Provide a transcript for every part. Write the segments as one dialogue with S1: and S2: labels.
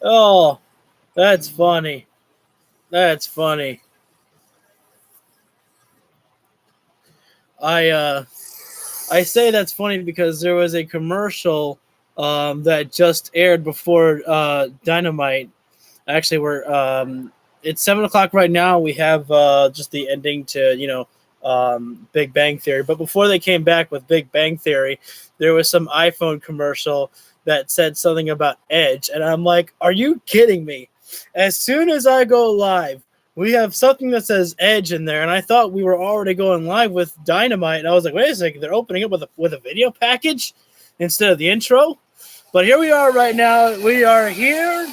S1: Oh, that's funny. That's funny. I say that's funny because there was a commercial that just aired before Dynamite. Actually, it's 7:00 right now. We have just the ending to Big Bang Theory. But before they came back with Big Bang Theory, there was some iPhone commercial that said something about Edge, and I'm like, are you kidding me? As soon as I go live, we have something that says Edge in there, and I thought we were already going live with Dynamite, and I was like, wait a second, they're opening up with a video package instead of the intro? But here we are right now. We are here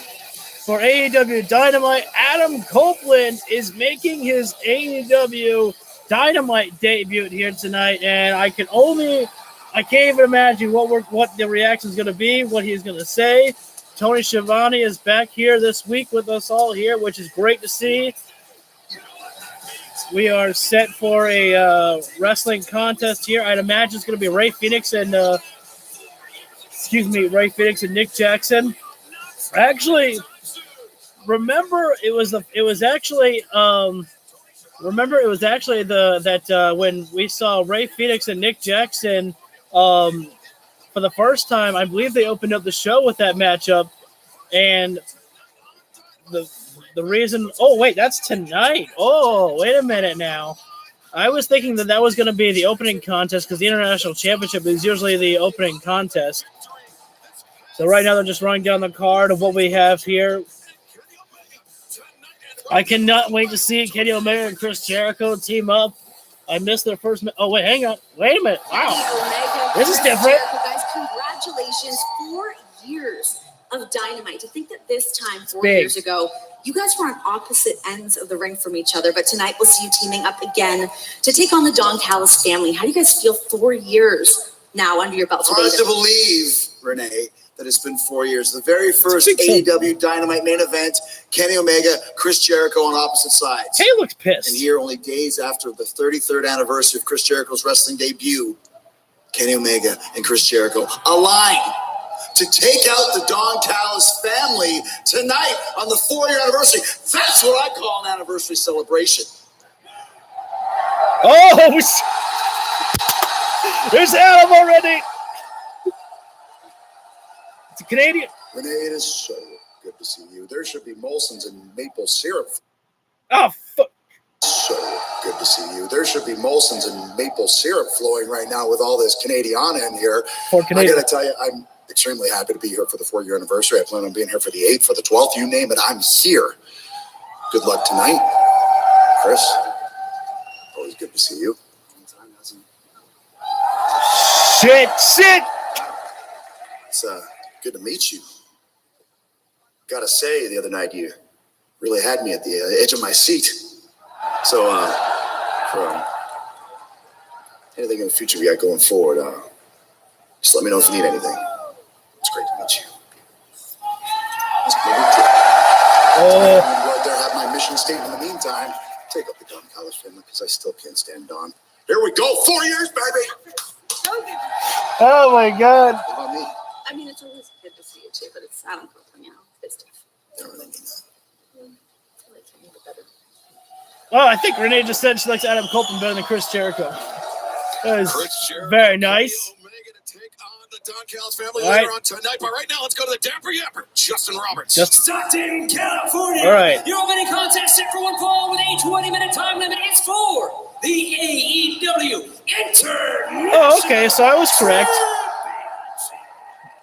S1: for AEW Dynamite. Adam Copeland is making his AEW Dynamite debut here tonight, and I can't even imagine what the reaction is going to be, what he's going to say. Tony Schiavone is back here this week with us all here, which is great to see. We are set for a wrestling contest here. I'd imagine it's going to be Ray Phoenix and Nick Jackson. Actually, remember it was actually when we saw Ray Phoenix and Nick Jackson for the first time. I believe they opened up the show with that matchup, and the reason. Oh wait, that's tonight. Oh wait a minute now. I was thinking that was going to be the opening contest because the International Championship is usually the opening contest. So right now they're just running down the card of what we have here. I cannot wait to see Kenny Omega and Chris Jericho team up. I missed their first. Oh wait, hang on. Wait a minute. Wow, this is different.
S2: Guys, congratulations! 4 years of Dynamite. To think that this time, 4 years ago, you guys were on opposite ends of the ring from each other, but tonight we'll see you teaming up again to take on the Don Callis family. How do you guys feel 4 years now under your belt?
S3: Hard to believe, Renee, that it's been 4 years. The very first AEW Dynamite main event, Kenny Omega, Chris Jericho on opposite sides.
S1: Hey, looks pissed.
S3: And here, only days after the 33rd anniversary of Chris Jericho's wrestling debut, Kenny Omega and Chris Jericho align to take out the Don Callis family tonight on the 4-year anniversary. That's what I call an anniversary celebration.
S1: Oh, there's Adam already. It's a Canadian.
S3: Renee, it is so good to see you. There should be Molson's and maple syrup.
S1: Oh, fuck.
S3: So good to see you. There should be Molson's and maple syrup flowing right now with all this Canadian in here. I got to tell you, I'm extremely happy to be here for the 4-year anniversary. I plan on being here for the 8th, for the 12th, you name it. I'm here. Good luck tonight, Chris. Always good to see you.
S1: Shit.
S3: It's good to meet you. Gotta say, the other night you really had me at the edge of my seat. So, for anything in the future we got going forward, just let me know if you need anything. It's great to meet you. I'm going to go out there and have my mission statement in the meantime. Take up the Don Callis family because I still can't stand Don. Here we go. 4 years, baby.
S1: Oh, my God.
S3: What about me?
S2: I mean, it's always good to see you too, but it's Adam Copeland, it's tough.
S3: I don't really mean that.
S2: I like him better.
S1: Oh, I think Renee just said she likes Adam Copeland better than Chris Jericho. That is very nice.
S3: Don Callis family later on tonight, but right now let's go to the Dapper Yapper, Justin Roberts.
S4: Stockton, California.
S1: All right.
S4: Your opening contest set for one fall with a 20-minute time limit is for the AEW International.
S1: Oh, okay, so I was correct.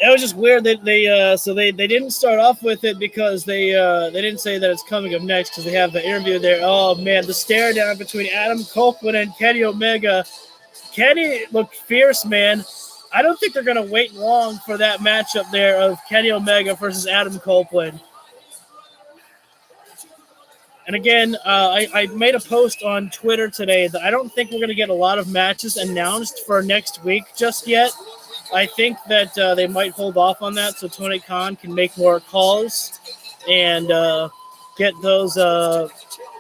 S1: It was just weird that they didn't start off with it because they didn't say that it's coming up next because they have the interview there. Oh man, the stare down between Adam Copeland and Kenny Omega. Kenny looked fierce, man. I don't think they're going to wait long for that matchup there of Kenny Omega versus Adam Copeland. And again, I made a post on Twitter today that I don't think we're going to get a lot of matches announced for next week just yet. I think that they might hold off on that so Tony Khan can make more calls and get those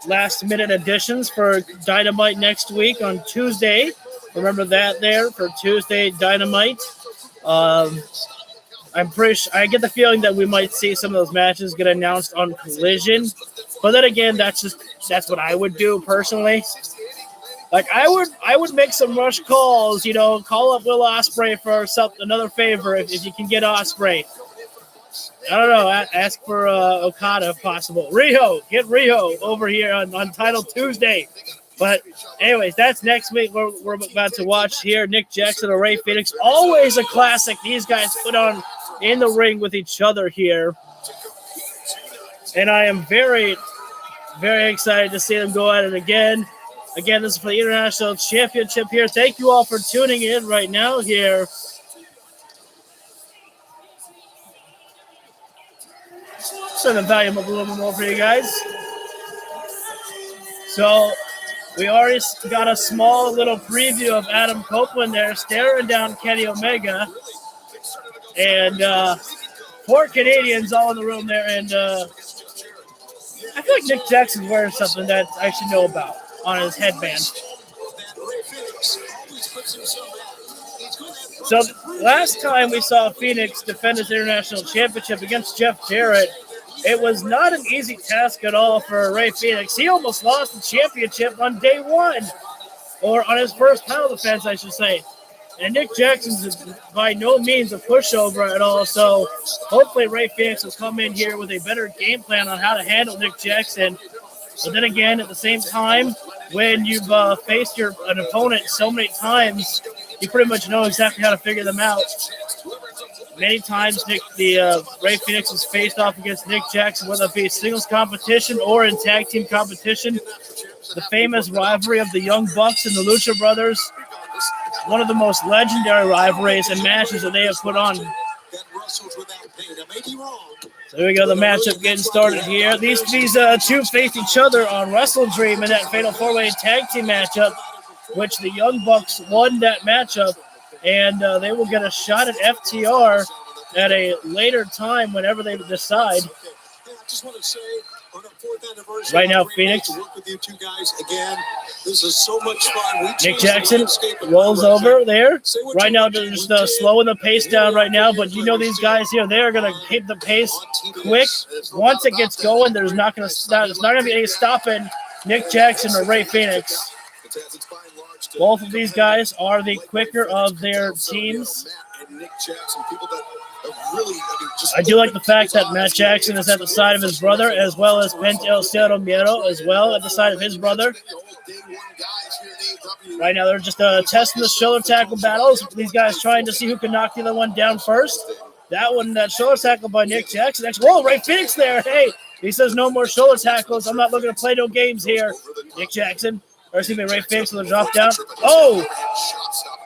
S1: last-minute additions for Dynamite next week on Tuesday. Remember that there for Tuesday Dynamite. I'm pretty sure, I get the feeling that we might see some of those matches get announced on Collision. But then again, that's what I would do personally. Like I would make some rush calls, call up Will Ospreay for another favor if you can get Ospreay. I don't know. Ask for Okada if possible. Get Riho over here on Title Tuesday. But anyways, that's next week. We're about to watch here. Nick Jackson and Ray Phoenix. Always a classic. These guys put on in the ring with each other here. And I am very, very excited to see them go at it again. Again, this is for the International Championship here. Thank you all for tuning in right now here. Turn the volume up a little bit more for you guys. So we already got a small little preview of Adam Copeland there staring down Kenny Omega. And 4 Canadians all in the room there. And I feel like Nick Jackson's wearing something that I should know about on his headband. So last time we saw Phoenix defend his international championship against Jeff Jarrett, it was not an easy task at all for Ray Phoenix. He almost lost the championship on day 1, or on his first title defense, I should say. And Nick Jackson's by no means a pushover at all, so hopefully Ray Phoenix will come in here with a better game plan on how to handle Nick Jackson. But then again, at the same time, when you've faced an opponent so many times, you pretty much know exactly how to figure them out. Many times, Ray Phoenix has faced off against Nick Jackson, whether it be singles competition or in tag team competition. The famous rivalry of the Young Bucks and the Lucha Brothers, one of the most legendary rivalries and matches that they have put on. So here we go, the matchup getting started here. These two faced each other on Wrestle Dream in that Fatal 4-Way Tag Team matchup, which the Young Bucks won that matchup, and they will get a shot at FTR at a later time whenever they decide. Right now, Phoenix.
S5: This is so much fun.
S1: Nick Jackson rolls over there. Right now, they're just slowing the pace down right now, but these guys here, they're going to keep the pace quick. Once it gets going, there's not going to stop. It's not going to be any stopping Nick Jackson or Ray Phoenix. Both of these guys are the quicker of their teams. I do like the fact that Matt Jackson is at the side of his brother, as well as Pente El Cerro Miedo as well at the side of his brother. Right now, they're just testing the shoulder tackle battles. These guys trying to see who can knock the other one down first. That shoulder tackle by Nick Jackson. Whoa, Ray Phoenix there. Hey, he says no more shoulder tackles. I'm not looking to play no games here. Nick Jackson. Or excuse me, Ray Phoenix with a drop down. Oh!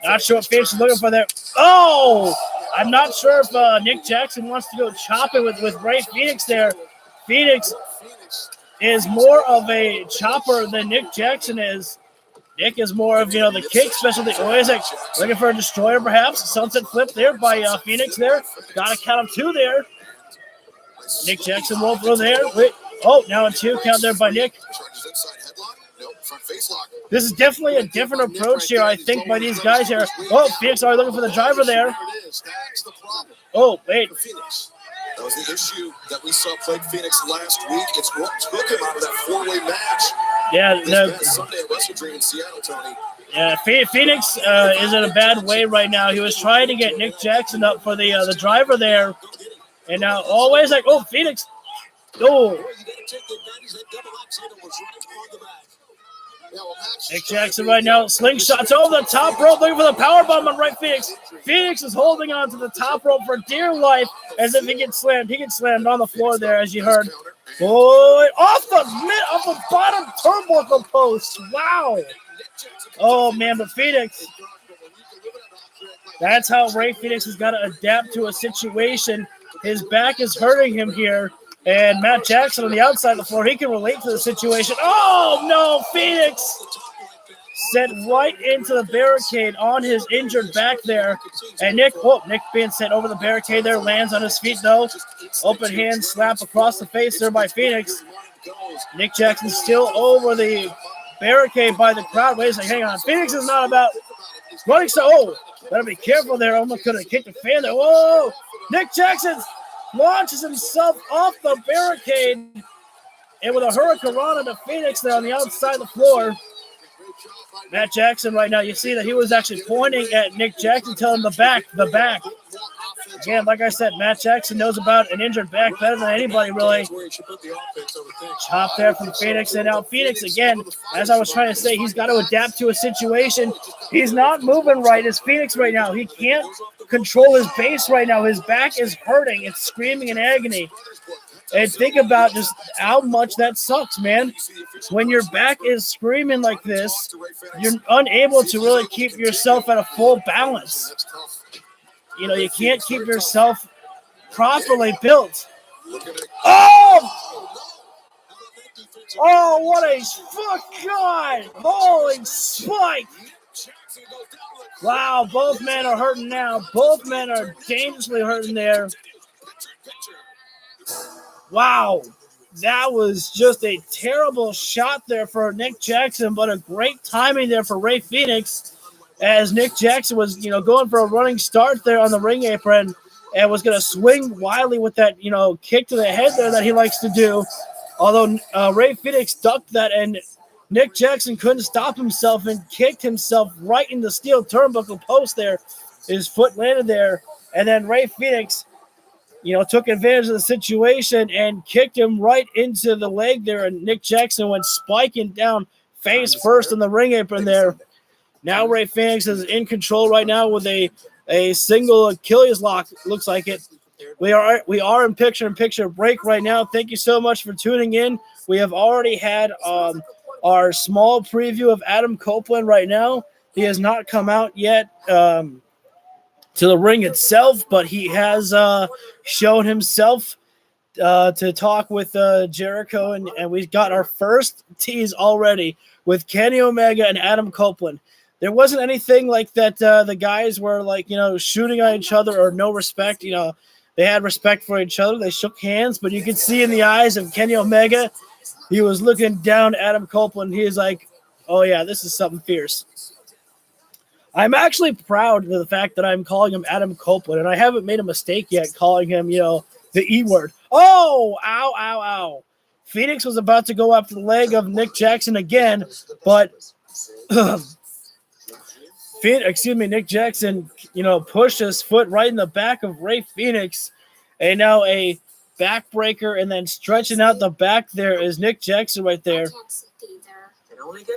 S1: Not sure what Phoenix is looking for there. Oh! I'm not sure if Nick Jackson wants to go chopping with Ray Phoenix there. Phoenix is more of a chopper than Nick Jackson is. Nick is more of, the kick specialty. Isaac looking for a destroyer perhaps. Sunset flip there by Phoenix there. Got to count him 2 there. Nick Jackson won't throw there. Wait. Oh, now a 2 count there by Nick. This is definitely a different approach here, I think, by these guys here. Oh, Phoenix already looking for the driver there. Oh, wait.
S5: That was the issue that we saw plague Phoenix last week. It's what took him out of that 4-way match.
S1: Yeah,
S5: Sunday at Wrestle Dream in Seattle, Tony.
S1: Yeah, Phoenix is in a bad way right now. He was trying to get Nick Jackson up for the driver there. And now always Phoenix. Oh. Nick Jackson right now, slingshots over the top rope, looking for the powerbomb on Ray Phoenix. Phoenix is holding on to the top rope for dear life as if he gets slammed. He gets slammed on the floor there, as you heard. Boy, off the bottom turnbuckle post. Wow. Oh, man, but Phoenix, that's how Ray Phoenix has got to adapt to a situation. His back is hurting him here. And Matt Jackson on the outside of the floor, he can relate to the situation. Oh, no, Phoenix sent right into the barricade on his injured back there. And Nick being sent over the barricade there, lands on his feet, though. Open hand slap across the face there by Phoenix. Nick Jackson still over the barricade by the crowd. Wait a second, hang on. Phoenix is not about running. Better be careful there. Almost could have kicked the fan there. Whoa! Nick Jackson launches himself off the barricade. And with a hurricanrana to Phoenix there on the outside of the floor. Matt Jackson right now, you see that he was actually pointing at Nick Jackson, telling him the back. Again, like I said, Matt Jackson knows about an injured back better than anybody, really. Chop there from Phoenix. And now Phoenix, again, as I was trying to say, he's got to adapt to a situation. He's not moving right as Phoenix right now. He can't control his base right now. His back is hurting. It's screaming in agony. And think about just how much that sucks, man. When your back is screaming like this, you're unable to really keep yourself at a full balance. You know, you can't keep yourself properly built. Oh! Oh, what a fuck, God! Holy spike! Wow, both men are hurting now. Both men are dangerously hurting there. Wow, that was just a terrible shot there for Nick Jackson, but a great timing there for Ray Phoenix as Nick Jackson was, going for a running start there on the ring apron and was going to swing wildly with that, kick to the head there that he likes to do. Although Ray Phoenix ducked that and Nick Jackson couldn't stop himself and kicked himself right in the steel turnbuckle post there. His foot landed there, and then Ray Phoenix took advantage of the situation and kicked him right into the leg there, and Nick Jackson went spiking down face first in the ring apron there. Now Ray Phoenix is in control right now with a single Achilles lock, looks like it. We are in picture-in-picture break right now. Thank you so much for tuning in. We have already had our small preview of Adam Copeland right now. He has not come out yet to the ring itself, but he has shown himself to talk with Jericho, and we've got our first tease already with Kenny Omega and Adam Copeland. There wasn't anything like that the guys were shooting at each other or no respect. They had respect for each other. They shook hands, but you could see in the eyes of Kenny Omega, he was looking down at Adam Copeland. He was like, oh yeah, this is something fierce. I'm actually proud of the fact that I'm calling him Adam Copeland, and I haven't made a mistake yet calling him, the E word. Oh, ow, ow, ow. Phoenix was about to go after the leg of Nick Jackson again, but Nick Jackson, pushed his foot right in the back of Ray Phoenix, and now a backbreaker, and then stretching out the back there is Nick Jackson right there.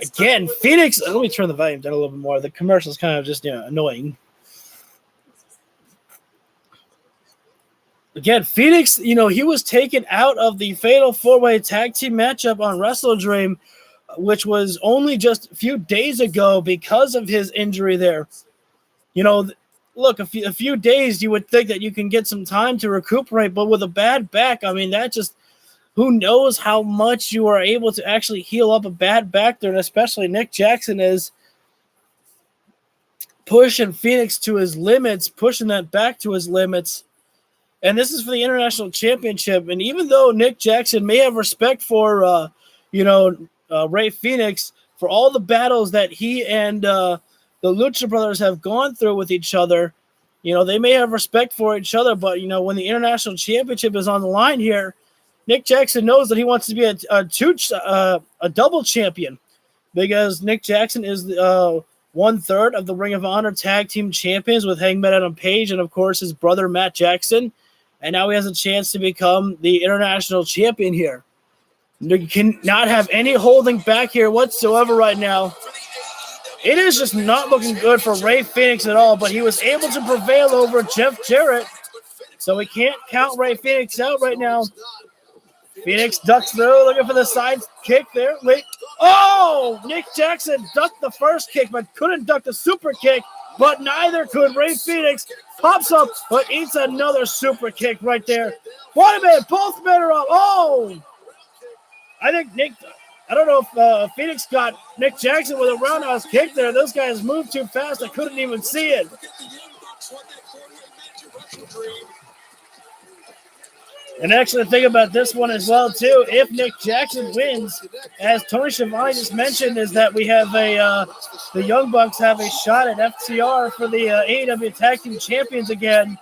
S1: Again, Phoenix, let me turn the volume down a little bit more. The commercial's kind of just, annoying. Again, Phoenix, he was taken out of the Fatal 4-Way Tag Team matchup on WrestleDream, which was only just a few days ago because of his injury there. Look, a few days you would think that you can get some time to recuperate, but with a bad back, that just, who knows how much you are able to actually heal up a bad back there, and especially Nick Jackson is pushing Phoenix to his limits, pushing that back to his limits. And this is for the International Championship. And even though Nick Jackson may have respect for, Ray Phoenix, for all the battles that he and the Lucha Brothers have gone through with each other, they may have respect for each other. But, when the International Championship is on the line here, Nick Jackson knows that he wants to be a double champion, because Nick Jackson is 1/3 of the Ring of Honor Tag Team Champions with Hangman Adam Page and, of course, his brother Matt Jackson. And now he has a chance to become the international champion here. You cannot have any holding back here whatsoever right now. It is just not looking good for Ray Phoenix at all, but he was able to prevail over Jeff Jarrett, so we can't count Ray Phoenix out right now. Phoenix ducks through, looking for the side kick there. Wait. Oh! Nick Jackson ducked the first kick, but couldn't duck the super kick, but neither could Ray Phoenix. Pops up, but eats another super kick right there. Wait a minute, both men are up. Oh! I think I don't know if Phoenix got Nick Jackson with a roundhouse kick there. Those guys moved too fast, I couldn't even see it. And actually, the thing about this one as well, too, if Nick Jackson wins, as Tony Schiavone just mentioned, is that we have the Young Bucks have a shot at FTR for the AEW Tag Team Champions again.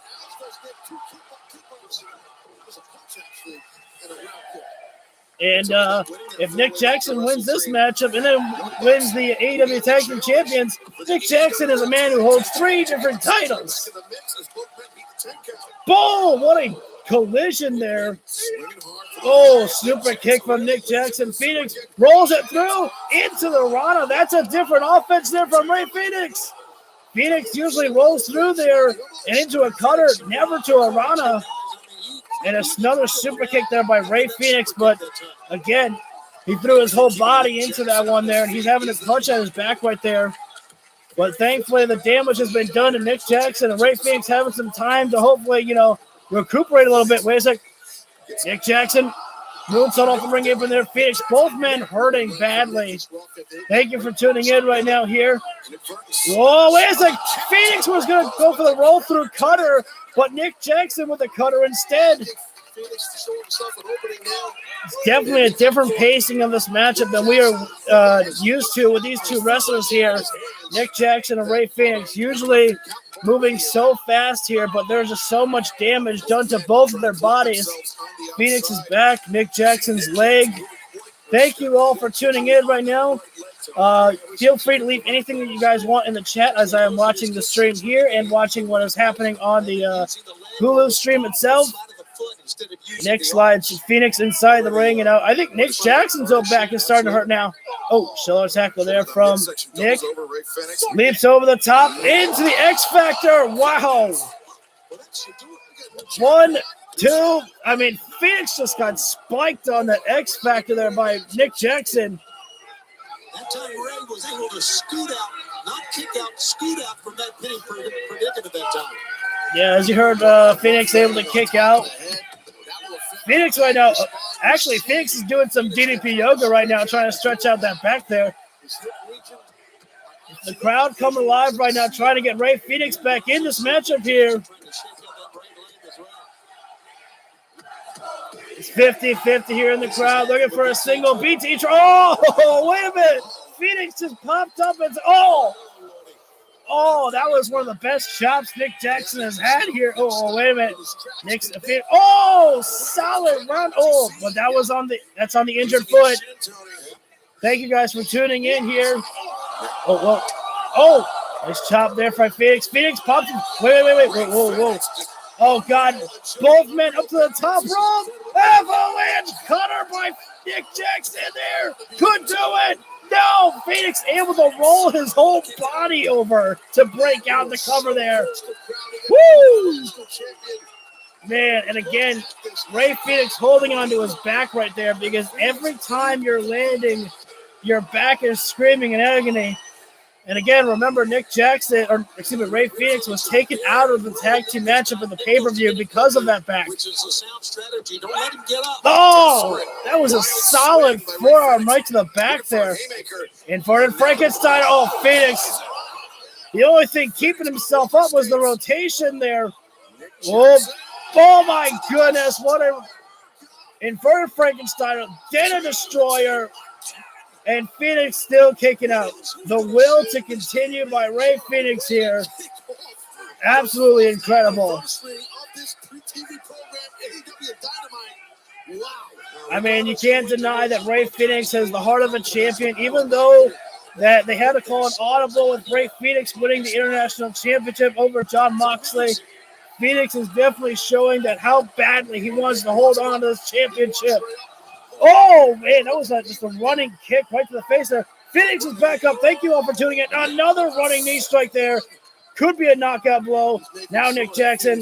S1: And if Nick Jackson wins this matchup and then wins the AEW Tag Team Champions, Nick Jackson is a man who holds 3 different titles. Boom! What a collision there. Oh, super kick from Nick Jackson. Phoenix rolls it through into the Rana. That's a different offense there from Ray Phoenix. Phoenix usually rolls through there and into a cutter, never to a Rana. And it's another super kick there by Ray Phoenix, but again, he threw his whole body into that one there, and he's having a clutch at his back right there. But thankfully, the damage has been done to Nick Jackson, and Ray Phoenix having some time to hopefully, recuperate a little bit. Wait a sec. Nick Jackson, moonsault off the ring apron there. Phoenix, both men hurting badly. Thank you for tuning in right now here. Whoa, wait a sec. Phoenix was going to go for the roll-through cutter, but Nick Jackson with the cutter instead. It's definitely a different pacing of this matchup than we are used to with these two wrestlers here, Nick Jackson and Ray Phoenix. Usually moving so fast here, but there's just so much damage done to both of their bodies. Phoenix's back, Nick Jackson's leg. Thank you all for tuning in right now. Feel free to leave anything that you guys want in the chat as I am watching the stream here and watching what is happening on the Hulu stream itself. Nick slides Phoenix inside the ring, and I think Nick Jackson's back is starting to hurt now. Oh, shoulder tackle there from Nick. Leaps over the top into the X Factor. Wow. 1, 2. I mean, Phoenix just got spiked on that X Factor there by Nick Jackson.
S5: That time Ray was able to scoot out, not kick out, scoot out from that pinning predicament that time.
S1: Yeah, as you heard, Phoenix able to kick out. Phoenix right now, actually, Phoenix is doing some DDP yoga right now, trying to stretch out that back there. The crowd coming alive right now, trying to get Ray Phoenix back in this matchup here. It's 50-50 here in the crowd, looking for a single BT. Oh, wait a minute. Phoenix just popped up and oh, that was one of the best chops Nick Jackson has had here. Oh, wait a minute. Solid run. Oh, but that's on the injured foot. Thank you guys for tuning in here. Nice chop there by Phoenix. Phoenix popped. Wait. Whoa. Oh, God. Both men up to the top rope. Avalanche cutter by Nick Jackson there. Could do it. No, Phoenix able to roll his whole body over to break out the cover there. Woo! Man, and again, Ray Phoenix holding onto his back right there because every time you're landing, your back is screaming in agony. And again, remember Ray Phoenix was taken out of the tag team matchup in the pay-per-view because of that back.
S5: Which is a sound strategy. Don't let him get up.
S1: Oh, that was a solid forearm right to the back there. Inverted Frankenstein. Oh, Phoenix. The only thing keeping himself up was the rotation there. Oh my goodness. What a inverted Frankenstein. Then a destroyer. And Phoenix still kicking out. The will to continue by Ray Phoenix here. Absolutely incredible. I mean, you can't deny that Ray Phoenix has the heart of a champion, even though that they had to call an audible with Ray Phoenix winning the International Championship over Jon Moxley. Phoenix is definitely showing that how badly he wants to hold on to this championship. Oh, man, that was just a running kick right to the face there. Phoenix is back up. Thank you all for tuning in. Another running knee strike there. Could be a knockout blow. Now Nick Jackson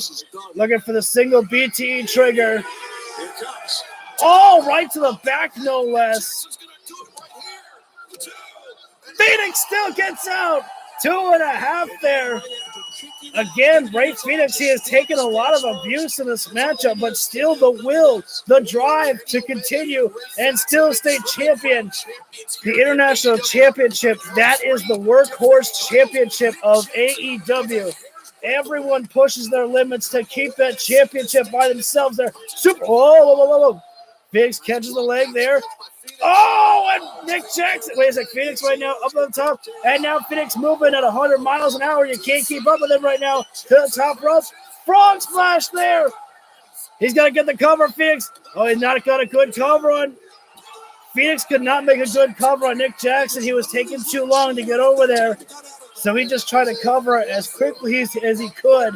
S1: looking for the single BTE trigger. Oh, right to the back, no less. Phoenix still gets out. 2.5 there. Again, Ray Phoenix, he has taken a lot of abuse in this matchup, but still the will, the drive to continue and still stay champion. The International Championship, that is the workhorse championship of AEW. Everyone pushes their limits to keep that championship by themselves there. Super. Whoa. Phoenix catches the leg there. Oh, and Nick Jackson. Wait a sec. Phoenix right now up on the top. And now Phoenix moving at 100 miles an hour. You can't keep up with him right now. To the top rope. Frog splash there. He's got to get the cover, Phoenix. Oh, he's not got a good cover on. Phoenix could not make a good cover on Nick Jackson. He was taking too long to get over there. So he just tried to cover it as quickly as he could.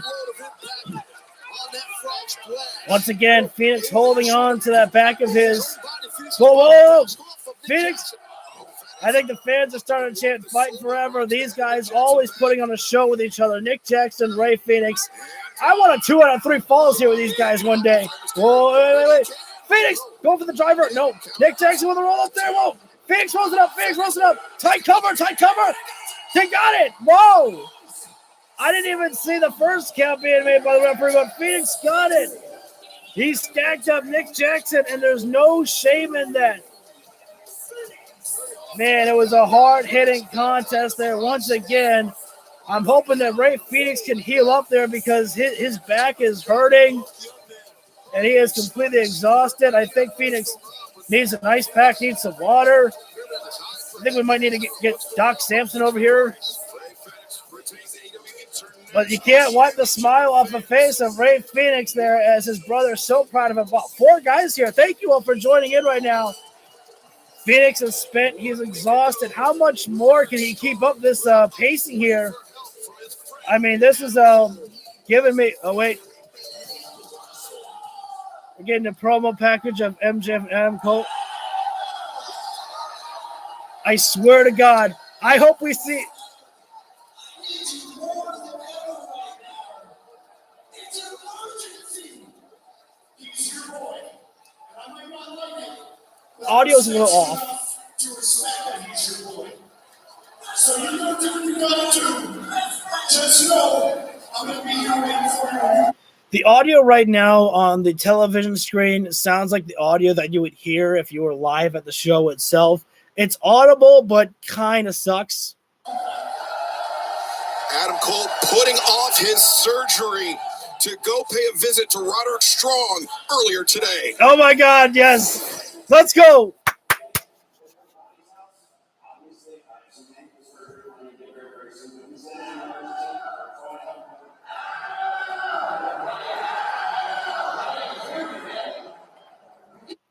S1: Once again, Phoenix holding on to that back of his. Whoa. Phoenix. I think the fans are starting to chant "Fight Forever." These guys always putting on a show with each other. Nick Jackson, Ray Phoenix. I want a 2 out of 3 falls here with these guys one day. Whoa, wait. Phoenix, go for the driver. No. Nick Jackson with a roll up there. Whoa. Phoenix rolls it up. Tight cover. They got it. Whoa. I didn't even see the first count being made by the referee, but Phoenix got it. He stacked up Nick Jackson, and there's no shame in that. Man, it was a hard-hitting contest there once again. I'm hoping that Ray Phoenix can heal up there because his back is hurting, and he is completely exhausted. I think Phoenix needs an ice pack, needs some water. I think we might need to get Doc Sampson over here. But you can't wipe the smile off the face of Ray Phoenix there as his brother is so proud of him. About 4 guys here. Thank you all for joining in right now. Phoenix is spent. He's exhausted. How much more can he keep up this pacing here? I mean, this is giving me – oh, wait. We're getting a promo package of MJF and Adam Cole. I swear to God, I hope we see – audio's a little off. So you know what you gotta do. Just know I'm gonna be here waiting for you. The audio right now on the television screen sounds like the audio that you would hear if you were live at the show itself. It's audible, but kind of sucks.
S5: Adam Cole putting off his surgery to go pay a visit to Roderick Strong earlier today.
S1: Oh my God, yes. Let's go.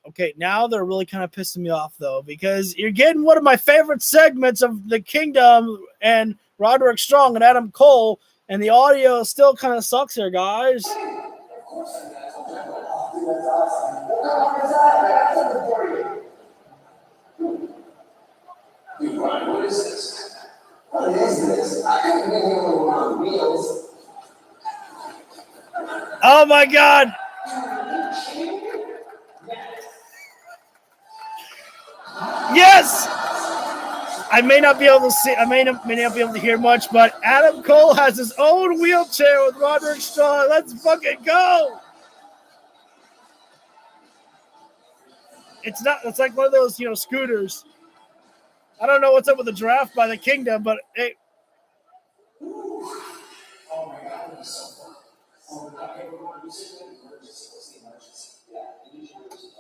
S1: Okay, now they're really kind of pissing me off, though, because you're getting one of my favorite segments of the Kingdom and Roderick Strong and Adam Cole, and the audio still kind of sucks here, guys. What is this? What is this? I can't get him on wheels. Oh, my God. Yes! I may not be able to see, I may not be able to hear much, but Adam Cole has his own wheelchair with Roderick Strong. Let's fucking go! It's like one of those, scooters. I don't know what's up with the draft by the Kingdom, but hey. Oh my God, this is so fun. Oh my God, everyone who's in the emergency was the emergency. Yeah, you need to use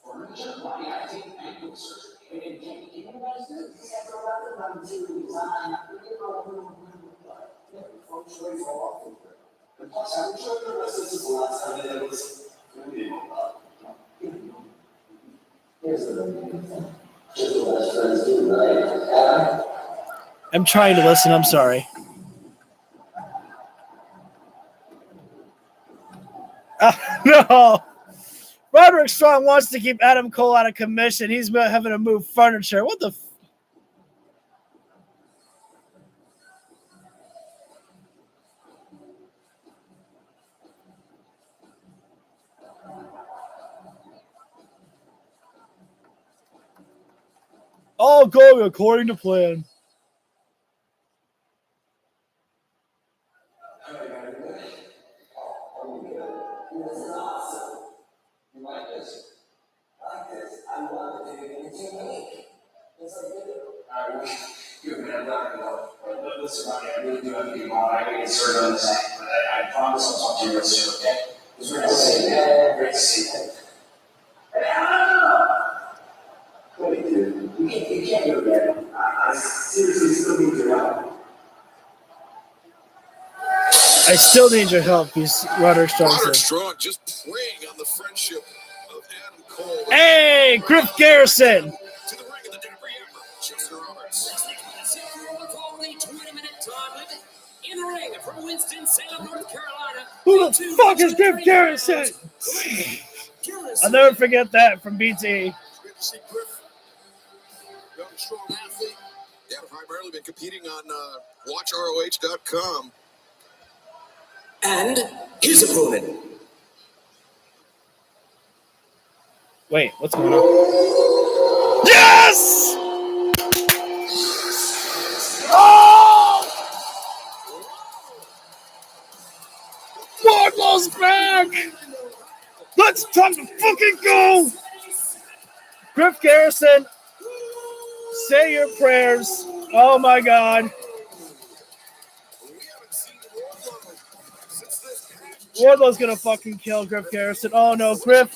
S1: furniture, body acting, ankle surgery. And can you guys do this? Plus, I'm sure the rest of this is the last time that it was going to be I'm trying to listen. I'm sorry. No. Roderick Strong wants to keep Adam Cole out of commission. He's having to move furniture. What the? All going according to plan.
S6: listen, I really do have to be on. I get started on this, but I promise I'll talk to you real soon, okay? Because we're going to say, yeah, great to see you. Wait, dude, you can't do that. I seriously still need your help.
S1: I still need your help, he's Roderick Strong.
S5: Roderick Strong just preying on the friendship of Adam Cole.
S1: Hey, Griff Garrison.
S5: To the ring of the Denver Emperor, Chester Roberts.
S4: 20-minute time limit in the ring from Winston-Salem, North Carolina.
S1: Who the fuck is Griff Garrison? I'll never forget that from BT.
S5: Good to see Griff. Young, strong athlete. Yeah, primarily been competing on WatchROH.com.
S4: And his opponent.
S1: Wait, what's going on? Yes! Oh! Wardlow's back! Let's time to fucking go! Griff Garrison, say your prayers. Oh my God. Wardlow's gonna fucking kill Griff Garrison. Oh no, Griff,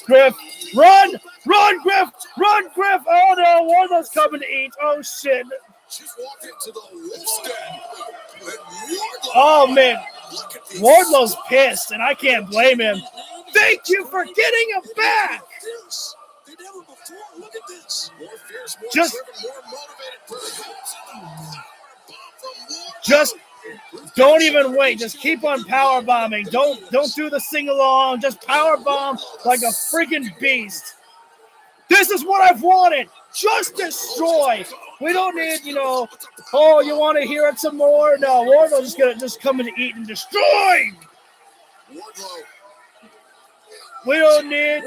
S1: run, Griff, run, Griff. Oh no, Wardlow's coming to eat. Oh shit.
S5: She's walking to the wolf's den.
S1: Oh man, Wardlow's pissed, and I can't blame him. Thank you for getting him back.
S5: Look at this. More fierce, more
S1: Just,
S5: driven, more motivated.
S1: just don't even wait. Just keep on power bombing. Don't do the sing along. Just power bomb like a freaking beast. This is what I've wanted. Just destroy. We don't need, oh, you want to hear it some more? No, Wardlow's just coming to eat and destroy. We don't need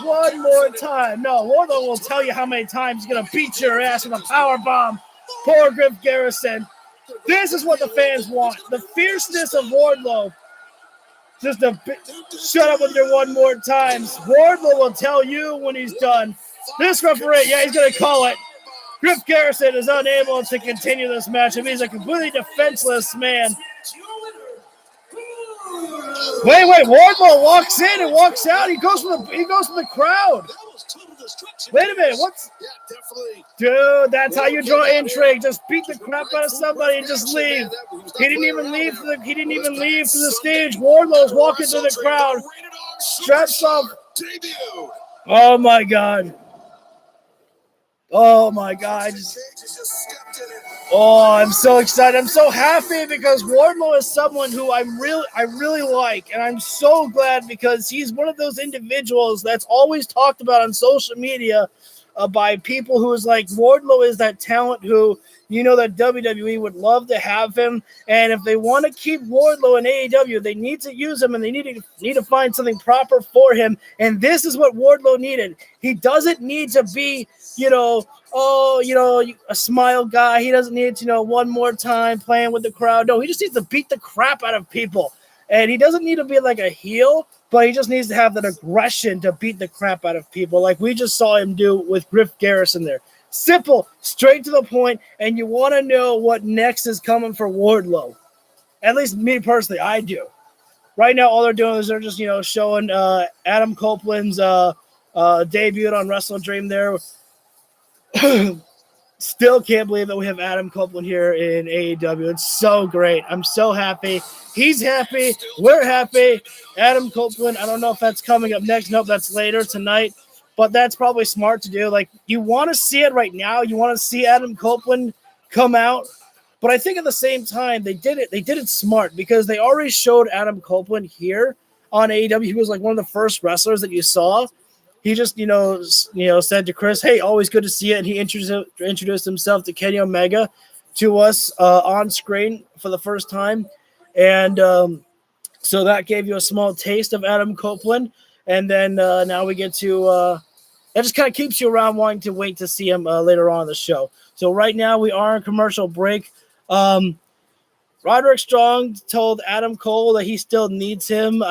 S1: one more time. No, Wardlow will tell you how many times he's going to beat your ass with a power bomb. Poor Griff Garrison. This is what the fans want. The fierceness of Wardlow. Just shut up with your one more times. Wardlow will tell you when he's done. This referee, yeah, he's going to call it. Griff Garrison is unable to continue this match. He's a completely defenseless man. Wait, Wardlow walks in and walks out. He goes for the crowd. Wait a minute, dude, that's how you draw intrigue. Just beat the crap out of somebody and just leave. He didn't even leave to the stage. Wardlow's walking to the crowd. Straps off. Oh my God. Oh my God. Oh, I'm so excited. I'm so happy because Wardlow is someone who I really like. And I'm so glad because he's one of those individuals that's always talked about on social media by people who is like, Wardlow is that talent who, that WWE would love to have him. And if they want to keep Wardlow in AEW, they need to use him and they need to find something proper for him. And this is what Wardlow needed. He doesn't need to be, a smile guy. He doesn't need to, one more time playing with the crowd. No, he just needs to beat the crap out of people. And he doesn't need to be like a heel, but he just needs to have that aggression to beat the crap out of people like we just saw him do with Griff Garrison there. Simple, straight to the point, and you want to know what next is coming for Wardlow. At least me personally, I do. Right now, all they're doing is they're just, showing Adam Copeland's debut on Wrestle Dream there. Still can't believe that we have Adam Copeland here in AEW. It's so great. I'm so happy. He's happy. We're happy. Adam Copeland, I don't know if that's coming up next. Nope, that's later tonight. But that's probably smart to do. Like, you want to see it right now. You want to see Adam Copeland come out. But I think at the same time, they did it smart because they already showed Adam Copeland here on AEW. He was like one of the first wrestlers that you saw. He just, said to Chris, hey, always good to see you. And he introduced himself to Kenny Omega to us on screen for the first time. And so that gave you a small taste of Adam Copeland. And then now we get to that just kind of keeps you around wanting to wait to see him later on in the show. So right now we are in commercial break. Roderick Strong told Adam Cole that he still needs him.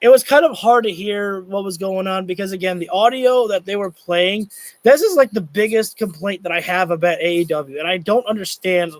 S1: It was kind of hard to hear what was going on because, again, the audio that they were playing, this is like the biggest complaint that I have about AEW. And I don't understand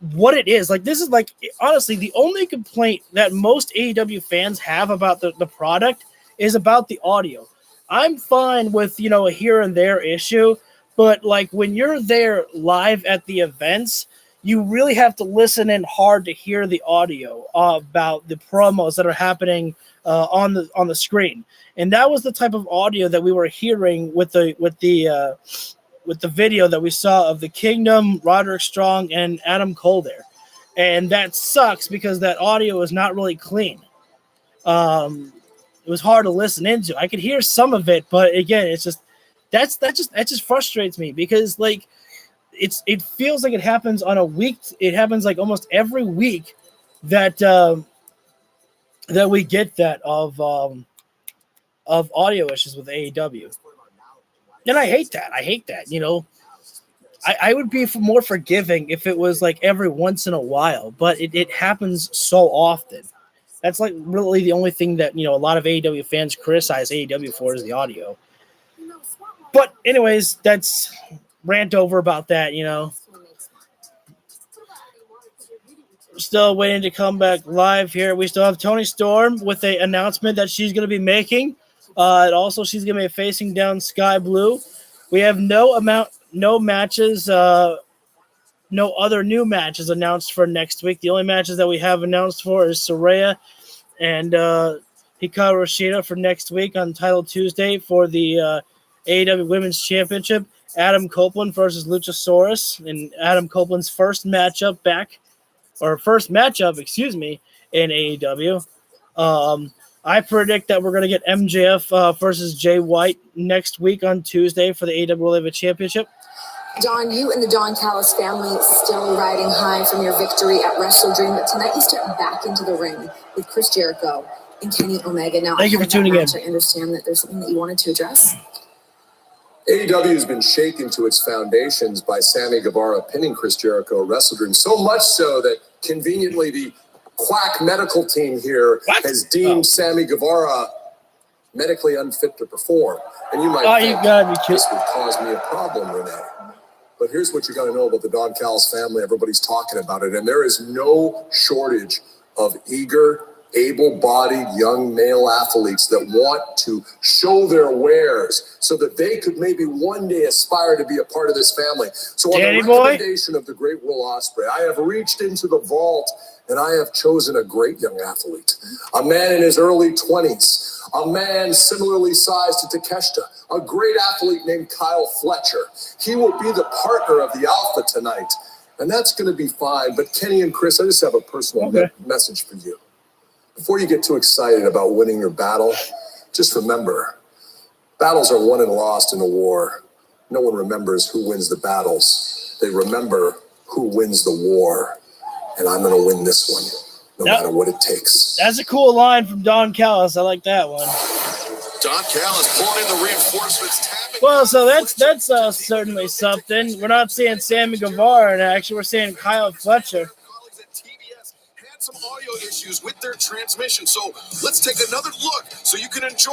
S1: what it is. Like, this is like, honestly, the only complaint that most AEW fans have about the product is about the audio. I'm fine with, a here and there issue, but like when you're there live at the events, you really have to listen in hard to hear the audio about the promos that are happening on the screen. And that was the type of audio that we were hearing with the video that we saw of the Kingdom, Roderick Strong, and Adam Cole there. And that sucks because that audio is not really clean. It was hard to listen into. I could hear some of it, but again, it's just that just frustrates me because like it feels like it happens on a week. It happens like almost every week that that we get that of audio issues with AEW. And I hate that. I would be more forgiving if it was like every once in a while, but it happens so often. That's like really the only thing that, a lot of AEW fans criticize AEW for is the audio. But anyways, that's rant over about that, Still waiting to come back live here. We still have Toni Storm with an announcement that she's going to be making. And also she's going to be facing down Sky Blue. We have no matches, no other new matches announced for next week. The only matches that we have announced for is Saraya and Hikaru Shida for next week on Title Tuesday for the AEW Women's Championship. Adam Copeland versus Luchasaurus, and Adam Copeland's first matchup in AEW. I predict that we're going to get MJF versus Jay White next week on Tuesday for the AEW World Heavyweight Championship.
S2: Don, you and the Don Callis family still riding high from your victory at Wrestle Dream, but tonight you step back into the ring with Chris Jericho and Kenny Omega. Now,
S1: thank you for tuning in.
S2: I understand that there's something that you wanted to address.
S7: AEW has been shaken to its foundations by Sammy Guevara pinning Chris Jericho at Wrestle Dream, so much so that conveniently the quack medical team here has deemed Sammy Guevara medically unfit to perform. And you might think this would cause me a problem, Renee. But here's what you got to know about the Don Callis family. Everybody's talking about it. And there is no shortage of eager, able-bodied young male athletes that want to show their wares so that they could maybe one day aspire to be a part of this family. So on the recommendation of the great Will Ospreay, I have reached into the vault and I have chosen a great young athlete, a man in his early 20s, a man similarly sized to Takeshita, a great athlete named Kyle Fletcher. He will be the partner of the Alpha tonight, and that's going to be fine. But Kenny and Chris, I just have a personal message for you. Before you get too excited about winning your battle, just remember, battles are won and lost in a war. No one remembers who wins the battles. They remember who wins the war. And I'm going to win this one, no matter what it takes.
S1: That's a cool line from Don Callis. I like that one.
S5: Don Callis pulling in the reinforcements.
S1: Well, so that's certainly something. We're not seeing Sammy Guevara in action. We're seeing Kyle Fletcher.
S5: Some audio issues with their transmission, so let's take another look so you can enjoy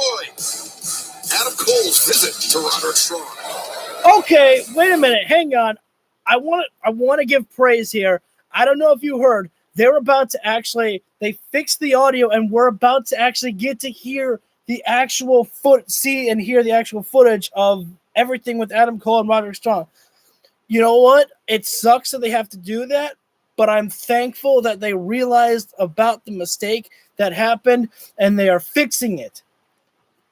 S5: Adam Cole's visit to Roderick Strong.
S1: Okay, wait a minute, hang on. I want to give praise here. I don't know if you heard, they fixed the audio and we're about to actually get to hear the actual hear the actual footage of everything with Adam Cole and Roderick Strong. You know what? It sucks that they have to do that, but I'm thankful that they realized about the mistake that happened and they are fixing it.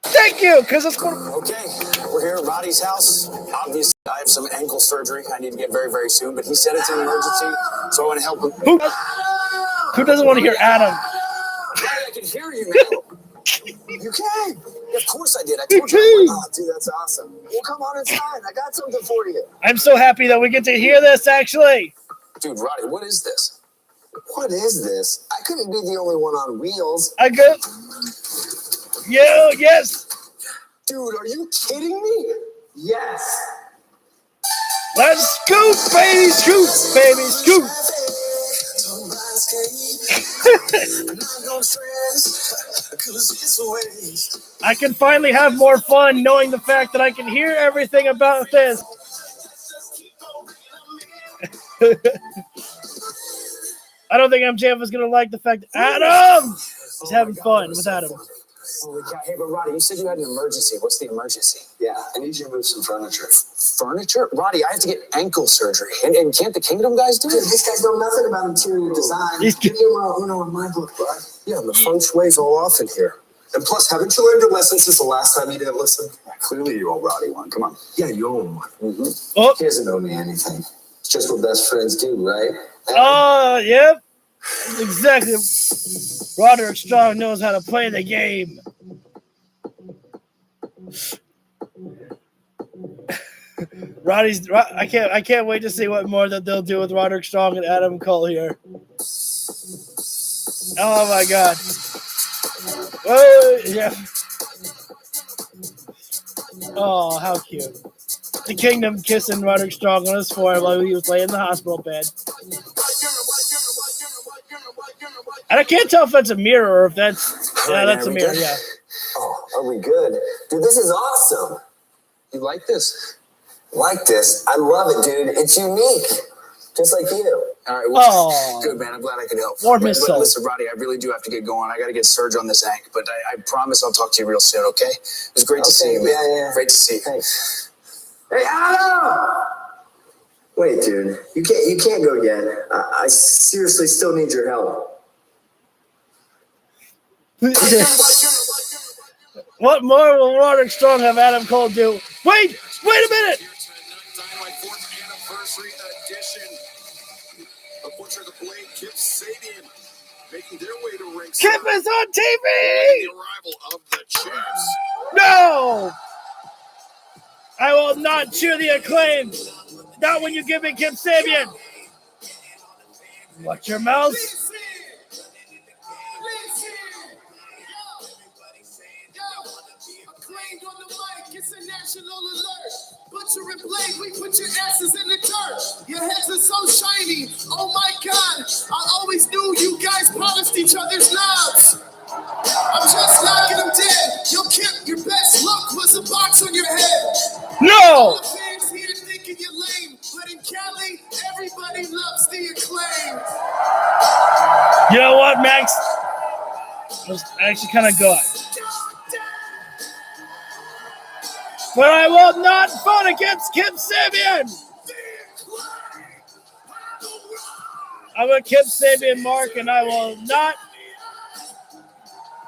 S1: Thank you, because it's going.
S8: Okay, we're here at Roddy's house. Obviously, I have some ankle surgery I need to get very, very soon, but he said it's an emergency, so I want to help him.
S1: Who doesn't want to hear Adam?
S8: I can hear you now. You can. Of course I did. I told you. Oh, dude, that's awesome. Well, come on inside. I got something for you.
S1: I'm so happy that we get to hear this, actually.
S8: Dude, Roddy, what is this? What is this? I couldn't be the only one on wheels.
S1: Yes.
S8: Dude, are you kidding me? Yes.
S1: Let's scoot, baby, scoot, baby, scoot. I can finally have more fun knowing the fact that I can hear everything about this. I don't think MJF is going to like the fact that Adam is having fun with Adam.
S8: Holy cow. Hey, but Roddy, you said you had an emergency. What's the emergency?
S3: Yeah, I need you to move some furniture.
S8: Furniture? Roddy, I have to get ankle surgery. And can't the Kingdom guys do it?
S3: Dude, these guys know nothing about interior design. Give me a my book, bud.
S8: Yeah, the feng shui's all off in here.
S3: And plus, haven't you learned your lesson since the last time you didn't listen?
S8: Yeah, clearly you owe Roddy one. Come on.
S3: Yeah, you owe him one.
S8: Mm-hmm.
S1: Oh.
S3: He doesn't owe me anything. It's just what best friends do, right?
S1: Yep. Exactly. Roderick Strong knows how to play the game. I can't wait to see what more that they'll do with Roderick Strong and Adam Cole here. Oh my god. Oh yeah. Oh, how cute. The Kingdom kissing Roderick Strong on his forehead while he was laying in the hospital bed. And I can't tell if that's a mirror or if that's... Yeah, that's a mirror, yeah.
S8: Oh, are we good? Dude, this is awesome. You like this?
S3: Like this? I love it, dude. It's unique. Just like you.
S8: All right, well, good, man. I'm glad I could help.
S1: Warm his soul.
S8: Listen, Roddy, I really do have to get going. I got to get surgery on this ankle, but I promise I'll talk to you real soon, okay? It was great to see you, man.
S3: Yeah.
S8: Great to see you.
S3: Thanks. Hey, Adam! Wait, dude. You can't go yet. I seriously still need your help.
S1: What more will Roderick Strong have Adam Cole do? Wait a minute!
S5: Dynamite 4th anniversary edition. The Butcher, the Blade, Kip Sabian making their way to ringside.
S1: Kip is on TV!
S5: The arrival of the champs.
S1: No! I will not cheer the Acclaim. Not when you give me Kip Sabian. Watch your mouth.
S9: Butcher and Blade, we put your asses in the dirt. Your heads are so shiny. Oh my God. I always knew you guys polished each other's knobs. I'm just knocking them dead. Yo, Kip, your best look was a box on your head.
S1: No!
S9: All the fans here thinking you're lame. But in Cali, everybody loves the Acclaim.
S1: You know what, Max? It was actually kind of good. But I will not vote against Kip Sabian. I'm a Kip Sabian mark, and I will not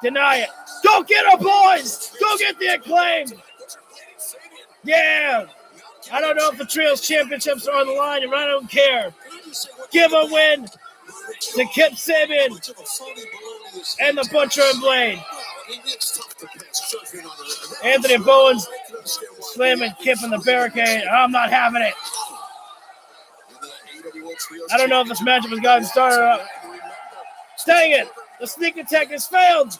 S1: deny it. Go get her, boys! Go get the Acclaim! Yeah! I don't know if the Trios Championships are on the line, and I don't care. Give a win to Kip Sabian and the Butcher and Blade. Anthony Bowens slamming Kip in the barricade. I'm not having it. I don't know if this matchup has gotten started up. Dang it. The sneak attack has failed.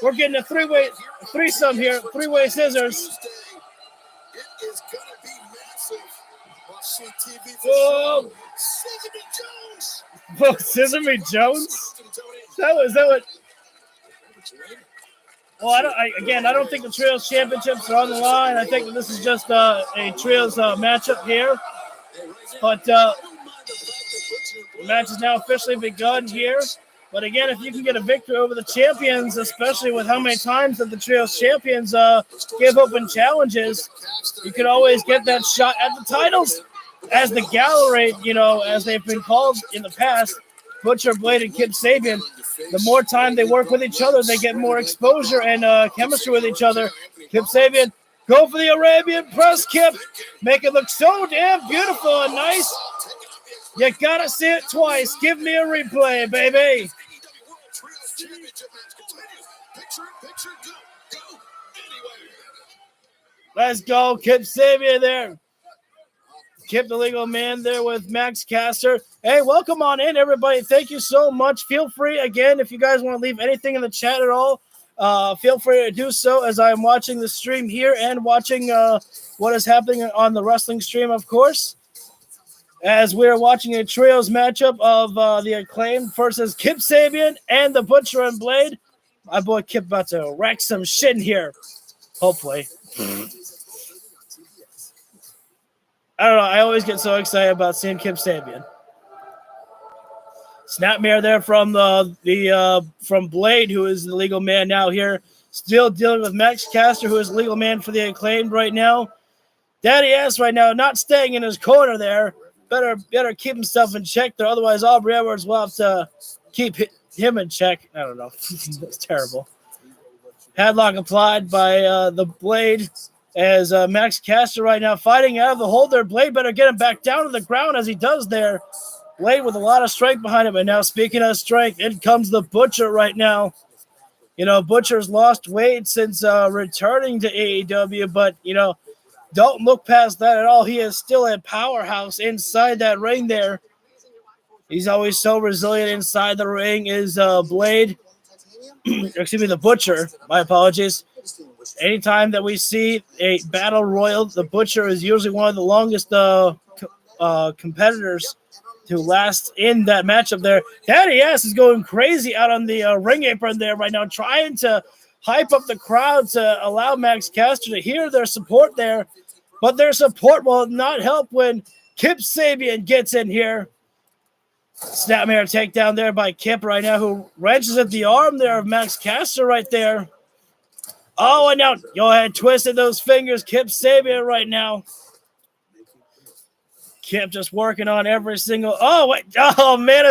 S1: We're getting a threesome here. Three-way scissors. Whoa. Whoa, Scissor Me Jones? Is that what? Well, I don't think the Trios Championships are on the line. I think that this is just a Trios matchup here. But the match has now officially begun here. But again, if you can get a victory over the champions, especially with how many times that the Trios Champions give open challenges, you can always get that shot at the titles. As the gallery, as they've been called in the past, Butcher, Blade, and Kip Sabian, the more time they work with each other, they get more exposure and chemistry with each other. Kip Sabian, go for the Arabian press, Kip. Make it look so damn beautiful and nice. You gotta see it twice. Give me a replay, baby. Let's go, Kip Sabian there. Kip the Legal Man there with Max Caster. Hey, welcome on in, everybody. Thank you so much. Feel free, again, if you guys want to leave anything in the chat at all, feel free to do so as I'm watching the stream here and watching what is happening on the wrestling stream, of course, as we're watching a trios matchup of the Acclaim versus Kip Sabian and the Butcher and Blade. My boy Kip about to wreck some shit in here, hopefully. I don't know. I always get so excited about seeing Kip Sabian. Snapmare there from from Blade, who is the legal man now here. Still dealing with Max Caster, who is the legal man for the Acclaimed right now. Daddy S right now not staying in his corner there. Better keep himself in check there. Otherwise, Aubrey Edwards will have to keep him in check. I don't know. That's terrible. Headlock applied by the Blade as Max Caster right now fighting out of the hold there. Blade better get him back down to the ground as he does there. Blade with a lot of strength behind him. And now speaking of strength, in comes the Butcher right now. You know, Butcher's lost weight since returning to AEW, but, you know, don't look past that at all. He is still a powerhouse inside that ring there. He's always so resilient inside the ring is Blade. Excuse me, the Butcher. My apologies. Anytime that we see a battle royal, the Butcher is usually one of the longest competitors to last in that matchup there. Daddy S is going crazy out on the ring apron there right now, trying to hype up the crowd to allow Max Caster to hear their support there. But their support will not help when Kip Sabian gets in here. Snapmare takedown there by Kip right now, who wrenches at the arm there of Max Caster right there. Oh, and now go ahead, twisted those fingers. Kip Sabian right now. Kip just working on every single. Oh, wait. Oh, man.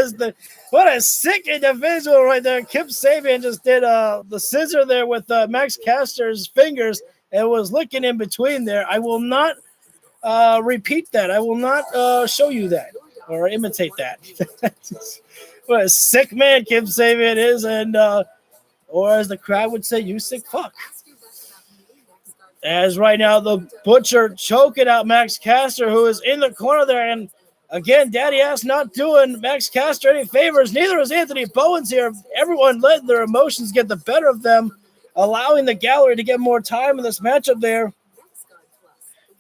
S1: What a sick individual right there. Kip Sabian just did the scissor there with Max Caster's fingers and was looking in between there. I will not repeat that. I will not show you that or imitate that. What a sick man Kip Sabian is, and or as the crowd would say, you sick fuck. As right now, the Butcher choking out Max Caster, who is in the corner there. And again, Daddy Ass not doing Max Caster any favors. Neither is Anthony Bowens here. Everyone let their emotions get the better of them, allowing the gallery to get more time in this matchup there.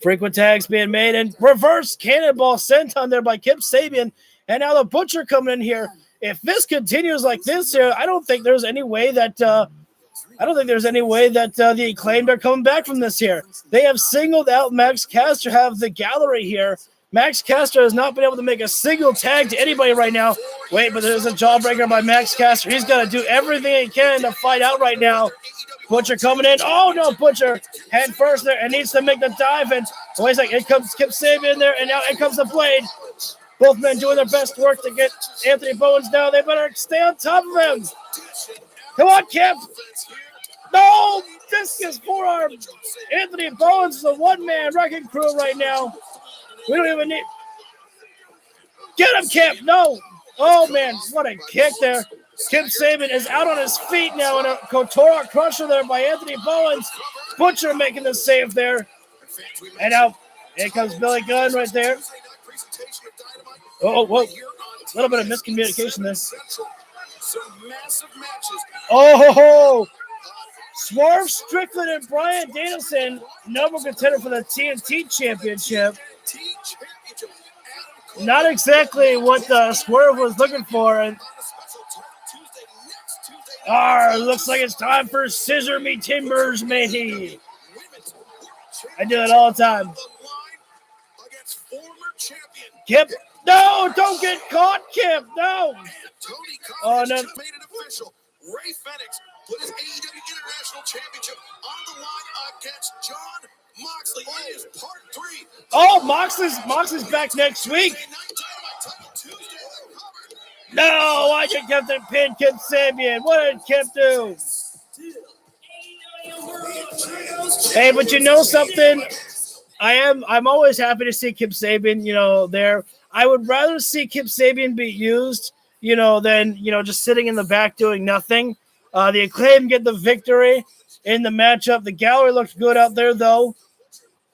S1: Frequent tags being made and reverse cannonball sent on there by Kip Sabian. And now the Butcher coming in here. If this continues like this here, I don't think there's any way that the Acclaimed are coming back from this here. They have singled out Max Caster, have the gallery here. Max Caster has not been able to make a single tag to anybody right now. Wait, but there's a jawbreaker by Max Caster. He's got to do everything he can to fight out right now. Butcher coming in. Oh, no, Butcher head first there and needs to make the dive. And wait a second, here comes Kip Sabian there, and now in comes the Blade. Both men doing their best work to get Anthony Bowens down. They better stay on top of him. Come on, Kip. No, discus forearm. Anthony Bowens is a one-man wrecking crew right now. We don't even need. Get him, Kip. No. Oh, man, what a kick there. Kip Sabian is out on his feet now in a Kotora crusher there by Anthony Bowens. Butcher making the save there. And now, here comes Billy Gunn right there. Oh, whoa. A little bit of miscommunication there. Oh, Swerve Strickland and Bryan Danielson, number contender for the TNT Championship. Not exactly what Swerve was looking for. And looks like it's time for Scissor Me Timbers, matey. I do it all the time. Kip. No, don't get caught, Kip. No. Oh, no.
S5: Ray Fenix put his AEW International Championship on the line against John Moxley. It is part 3.
S1: Oh, Moxley's back next week. No, I just kept it pinned Kip Sabian. What did Kip do? Hey, but you know something? I'm always happy to see Kip Sabian, there. I would rather see Kip Sabian be used, than, just sitting in the back doing nothing. The Acclaim get the victory in the matchup. The gallery looks good out there, though.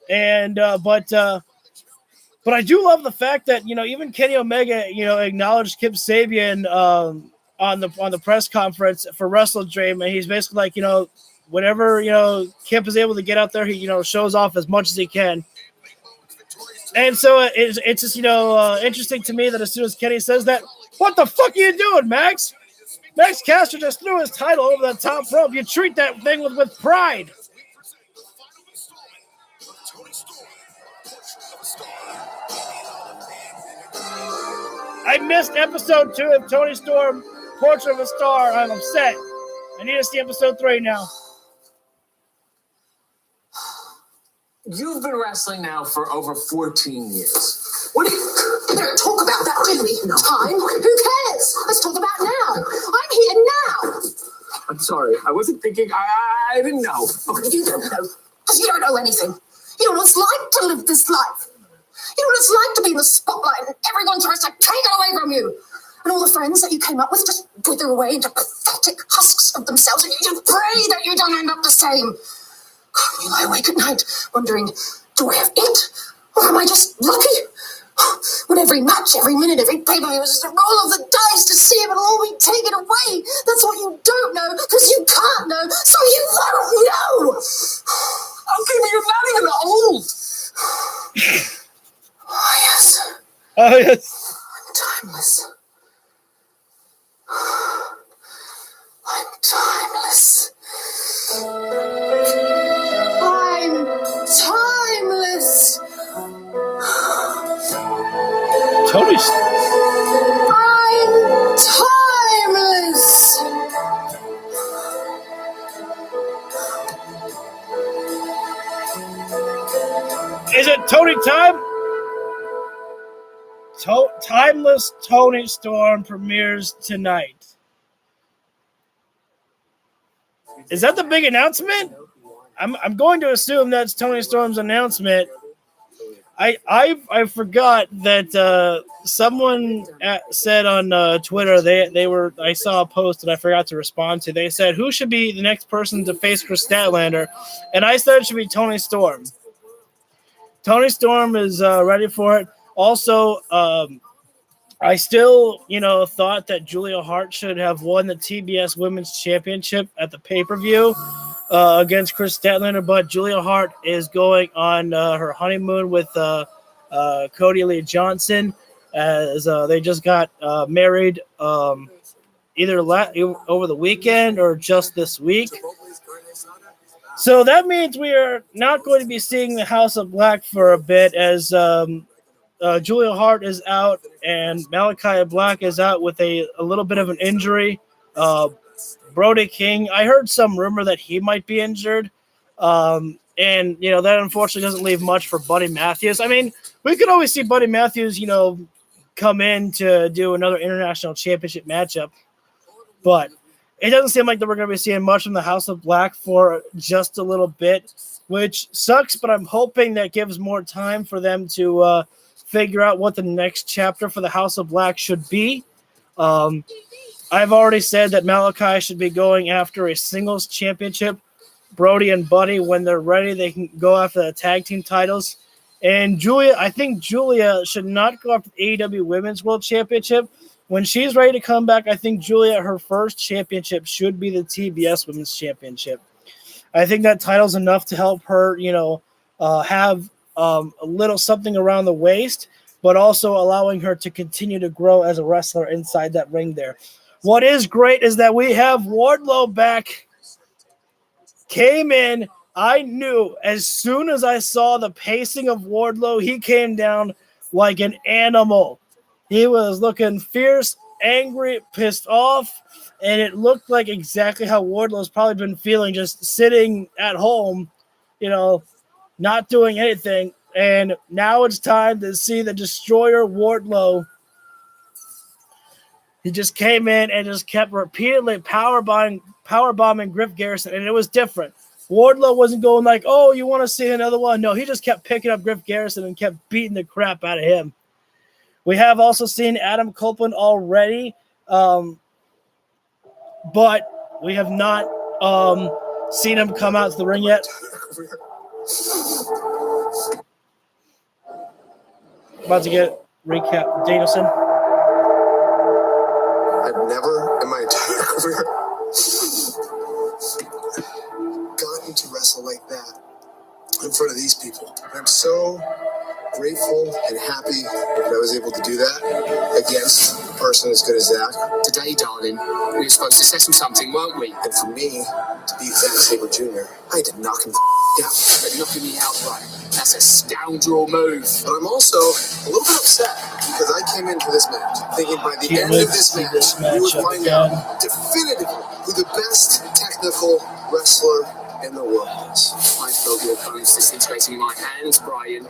S1: And, but I do love the fact that, even Kenny Omega, acknowledged Kip Sabian on the press conference for Wrestle Dream. And he's basically like, whenever, Kip is able to get out there, he, shows off as much as he can. And so it's just, interesting to me that as soon as Kenny says that, what the fuck are you doing, Max? Max Caster just threw his title over the top rope. You treat that thing with pride. I missed episode 2 of Tony Storm, Portrait of a Star. I'm upset. I need to see episode 3 now.
S8: You've been wrestling now for over 14 years.
S10: What do you talk about that, do we? Time? Who cares? Let's talk about now. I'm here now.
S8: I'm sorry. I wasn't thinking. I didn't know.
S10: You don't know. Because you don't know anything. You know what it's like to live this life. You know what it's like to be in the spotlight and everyone tries to take it away from you. And all the friends that you came up with just wither away into pathetic husks of themselves, and you just pray that you don't end up the same. You lie awake at night wondering, do I have it? Or am I just lucky? When every match, every minute, every pay-per-view is just a roll of the dice to see if it'll all be taken away. That's what you don't know, because you can't know, so you won't know.
S8: Okay, but you're not even old.
S10: Oh, yes.
S1: Oh, yes.
S10: I'm timeless. I'm timeless. I'm timeless.
S1: Tony's.
S10: I'm timeless.
S1: Is it Tony time? Timeless Tony Storm premieres tonight. Is that the big announcement? I'm going to assume that's Tony Storm's announcement. I forgot that someone said on Twitter they were. I saw a post that I forgot to respond to. They said, who should be the next person to face Chris Statlander? And I said it should be Tony Storm. Tony Storm is ready for it. Also, I still, thought that Julia Hart should have won the TBS Women's Championship at the pay-per-view against Chris Statlander, but Julia Hart is going on her honeymoon with Cody Lee Johnson, as they just got married either over the weekend or just this week. So that means we are not going to be seeing the House of Black for a bit, as Julia Hart is out and Malachi Black is out with a little bit of an injury. Brody King, I heard some rumor that he might be injured. And, that unfortunately doesn't leave much for Buddy Matthews. I mean, we could always see Buddy Matthews, come in to do another international championship matchup. But it doesn't seem like that we're going to be seeing much from the House of Black for just a little bit, which sucks, but I'm hoping that gives more time for them to figure out what the next chapter for the House of Black should be. I've already said that Malachi should be going after a singles championship. Brody and Buddy, when they're ready, they can go after the tag team titles. And I think Julia should not go after the AEW Women's World Championship. When she's ready to come back, I think Julia, her first championship should be the TBS Women's Championship. I think that title's enough to help her, have a little something around the waist, but also allowing her to continue to grow as a wrestler inside that ring there. What is great is that we have Wardlow back. Came in. I knew as soon as I saw the pacing of Wardlow, he came down like an animal. He was looking fierce, angry, pissed off, and it looked like exactly how Wardlow's probably been feeling, just sitting at home, not doing anything. And now it's time to see the Destroyer Wardlow. He just came in and just kept repeatedly powerbombing Griff Garrison, and it was different. Wardlow wasn't going like, oh, you want to see another one? No, he just kept picking up Griff Garrison and kept beating the crap out of him. We have also seen Adam Copeland already, but we have not seen him come out to the ring yet. About to get recap Danielson.
S3: I've never in my entire career gotten to wrestle like that in front of these people. I'm so grateful and happy that I was able to do that against person as good as Zach.
S8: Today, darling, we were supposed to settle something, weren't we?
S3: And for me to beat Zack Sabre Jr., I had to knock him down.
S8: But knocking me out, right? That's a scoundrel move.
S3: But I'm also a little bit upset because I came into this match thinking by the end of this match, we would find out definitively who the best technical wrestler in the world is.
S8: I felt your opponent's disintegrating my hands, Brian.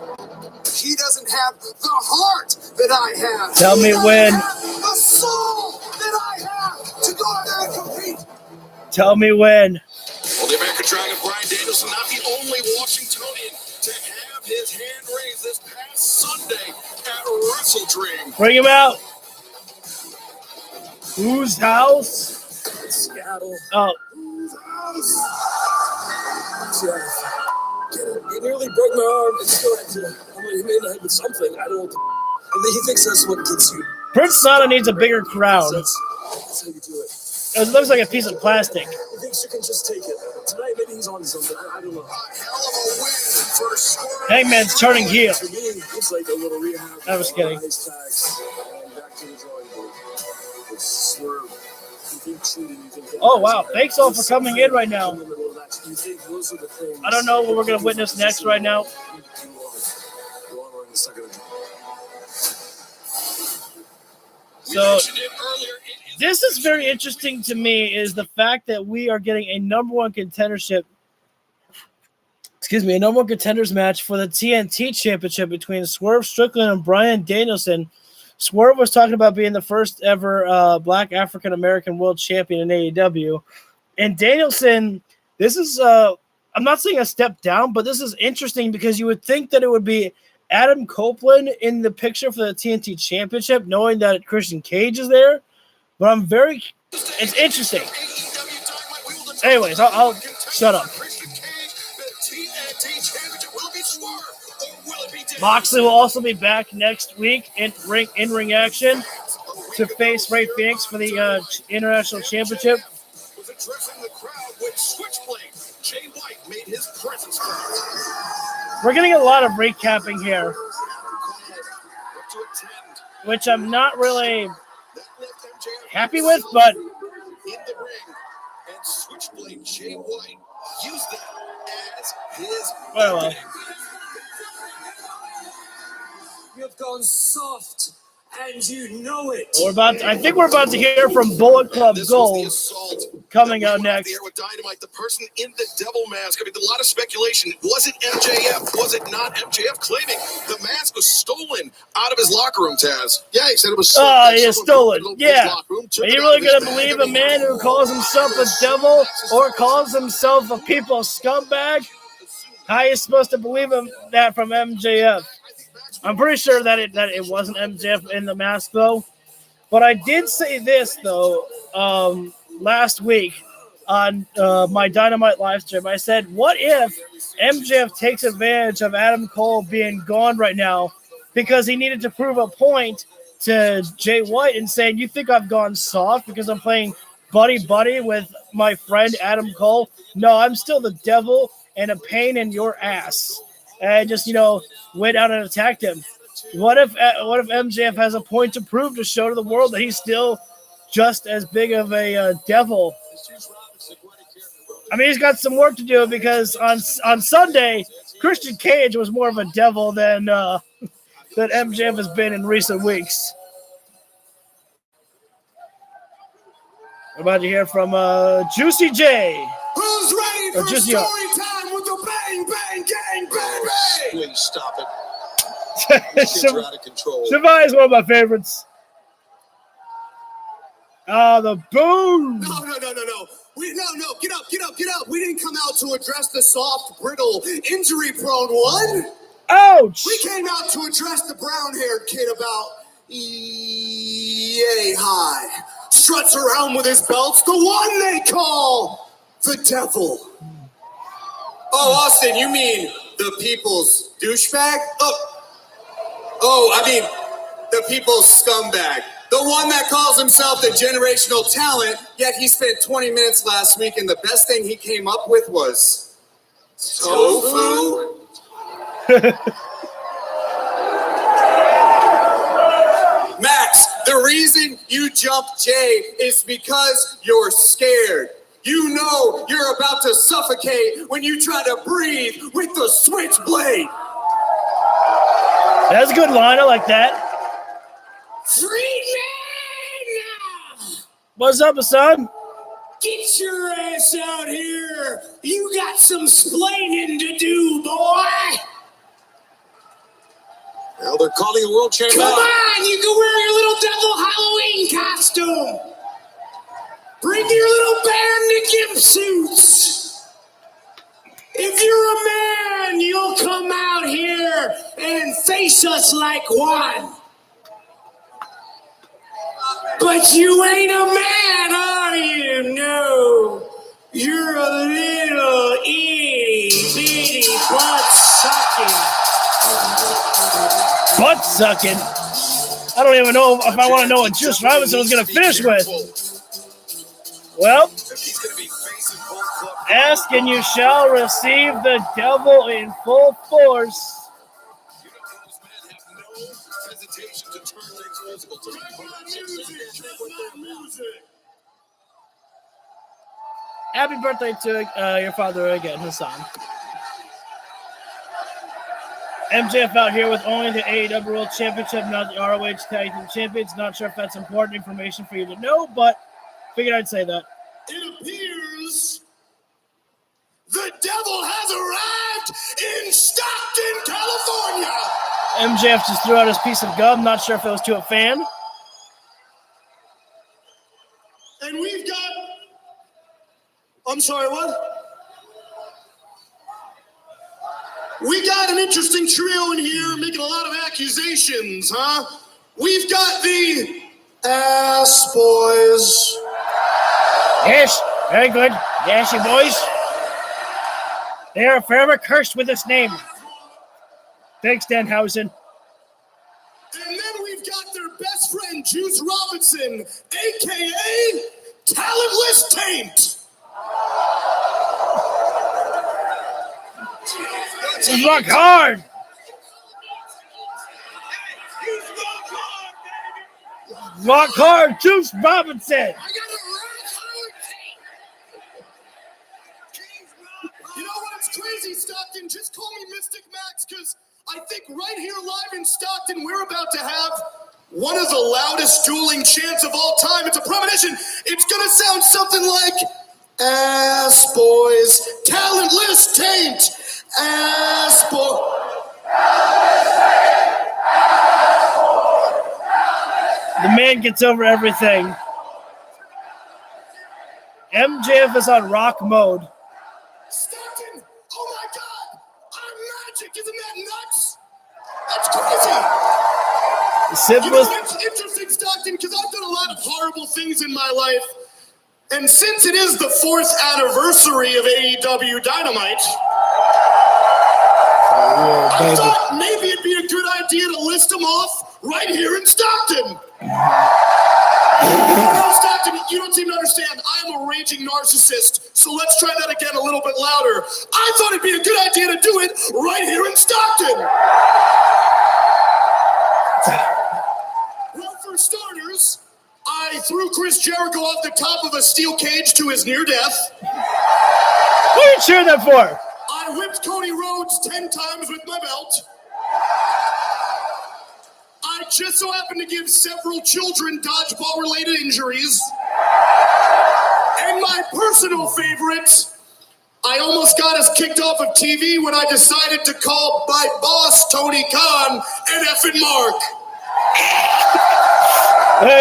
S3: He doesn't have the heart that I have.
S1: Tell me when.
S3: The soul that I have to go out there and compete.
S1: Tell me when.
S5: Well, the American Dragon, Bryan Danielson, not the only Washingtonian to have his hand raised this past Sunday at WrestleDream.
S1: Bring him out. Whose house?
S8: Seattle.
S1: Oh.
S8: Whose house? He nearly broke my arm and still had to. I mean, he made the head with something. I don't know. I mean, he thinks that's what gets you.
S1: Prince Nana needs a bigger crowd.
S8: That's how you do it.
S1: It looks like a piece of plastic.
S8: He thinks you can just take it. Tonight, maybe he's on to something. I don't know.
S5: A hell of a win for Swerve.
S1: Hangman's turning heel.
S8: For me, it's like a little rehab.
S1: I was kidding.
S8: Ice packs, and back to the drawing board. It's Swerve. You think cheating, you think
S1: Oh, wow. Thanks all for coming in right now.
S8: you think those are the things.
S1: I don't know what we're going to witness next right now. So this is very interesting to me is the fact that we are getting a number one contendership. A number one contenders match for the TNT Championship between Swerve Strickland and Bryan Danielson. Swerve was talking about being the first ever Black African American World Champion in AEW, and Danielson. This is I'm not saying a step down, but this is interesting because you would think that it would be Adam Copeland in the picture for the TNT Championship, knowing that Christian Cage is there. But it's interesting. Anyways, I'll shut up. Moxley will also be back next week in ring action to face Ray Phoenix for the International Championship.
S5: Was addressing the crowd when Switchblade Jay White made his presence felt.
S1: We're getting a lot of recapping here, which I'm not really happy with, but
S5: in the ring, and Switchblade Jay White used that as his
S1: well.
S8: You have gone soft, and you know it.
S1: I think we're about to hear from Bullet Club Gold coming out next.
S5: With Dynamite, the person in the devil mask. I mean, a lot of speculation. Was it MJF? Was it not MJF? Claiming the mask was stolen out of his locker room, Taz. Yeah, he said it was stolen.
S1: Oh, he is stolen. Yeah. Are you really going to believe a man who calls himself a devil or calls himself a people's scumbag? How are you supposed to believe that from MJF? I'm pretty sure that it wasn't MJF in the mask, though. But I did say this, though, last week on my Dynamite Livestream. I said, what if MJF takes advantage of Adam Cole being gone right now because he needed to prove a point to Jay White and saying, you think I've gone soft because I'm playing buddy-buddy with my friend Adam Cole? No, I'm still the devil and a pain in your ass. And just, went out and attacked him. What if MJF has a point to prove to show to the world that he's still just as big of a devil? I mean, he's got some work to do because on Sunday, Christian Cage was more of a devil than MJF has been in recent weeks. We're about to hear from Juicy J.
S9: Who's ready for
S1: Juicy
S9: story time with the bang, bang, gang, bang, bang?
S5: Please stop it. Kids are out of control.
S1: Shivai is one of my favorites. The boom.
S9: No. Get up. We didn't come out to address the soft, brittle, injury-prone one.
S1: Ouch.
S9: We came out to address the brown-haired kid about yay high. Struts around with his belts, the one they call the devil. Oh, Austin, you mean the people's douchebag? I mean the people's scumbag. The one that calls himself the generational talent, yet he spent 20 minutes last week and the best thing he came up with was tofu? Max, the
S3: reason you jumped Jay is because you're scared. You know you're about to suffocate when you try to breathe with the switchblade.
S1: That's a good line. I like that.
S4: Freeman!
S1: What's up, son?
S4: Get your ass out here. You got some splaining to do, boy.
S5: Well, they're calling the world champion.
S4: Come on, you can wear your little devil Halloween costume. Bring your little band of gimp suits. If you're a man, you'll come out here and face us like one. But you ain't a man, are you? No. You're a little itty-bitty butt-sucking.
S1: Butt-sucking? I don't even know if I want to know what Juice Robinson was going to finish with. Well, ask and you shall receive the devil in full force. Happy birthday to your father again, Hassan. MJF out here with only the AEW World Championship, not the ROH Tag Team Champions. Not sure if that's important information for you to know, but figured I'd say that.
S9: It appears the devil has arrived in Stockton, California.
S1: MJF just threw out his piece of gum. Not sure if it was to a fan.
S9: And we've got... I'm sorry, what? We got an interesting trio in here making a lot of accusations, huh? We've got the Ass Boys.
S1: Yes, very good. The Ashy Boys. They are forever cursed with this name. Thanks, Danhausen.
S9: And then we've got their best friend, Juice Robinson, a.k.a. Talentless Taint.
S1: Rock hard. Rock hard, Juice Robinson.
S9: You know what's crazy, Stockton? Just call me Mystic Max, because I think right here live in Stockton, we're about to have one of the loudest dueling chants of all time. It's a premonition. It's going to sound something like, Ass Boys, Talentless Taint, Ass Boys.
S1: The man gets over everything. MJF is on rock mode.
S9: Stockton, oh my God, I'm magic. Isn't that nuts? That's crazy. You know, it's interesting, Stockton, because I've done a lot of horrible things in my life. And since it is the 4th anniversary of AEW Dynamite, I thought maybe it'd be a good idea to list them off right here in Stockton. No, Stockton, you don't seem to understand. I am a raging narcissist, so let's try that again a little bit louder. I thought it'd be a good idea to do it right here in Stockton. Well, for starters, I threw Chris Jericho off the top of a steel cage to his near death.
S1: What are you cheering that for?
S9: I whipped Cody Rhodes 10 times with my belt. I just so happened to give several children dodgeball-related injuries. And my personal favorite, I almost got us kicked off of TV when I decided to call my boss, Tony Khan, an effing mark.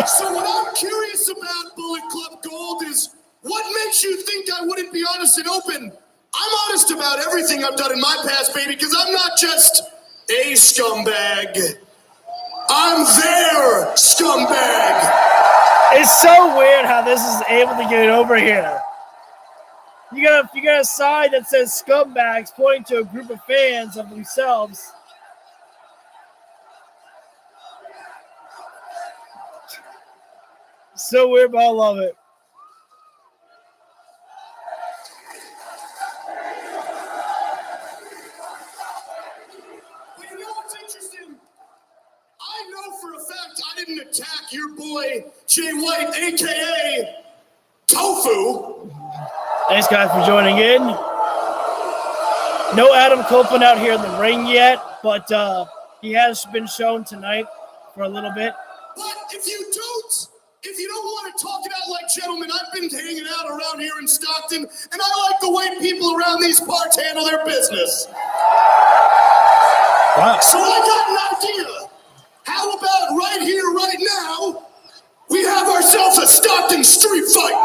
S9: So what I'm curious about, Bullet Club Gold, is what makes you think I wouldn't be honest and open? I'm honest about everything I've done in my past, baby, because I'm not just a scumbag. I'm their scumbag.
S1: It's so weird how this is able to get it over here. You got a sign that says scumbags pointing to a group of fans of themselves. So weird, but I love it.
S9: But you know what's interesting? I know for a fact I didn't attack your boy
S4: Jay White, a.k.a. Tofu.
S1: Thanks, guys, for joining in. No Adam Copeland out here in the ring yet, but he has been shown tonight for a little bit.
S4: But if you don't want to talk it out like gentlemen, I've been hanging out around here in Stockton, and I like the way people around these parts handle their business.
S1: Wow.
S4: So I got an idea. How about right here, right now, we have ourselves a Stockton street fight.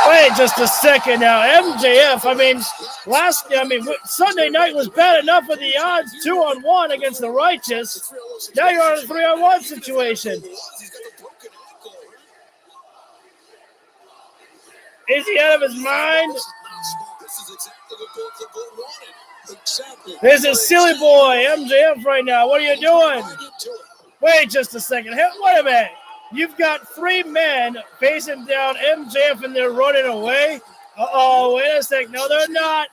S1: Wait just a second now. MJF, Sunday night was bad enough with the odds 2-on-1 against the Righteous. Now you're on a 3-on-1 situation. Is he out of his mind? This is silly boy, MJF right now. What are you doing? Wait just a second. Hey, wait a minute. You've got 3 men facing down MJF and they're running away. Uh-oh, wait a sec. No, they're not.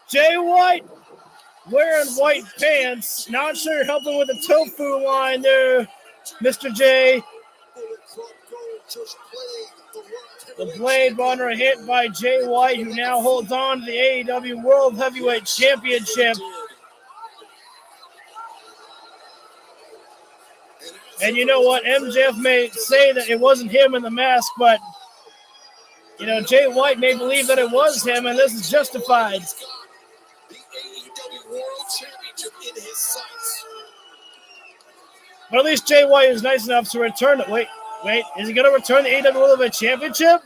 S1: Jay White wearing white pants. Not sure you're helping with the tofu line there, Mr. J. The Blade Runner hit by Jay White, who now holds on to the AEW World Heavyweight Championship. And you know what? MJF may say that it wasn't him in the mask, but, Jay White may believe that it was him, and this is justified. But at least Jay White is nice enough to return it. Wait, is he going to return the AEW World Heavyweight Championship?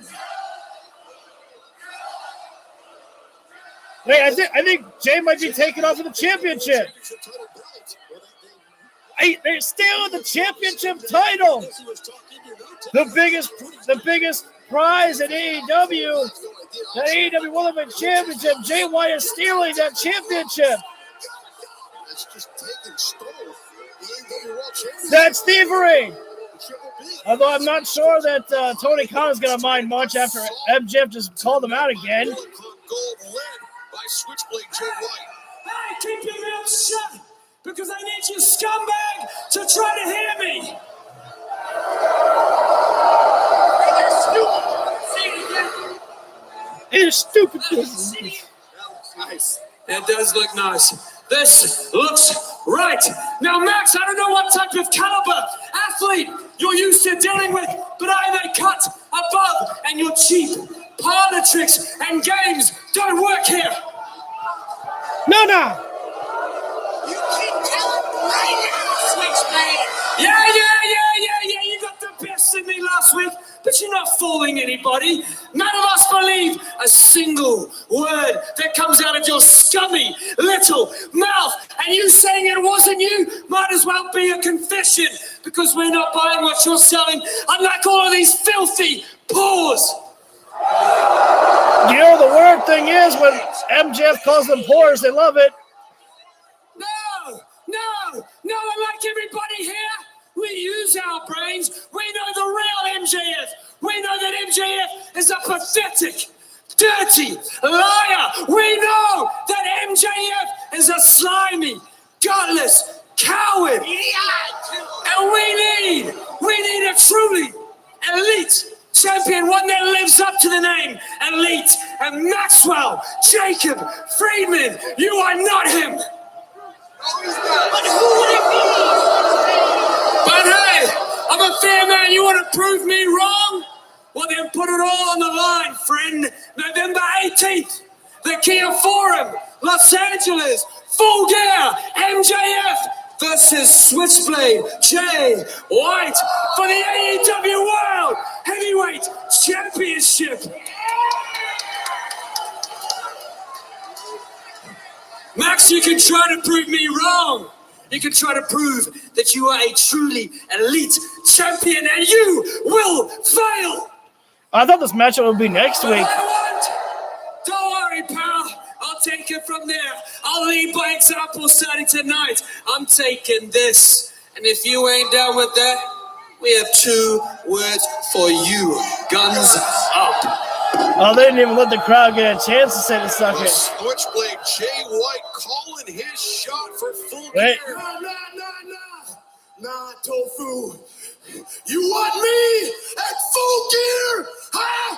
S1: Wait, I think Jay might be taking off with the championship. They're still in the championship title. The biggest prize at AEW, the AEW World Heavyweight Championship. Jay White is stealing that championship. That's thievery. Although I'm not sure that Tony Khan is going to mind much after MJF just called him out again.
S11: Hey, keep your mouth shut, because I need you scumbag to try to hear me.
S1: It's stupid.
S11: Nice. It does look nice. This looks right. Now, Max, I don't know what type of caliber athlete you're used to dealing with, but I am a cut above, and your cheap parlor tricks and games don't work here.
S1: No.
S11: You keep telling right now, Switchblade. Yeah. You got the best in me last week, but you're not fooling anybody. None of us believe a single word that comes out of your scummy little mouth. And you saying it wasn't you might as well be a confession, because we're not buying what you're selling, unlike all of these filthy paws.
S1: The weird thing is when MJF calls them whores, they love it.
S11: No, unlike everybody here, we use our brains. We know the real MJF. We know that MJF is a pathetic, dirty liar. We know that MJF is a slimy, gutless coward. And we need a truly elite champion, one that lives up to the name elite. And Maxwell Jacob Friedman, you are not him. But who would it be? But hey, I'm a fair man. You want to prove me wrong? Well, then put it all on the line, friend. November 18th, the Kia Forum, Los Angeles, Full Gear, MJF versus Switchblade Jay White for the AEW World Heavyweight Championship. Max, you can try to prove me wrong. You can try to prove that you are a truly elite champion, and you will fail.
S1: I thought this matchup would be next week.
S11: Don't worry, pal. I'll take it from there. I'll lead by example starting tonight. I'm taking this. And if you ain't down with that, we have 2 words for you. Guns up.
S1: Oh, they didn't even let the crowd get a chance to say the sucker.
S5: Switchblade Jay White calling his shot for Full Gear.
S4: Nah, Tofu.
S9: You want me at full gear? Huh?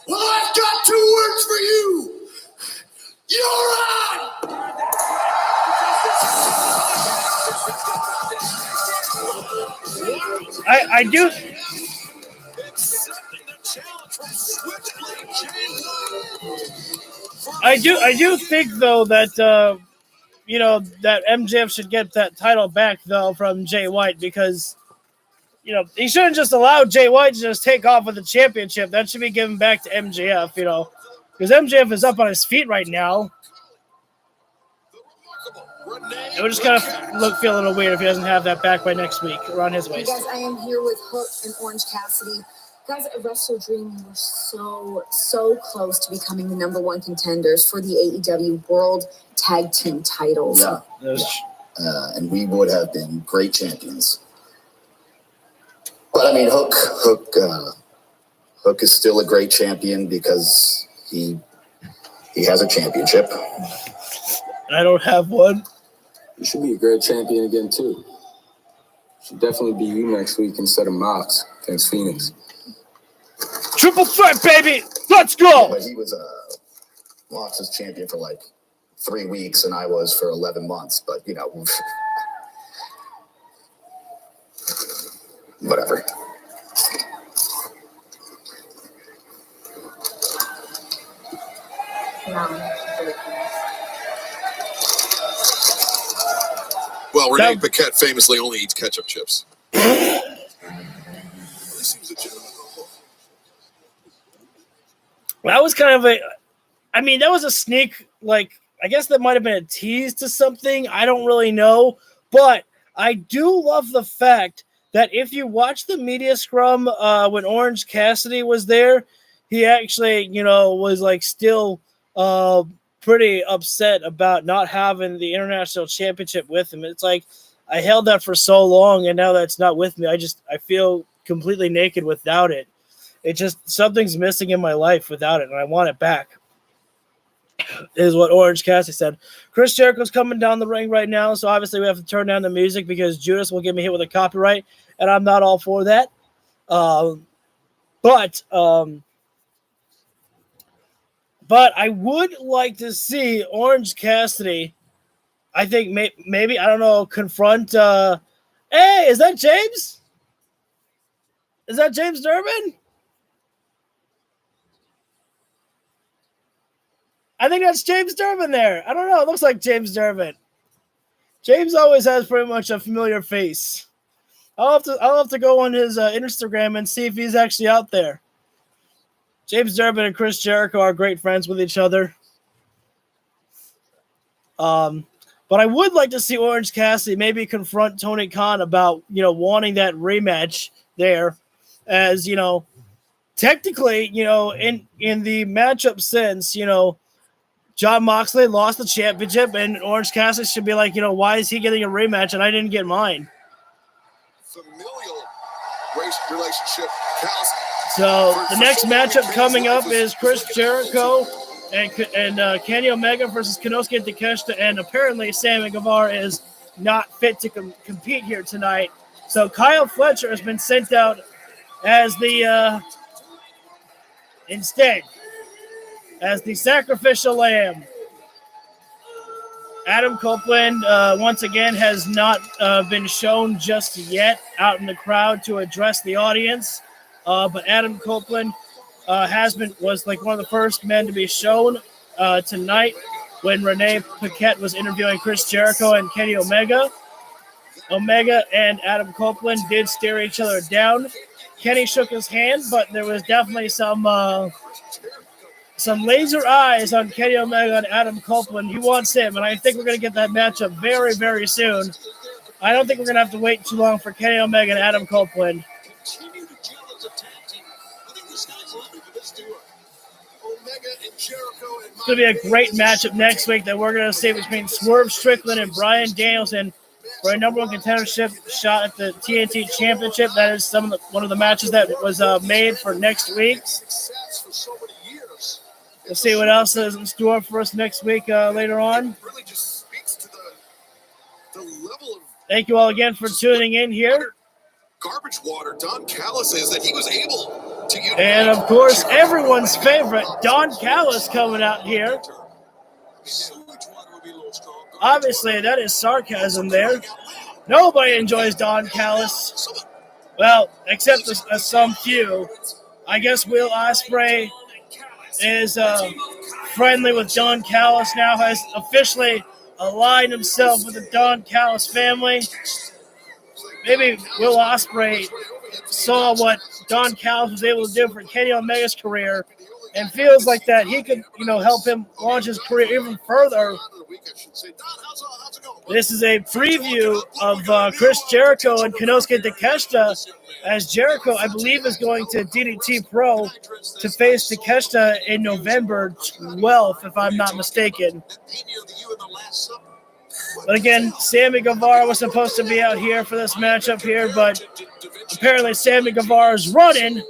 S9: Well, I've got 2 words for you. You're on!
S1: I do. I do think though that that MJF should get that title back though from Jay White, because he shouldn't just allow Jay White to just take off with the championship. That should be given back to MJF, because MJF is up on his feet right now. It would just kind of feel a little weird if he doesn't have that back by next week around his waist.
S2: Hey guys, I am here with Hook and Orange Cassidy. Guys, at Wrestle Dream, we were so close to becoming the #1 contenders for the AEW World Tag Team titles.
S8: Yeah. And we would have been great champions. But I mean, Hook is still a great champion because he has a championship.
S1: I don't have one.
S12: You should be a great champion again too. Should definitely be you next week instead of Mox against Phoenix.
S1: Triple threat, baby! Let's go!
S8: Yeah, but he was Mox was champion for like 3 weeks, and I was for 11 months. But whatever.
S5: Well, Renee Paquette famously only eats ketchup chips.
S1: That was kind of that was a sneak, I guess that might have been a tease to something. I don't really know. But I do love the fact that if you watch the media scrum when Orange Cassidy was there, he actually, was still pretty upset about not having the International Championship with him. It's like, I held that for so long, and now that it's not with me, I feel completely naked without it. It just, something's missing in my life without it, and I want it back, is what Orange Cassidy said. Chris Jericho's coming down the ring right now, so obviously we have to turn down the music because Judas will get me hit with a copyright, and I'm not all for that. But I would like to see Orange Cassidy, I think maybe, I don't know, confront... hey, is that James? Is that James Durbin? I think that's James Durbin there. I don't know. It looks like James Durbin. James always has pretty much a familiar face. I'll have to go on his Instagram and see if he's actually out there. James Durbin and Chris Jericho are great friends with each other. But I would like to see Orange Cassidy maybe confront Tony Khan about, wanting that rematch there. As, technically, in the matchup since, John Moxley lost the championship, and Orange Cassidy should be like, why is he getting a rematch and I didn't get mine?
S5: Familial relationship.
S1: So the next matchup coming up is Chris Jericho and Kenny Omega versus Konosuke and Takeshita, and apparently Sammy Guevara is not fit to compete here tonight. So Kyle Fletcher has been sent out as the instead as the sacrificial lamb. Adam Copeland once again has not been shown just yet out in the crowd to address the audience. But Adam Copeland was one of the first men to be shown tonight when Renee Paquette was interviewing Chris Jericho and Kenny Omega. Omega and Adam Copeland did stare each other down. Kenny shook his hand, but there was definitely some laser eyes on Kenny Omega and Adam Copeland. He wants him, and I think we're going to get that matchup very, very soon. I don't think we're going to have to wait too long for Kenny Omega and Adam Copeland. It's going to be a great matchup next week that we're going to see between Swerve Strickland and Bryan Danielson for a #1 contendership shot at the TNT Championship. That is one of the matches that was made for next week. We'll see what else is in store for us next week later on. Thank you all again for tuning in here.
S5: garbage water Don Callis is that he was able to use.
S1: And of course, everyone's favorite, Don Callis, coming out here. Obviously, that is sarcasm there. Nobody enjoys Don Callis. Well, except some few. I guess Will Ospreay is friendly with Don Callis now, has officially aligned himself with the Don Callis family. Maybe Will Ospreay saw what Don Callis was able to do for Kenny Omega's career and feels like that he could, help him launch his career even further. This is a preview of Chris Jericho and Konosuke Takeshita, as Jericho, I believe, is going to DDT Pro to face Takeshita in November 12th, if I'm not mistaken. But again, Sammy Guevara was supposed to be out here for this matchup here, but apparently Sammy Guevara is running,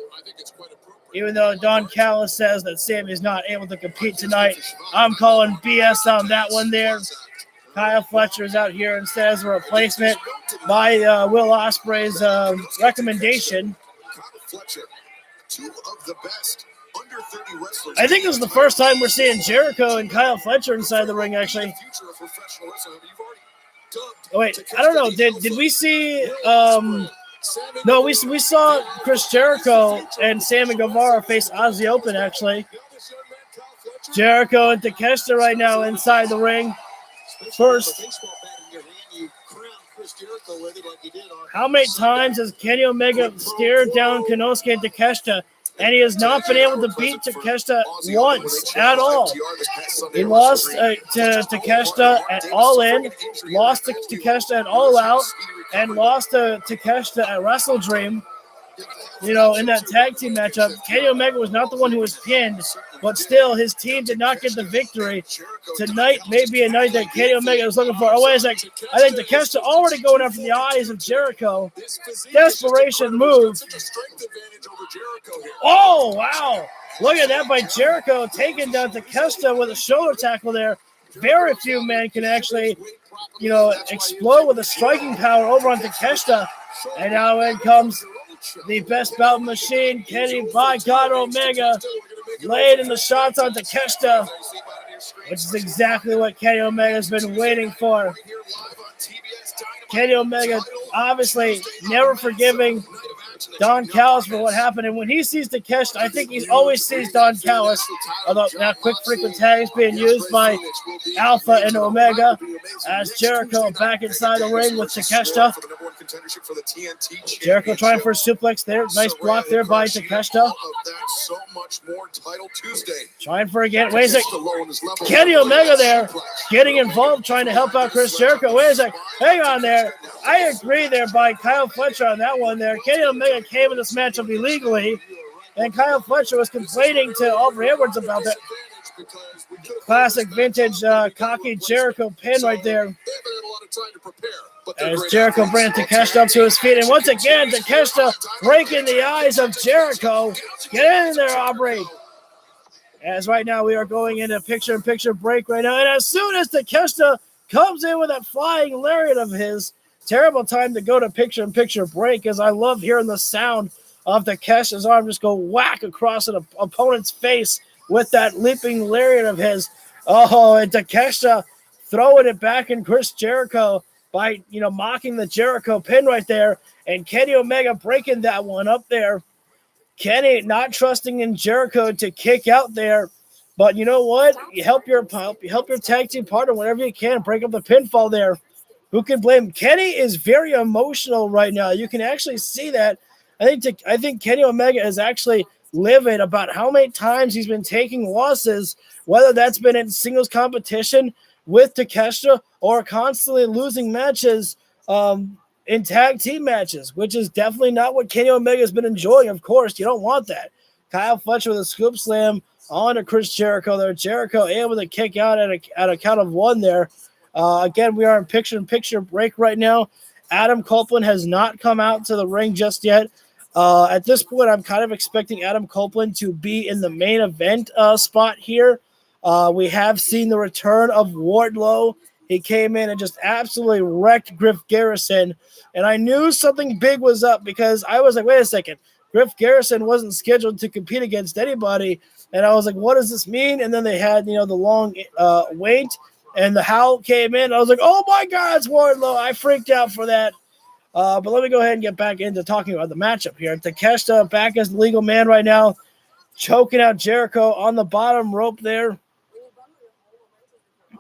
S1: even though Don Callis says that Sammy is not able to compete tonight. I'm calling BS on that one there. Kyle Fletcher is out here instead as a replacement by Will Ospreay's recommendation. I think this is the first time we're seeing Jericho and Kyle Fletcher inside the ring, actually. Oh, wait, I don't know. Did we see... No, we saw Chris Jericho and Sammy Guevara face Ozzy Open, actually. Jericho and Takeshita right now inside the ring. First, how many times has Kenny Omega stared down Konosuke and Takeshita, and he has not been able to beat Takeshita once at all? He lost to Takeshita at All In, lost to Takeshita at All Out, and lost to Takeshita at Wrestle Dream. In that tag team matchup, Kenny Omega was not the one who was pinned, but still, his team did not get the victory. Tonight may be a night that Kenny Omega is looking for. Oh, wait a second. I think Takeshita already going after the eyes of Jericho. Desperation move. Oh, wow. Look at that by Jericho, taking down Takeshita with a shoulder tackle there. Very few men can actually, explode with a striking power over on Takeshita. And now in comes the best bout machine, Kenny by God Omega, laying in the shots on Takeshita, which is exactly what Kenny Omega has been waiting for. Kenny Omega obviously never forgiving Don Callis for what happened, and when he sees Takeshita, I think he always sees Don Callis, although now quick frequent tags being used by Alpha and Omega as Jericho back inside the ring with Takeshita. Jericho trying for a suplex there. Nice block there by Takeshita. Trying for again. Wait a sec. Kenny Omega there getting involved, trying to help out Chris Jericho. Wait a sec. Hang on there. I agree there by Kyle Fletcher on that one there. Kenny Omega came in this matchup illegally, and Kyle Fletcher was complaining to Aubrey Edwards about that. Classic vintage cocky Jericho pin right there. As Jericho bringing Takeshita up to his feet. And once again, Takeshita breaking the eyes of Jericho. Get in there, Aubrey. As right now we are going into picture-in-picture break right now. And as soon as Takeshita comes in with that flying lariat of his, terrible time to go to picture-in-picture break, as I love hearing the sound of Takeshita's arm just go whack across an opponent's face with that leaping lariat of his. Oh, and Takeshita throwing it back in Chris Jericho by, mocking the Jericho pin right there. And Kenny Omega breaking that one up there. Kenny not trusting in Jericho to kick out there. But you know what? You help your tag team partner whenever you can. Break up the pinfall there. Who can blame him? Kenny is very emotional right now. You can actually see that. I think Kenny Omega is actually livid about how many times he's been taking losses, whether that's been in singles competition with Takeshita or constantly losing matches in tag team matches, which is definitely not what Kenny Omega has been enjoying. Of course, you don't want that. Kyle Fletcher with a scoop slam on to Chris Jericho there. Jericho able to kick out at a count of one there. Again, we are in picture-in-picture break right now. Adam Copeland has not come out to the ring just yet. At this point, I'm kind of expecting Adam Copeland to be in the main event spot here. We have seen the return of Wardlow He came in and just absolutely wrecked Griff Garrison. And I knew something big was up because I was like, wait a second. Griff Garrison wasn't scheduled to compete against anybody. And I was like, what does this mean? And then they had, the long wait. And the howl came in. I was like, oh, my God, it's Wardlow. I freaked out for that. But let me go ahead and get back into talking about the matchup here. Takeshita back as the legal man right now, choking out Jericho on the bottom rope there.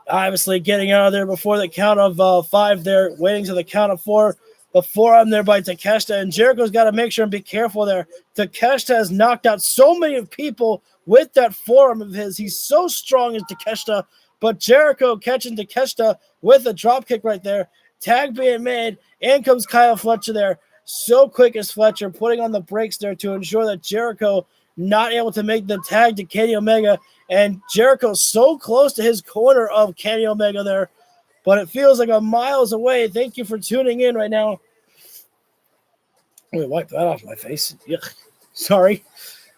S1: Obviously getting out of there before the count of 5 there, waiting to the count of 4. The forearm there by Takeshita, and Jericho's got to make sure and be careful there. Takeshita has knocked out so many people with that forearm of his. He's so strong as Takeshita, but Jericho catching Takeshita with a dropkick right there. Tag being made. In comes Kyle Fletcher there. So quick as Fletcher, putting on the brakes there to ensure that Jericho not able to make the tag to Kenny Omega. And Jericho so close to his corner of Kenny Omega there. But it feels like a miles away. Thank you for tuning in right now. Let me wipe that off my face. Yuck. Sorry.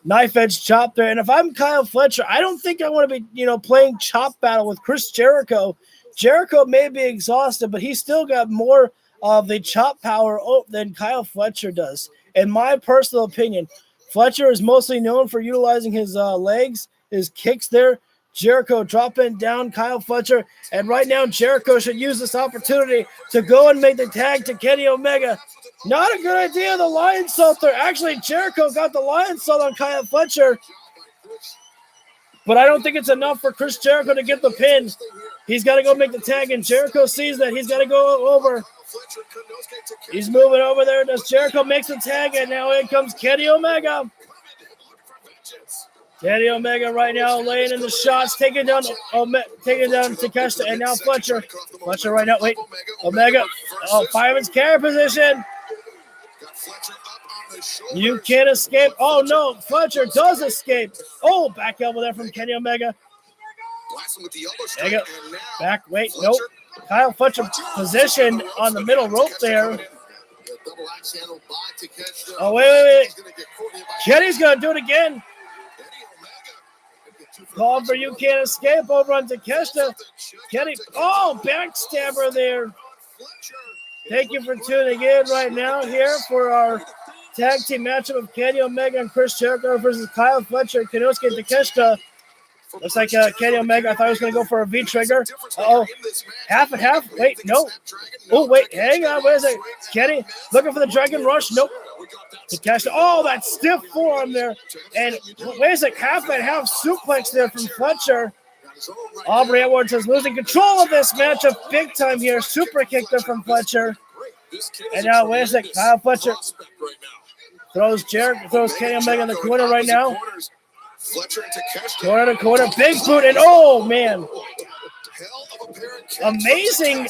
S1: Knife edge chop there. And if I'm Kyle Fletcher, I don't think I want to be, playing chop battle with Chris Jericho. Jericho may be exhausted, but he's still got more of the chop power than Kyle Fletcher does. In my personal opinion, Fletcher is mostly known for utilizing his legs, his kicks there. Jericho dropping down Kyle Fletcher. And right now, Jericho should use this opportunity to go and make the tag to Kenny Omega. Not a good idea, the lion salt there. Actually, Jericho got the lion salt on Kyle Fletcher. But I don't think it's enough for Chris Jericho to get the pin. He's got to go make the tag, and Jericho sees that. He's got to go over. He's moving over there. Does Jericho makes the tag, and now in comes Kenny Omega. Kenny Omega right now laying in the shots, taking down Takeshita, and now Fletcher. Fletcher right now, wait. Omega, fireman's carry position. You can't escape. Oh, no, Fletcher does escape. Oh, back elbow there from Kenny Omega. Omega, back, wait, nope. Kyle Fletcher positioned on the middle rope there. Oh, wait. Kenny's going to do it again. Call for you can't escape over on Takeshita. Kenny, backstabber there. Thank you for tuning in right now here for our tag team matchup of Kenny Omega and Chris Jericho versus Kyle Fletcher, Kenosuke and Takeshita. Looks like Kenny Omega, I thought he was going to go for a V-trigger. Half and half. Wait, no. Oh, wait, hang on. Wait a second. Kenny looking for the Dragon Rush. Nope. Takeshita. That stiff forearm there. And wait a second. Half and half suplex there from Fletcher. Aubrey Edwards is losing control of this matchup big time here. Super kick there from Fletcher. And now, wait a second. Kyle Fletcher throws Kenny Omega in the corner right now. Corner to corner, big boot, and oh man, amazing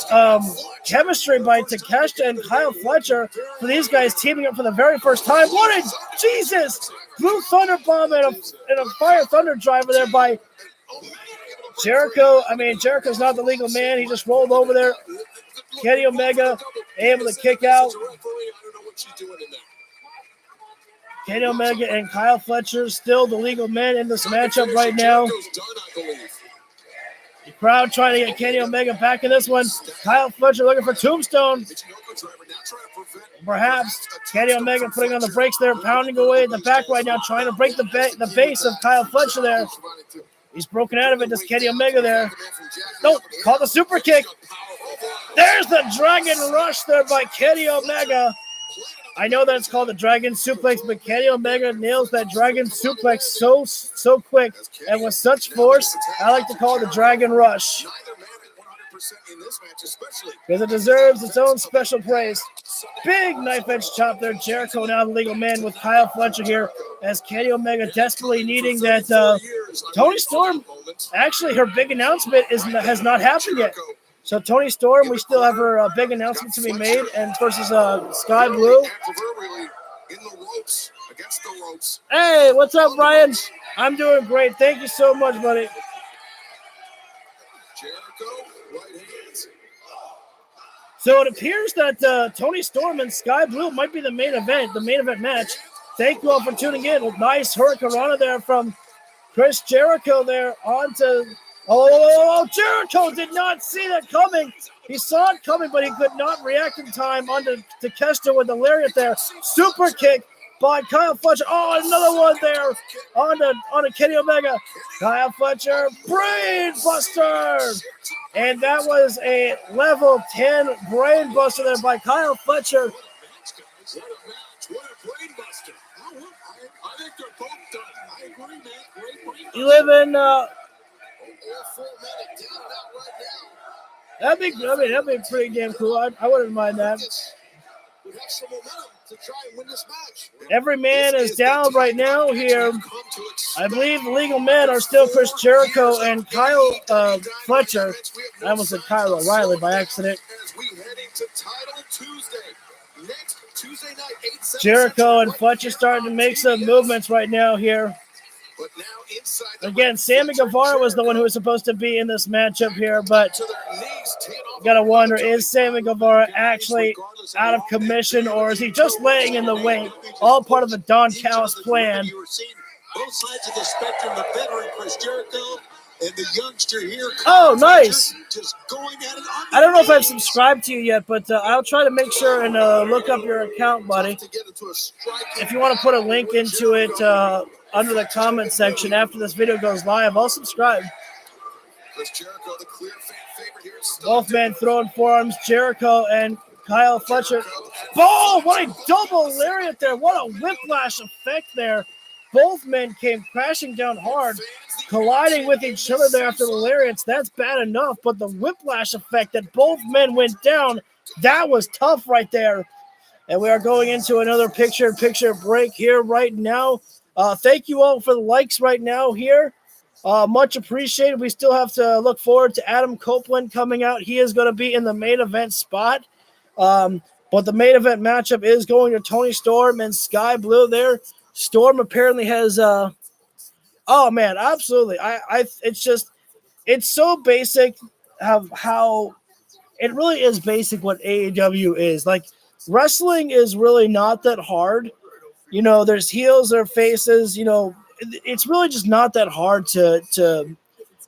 S1: chemistry by Takeshita and Kyle Fletcher for these guys teaming up for the very first time. Jesus! Blue Thunder Bomb and a Fire Thunder Driver there by Jericho. Jericho's not the legal man. He just rolled over there. Kenny Omega able to kick out. Kenny Omega and Kyle Fletcher still the legal men in this matchup right now. The crowd trying to get Kenny Omega back in this one. Kyle Fletcher looking for Tombstone. Perhaps Kenny Omega putting on the brakes there, pounding away at the back right now, trying to break the base of Kyle Fletcher there. He's broken out of it. Does Kenny Omega there? Nope. Call the super kick. There's the Dragon Rush there by Kenny Omega. I know that it's called the Dragon Suplex, but Kenny Omega nails that Dragon Suplex so quick and with such force. I like to call it the Dragon Rush because it deserves its own special praise. Big knife edge chop there. Jericho now the legal man with Kyle Fletcher here as Kenny Omega desperately needing that. Toni Storm, actually her big announcement has not happened yet. So Toni Storm, we still have her big announcement to be made, and versus Sky Blue. Hey, what's up, Ryan? I'm doing great. Thank you so much, buddy. So it appears that Toni Storm and Sky Blue might be the main event match. Thank you all for tuning in. Nice Hurricanrana there from Chris Jericho there onto Oh, Jericho did not see that coming. He saw it coming, but he could not react in time onto Takeshita with the lariat there. Super kick by Kyle Fletcher. Oh, another one there onto Kenny Omega. Kyle Fletcher, brain buster. And that was a level 10 brain buster there by Kyle Fletcher.
S5: What a brain buster. I think they're both done. I agree, man. Great brain buster.
S1: You live in
S5: All 4 men are down and out right now.
S1: that'd be pretty damn cool. I wouldn't mind that.
S5: We have some momentum to try and win this match.
S1: Every man is down right now here. I believe the legal men are still Chris Jericho and Kyle Fletcher. I almost said Kyle O'Reilly by accident.
S5: As we head into Title Tuesday. Next Tuesday night, 8/7
S1: Jericho and Fletcher starting to make some movements right now here.
S5: But now inside the
S1: Again, Sammy Guevara was the one who was supposed to be in this matchup here, but you gotta wonder, is Sammy Guevara actually out of commission, or is he just laying in the wait? All part of the Don Callis plan.
S13: You were seeing both sides of the spectrum, the veteran Chris Jericho and the youngster here.
S1: Oh, nice.
S13: Just going at it.
S1: I don't know if I've subscribed to you yet, but I'll try to make sure and look up your account, buddy. If you want to put a link into it under the comment section after this video goes live, I'll subscribe.
S5: Chris Jericho, the clear favorite here.
S1: Both men throwing forearms, Jericho and Kyle Fletcher. Oh, what a double lariat there. What a whiplash effect there. Both men came crashing down hard, colliding with each other there after the lariats. That's bad enough, but the whiplash effect that both men went down, that was tough right there. And we are going into another picture-in-picture break here right now. Thank you all for the likes right now here. Much appreciated. We still have to look forward to Adam Copeland coming out. He is going to be in the main event spot. But the main event matchup is going to Tony Storm and Sky Blue there. Storm apparently has oh man, absolutely. It's so basic how it really is basic what AEW is. Like, wrestling is really not that hard. You know, there's heels or faces, you know, it's really just not that hard to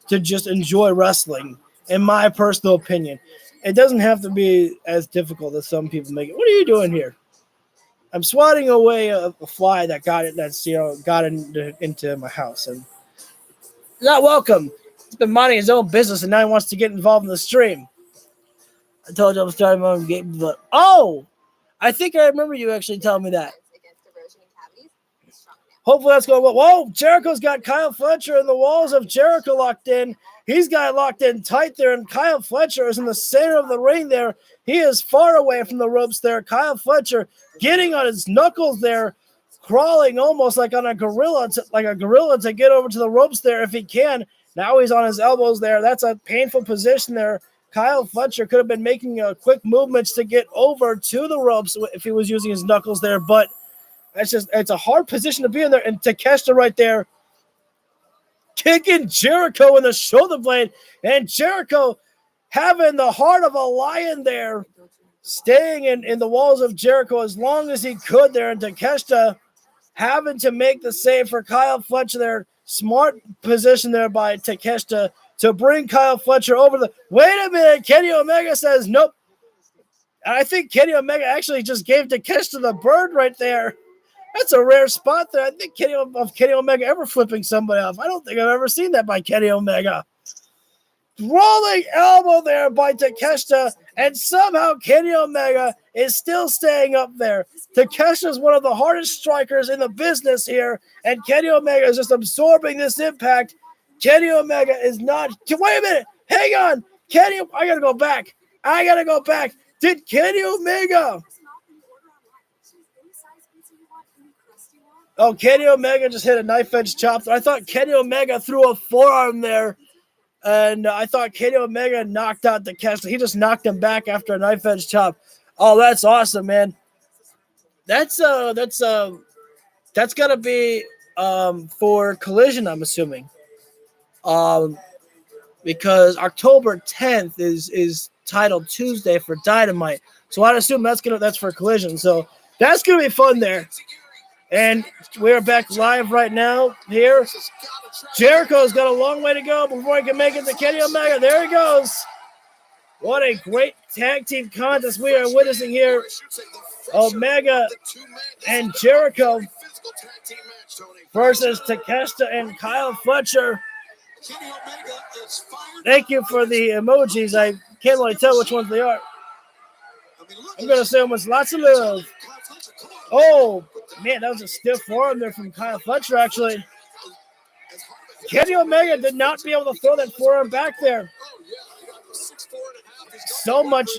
S1: just enjoy wrestling, in my personal opinion. It doesn't have to be as difficult as some people make it. What are you doing here? I'm swatting away a fly that got into my house, and not welcome. He's been minding his own business, and now he wants to get involved in the stream. I told you I'm starting my own game, but I think I remember you actually telling me that. Hopefully that's going well. Whoa, Jericho's got Kyle Fletcher in the walls of Jericho locked in. He's got it locked in tight there, and Kyle Fletcher is in the center of the ring there. He is far away from the ropes there. Kyle Fletcher getting on his knuckles there, crawling almost like a gorilla to get over to the ropes there if he can. Now he's on his elbows there. That's a painful position there. Kyle Fletcher could have been making quick movements to get over to the ropes if he was using his knuckles there, but it's a hard position to be in there. And Takeshita right there kicking Jericho in the shoulder blade, and Jericho having the heart of a lion there, staying in the walls of Jericho as long as he could there, and Takeshita having to make the save for Kyle Fletcher there. Smart position there by Takeshita to bring Kyle Fletcher over the... Wait a minute, Kenny Omega says nope. I think Kenny Omega actually just gave Takeshita the bird right there. That's a rare spot there. I think Kenny Omega ever flipping somebody off. I don't think I've ever seen that by Kenny Omega. Rolling elbow there by Takeshita, and somehow Kenny Omega is still staying up there. Takeshita is one of the hardest strikers in the business here, and Kenny Omega is just absorbing this impact. Kenny Omega is not... Wait a minute. Hang on. I got to go back. Did Kenny Omega... Oh, Kenny Omega just hit a knife edge chop. I thought Kenny Omega threw a forearm there, and I thought Kenny Omega knocked out Takeshita. He just knocked him back after a knife edge chop. Oh, that's awesome, man. That's gotta be for Collision, I'm assuming. Because October 10th is Title Tuesday for Dynamite. So I'd assume that's for Collision. So that's gonna be fun there. And we're back live right now here. Jericho's got a long way to go before he can make it to Kenny Omega. There he goes. What a great tag team contest we are witnessing here. Omega and Jericho versus Takeshita and Kyle Fletcher. Thank you for the emojis. I can't really tell which ones they are. I'm going to say almost lots of love. Oh, man, that was a stiff forearm there from Kyle Fletcher, actually. Kenny Omega did not be able to throw that forearm back there. So much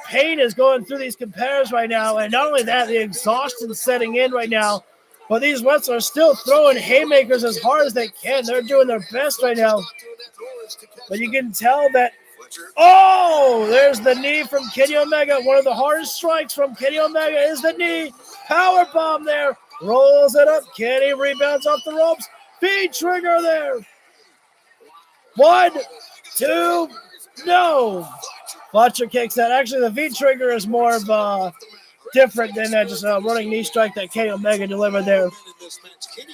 S1: pain is going through these competitors right now, and not only that, the exhaustion setting in right now, but these wrestlers are still throwing haymakers as hard as they can. They're doing their best right now. But you can tell that, oh, there's the knee from Kenny Omega. One of the hardest strikes from Kenny Omega is the knee. Power bomb there. Rolls it up. Kenny rebounds off the ropes. V-trigger there. 1, 2, no. Fletcher kicks that. Actually, the V-trigger is more of different than that, just a running knee strike that Kenny Omega delivered there.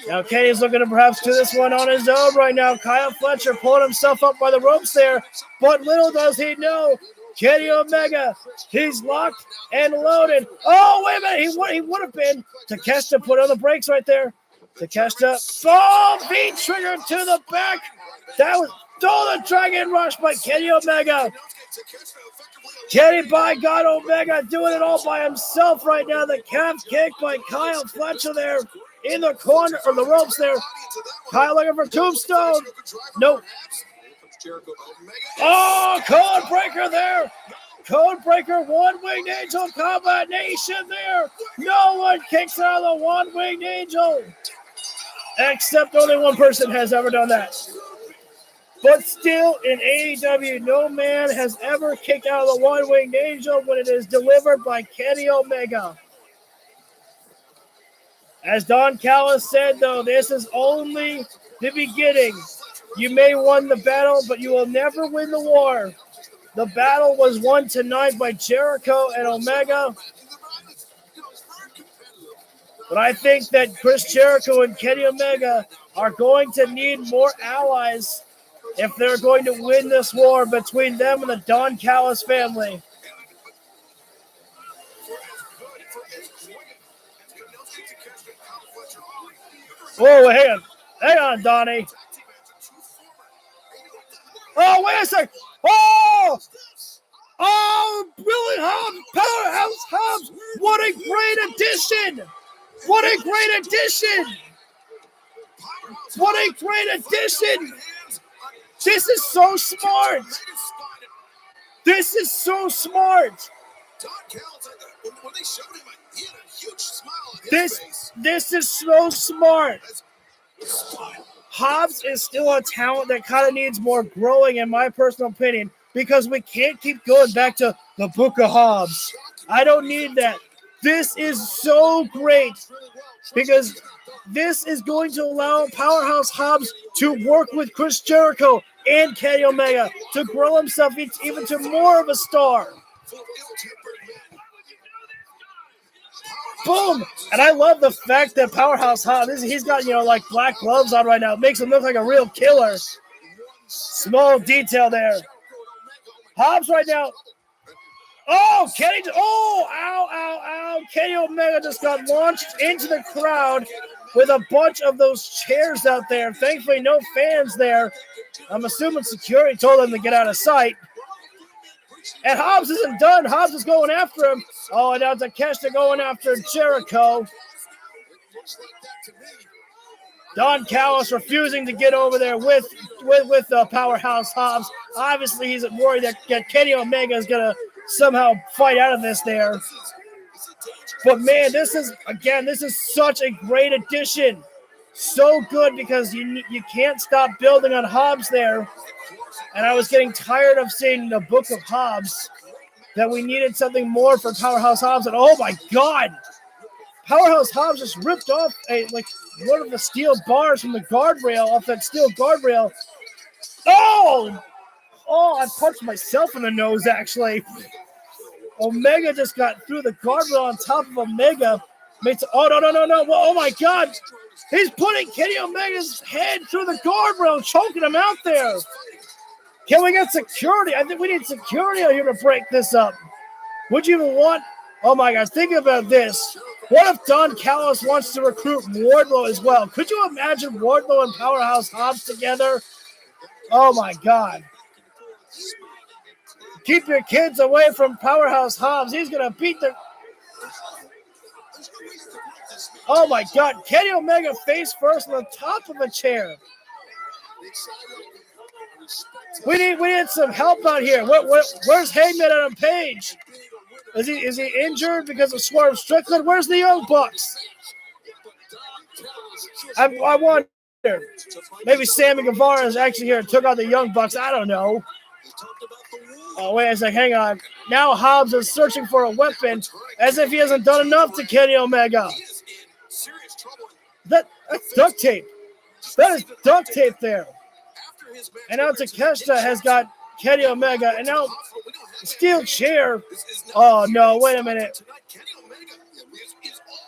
S1: Now Kenny's looking to perhaps do this one on his own right now. Kyle Fletcher pulling himself up by the ropes there, but little does he know, Kenny Omega, he's locked and loaded. Oh, wait a minute, he would have been. Takeshita put on the brakes right there. Takeshita, oh, V-trigger to the back. That was the Dragon Rush by Kenny Omega. Kenny, by God, Omega doing it all by himself right now. The calf kick by Kyle Fletcher there in the corner, or the ropes there. Kyle looking for tombstone. Nope. Oh, code breaker there. Code breaker, one-winged angel combination there. No one kicks out of the one-winged angel. Except only one person has ever done that. But still, in AEW, no man has ever kicked out of the one-winged angel when it is delivered by Kenny Omega. As Don Callis said, though, this is only the beginning. You may win the battle, but you will never win the war. The battle was won tonight by Jericho and Omega. But I think that Chris Jericho and Kenny Omega are going to need more allies if they're going to win this war between them and the Don Callis family. Whoa, hang on, Donnie. Oh, wait a sec. Oh, Billy Hobbs, Powerhouse Hobbs. What a great addition. What a great addition. What a great addition. This is so smart. This is so smart. This is so smart. Hobbs is still a talent that kind of needs more growing, in my personal opinion, because we can't keep going back to the Book of Hobbs. I don't need that. This is so great because this is going to allow Powerhouse Hobbs to work with Chris Jericho and Kenny Omega to grow himself even to more of a star. Boom! And I love the fact that Powerhouse Hobbs, he's got, like black gloves on right now. It makes him look like a real killer. Small detail there. Hobbs right now. Oh, Kenny. Oh, ow. Kenny Omega just got launched into the crowd with a bunch of those chairs out there. Thankfully, no fans there. I'm assuming security told him to get out of sight. And Hobbs isn't done. Hobbs is going after him. Oh, and now Takeshita going after Jericho. Don Callis refusing to get over there with Powerhouse Hobbs. Obviously, he's worried that Kenny Omega is going to somehow fight out of this there. But, man, this is such a great addition. So good because you can't stop building on Hobbs there. And I was getting tired of seeing the Book of Hobbs, that we needed something more for Powerhouse Hobbs. And, oh, my God. Powerhouse Hobbs just ripped off one of the steel bars from the guardrail, off that steel guardrail. Oh, I punched myself in the nose, actually. Omega just got through the guardrail on top of Omega. Oh, no. Well, oh, my God. He's putting Kenny Omega's head through the guardrail, choking him out there. Can we get security? I think we need security out here to break this up. Would you even want? Oh, my gosh. Think about this. What if Don Callis wants to recruit Wardlow as well? Could you imagine Wardlow and Powerhouse Hobbs together? Oh, my God. Keep your kids away from Powerhouse Hobbs. He's going to beat the... Oh, my God. Kenny Omega face first on the top of a chair. We need some help out here. Where's Hangman Adam Page? Is he injured because of Swerve Strickland? Where's the Young Bucks? I wonder. Maybe Sammy Guevara is actually here and took out the Young Bucks. I don't know. Oh, wait a sec. Hang on. Now Hobbs is searching for a weapon as if he hasn't done enough to Kenny Omega. That's duct tape. That is duct tape there. And now Takeshita has got Kenny Omega. And now steel chair. Oh, no. Wait a minute.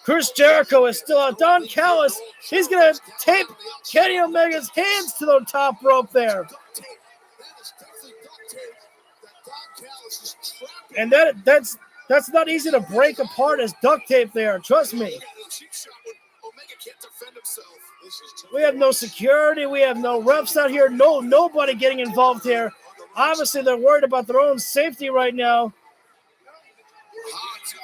S1: Chris Jericho is still out. Don Callis, he's going to tape Kenny Omega's hands to the top rope there. And that's not easy to break apart as duct tape there. Trust me. We have no security. We have no refs out here. Nobody getting involved here. Obviously, they're worried about their own safety right now.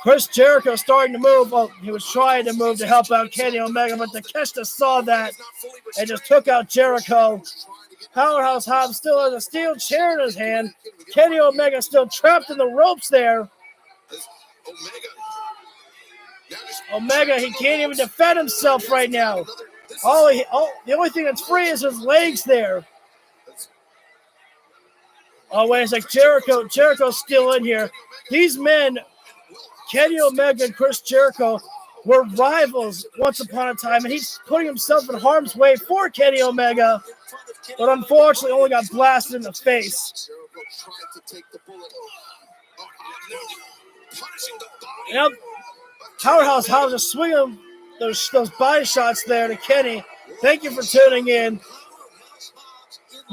S1: Chris Jericho starting to move. Well, he was trying to move to help out Kenny Omega, but Takeshita saw that and just took out Jericho. Powerhouse Hobbs still has a steel chair in his hand. Kenny Omega still trapped in the ropes there. Omega, he can't even defend himself right now. The only thing that's free is his legs there. Oh, wait a sec. Jericho's still in here. These men, Kenny Omega and Chris Jericho, were rivals once upon a time, and he's putting himself in harm's way for Kenny Omega, but unfortunately only got blasted in the face. Now, Powerhouse Hobbs is swinging those body shots there to Kenny. Thank you for tuning in.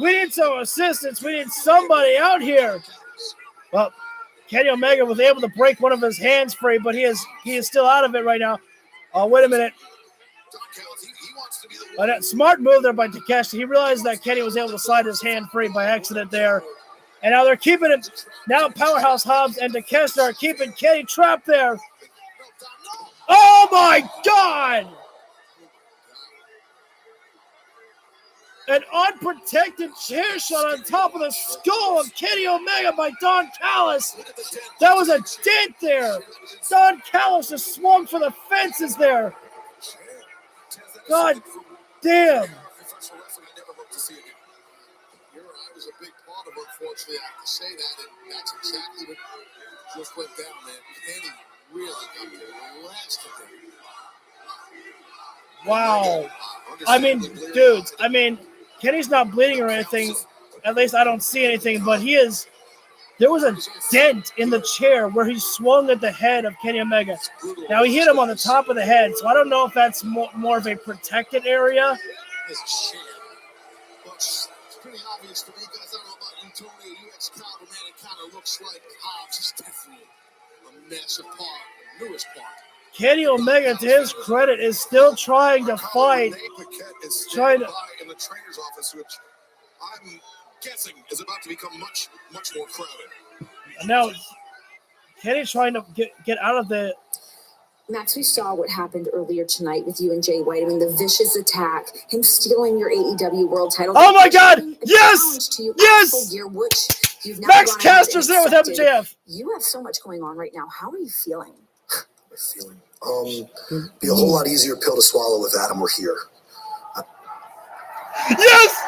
S1: We need some assistance. We need somebody out here. Well, Kenny Omega was able to break one of his hands free, but he is still out of it right now. Oh, wait a minute. Smart move there by Takeshita. He realized that Kenny was able to slide his hand free by accident there. And now they're keeping it. Now Powerhouse Hobbs and Takeshita are keeping Kenny trapped there. Oh, my God! An unprotected chair shot on top of the skull of Kenny Omega by Don Callis. That was a dent there. Don Callis just swung for the fences there. God damn.
S3: I was a big part of it, unfortunately. I have to say that, and that's exactly what just went down, man. Kenny really got the last of it.
S1: Wow. I mean, dudes, Kenny's not bleeding or anything. At least I don't see anything, but there was a dent in the chair where he swung at the head of Kenny Omega. Now, he hit him on the top of the head, so I don't know if that's more of a protected area.
S3: It's pretty obvious to me, guys. I don't know about you, Tony. UX Cowboy, man, it kind of looks like Hobbs is definitely a massive part, the newest part.
S1: Kenny Omega, to his credit, is still trying to fight.
S3: Trying to in the trainer's office, which I'm guessing is about to become much, much more crowded.
S1: Now, Kenny's trying to get out of the.
S2: Max, we saw what happened earlier tonight with you and Jay White. I mean, the vicious attack, him stealing your AEW World Title.
S1: Oh my God! Yes! Yes!
S2: Year, which you've now
S1: Max Caster's there with MJF.
S2: You have so much going on right now. How are you feeling?
S3: Be a whole lot easier pill to swallow with Adam. We're here.
S1: Yes!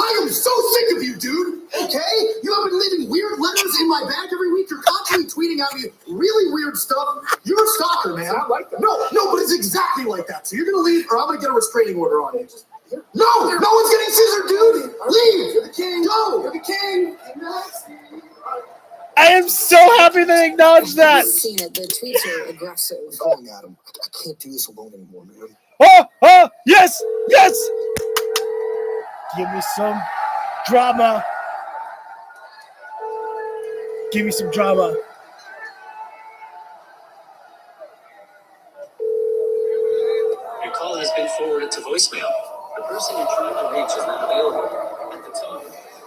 S9: I am so sick of you, dude. Okay? You have been leaving weird letters in my bag every week. You're constantly tweeting at me really weird stuff. You're a stalker, man. I like that. No, but it's exactly like that. So you're gonna leave, or I'm gonna get a restraining order on you. No one's getting scissored, dude. Leave. You're the king. Go. You're the king.
S1: am so happy they acknowledged that.
S10: Seen it. The tweets are aggressive.
S3: Come on, Adam. I can't do this alone anymore, man.
S1: Oh, yes. Give me some drama. Give me some drama.
S14: Your call has been forwarded to voicemail. The person you're trying to reach is not available. At the tone,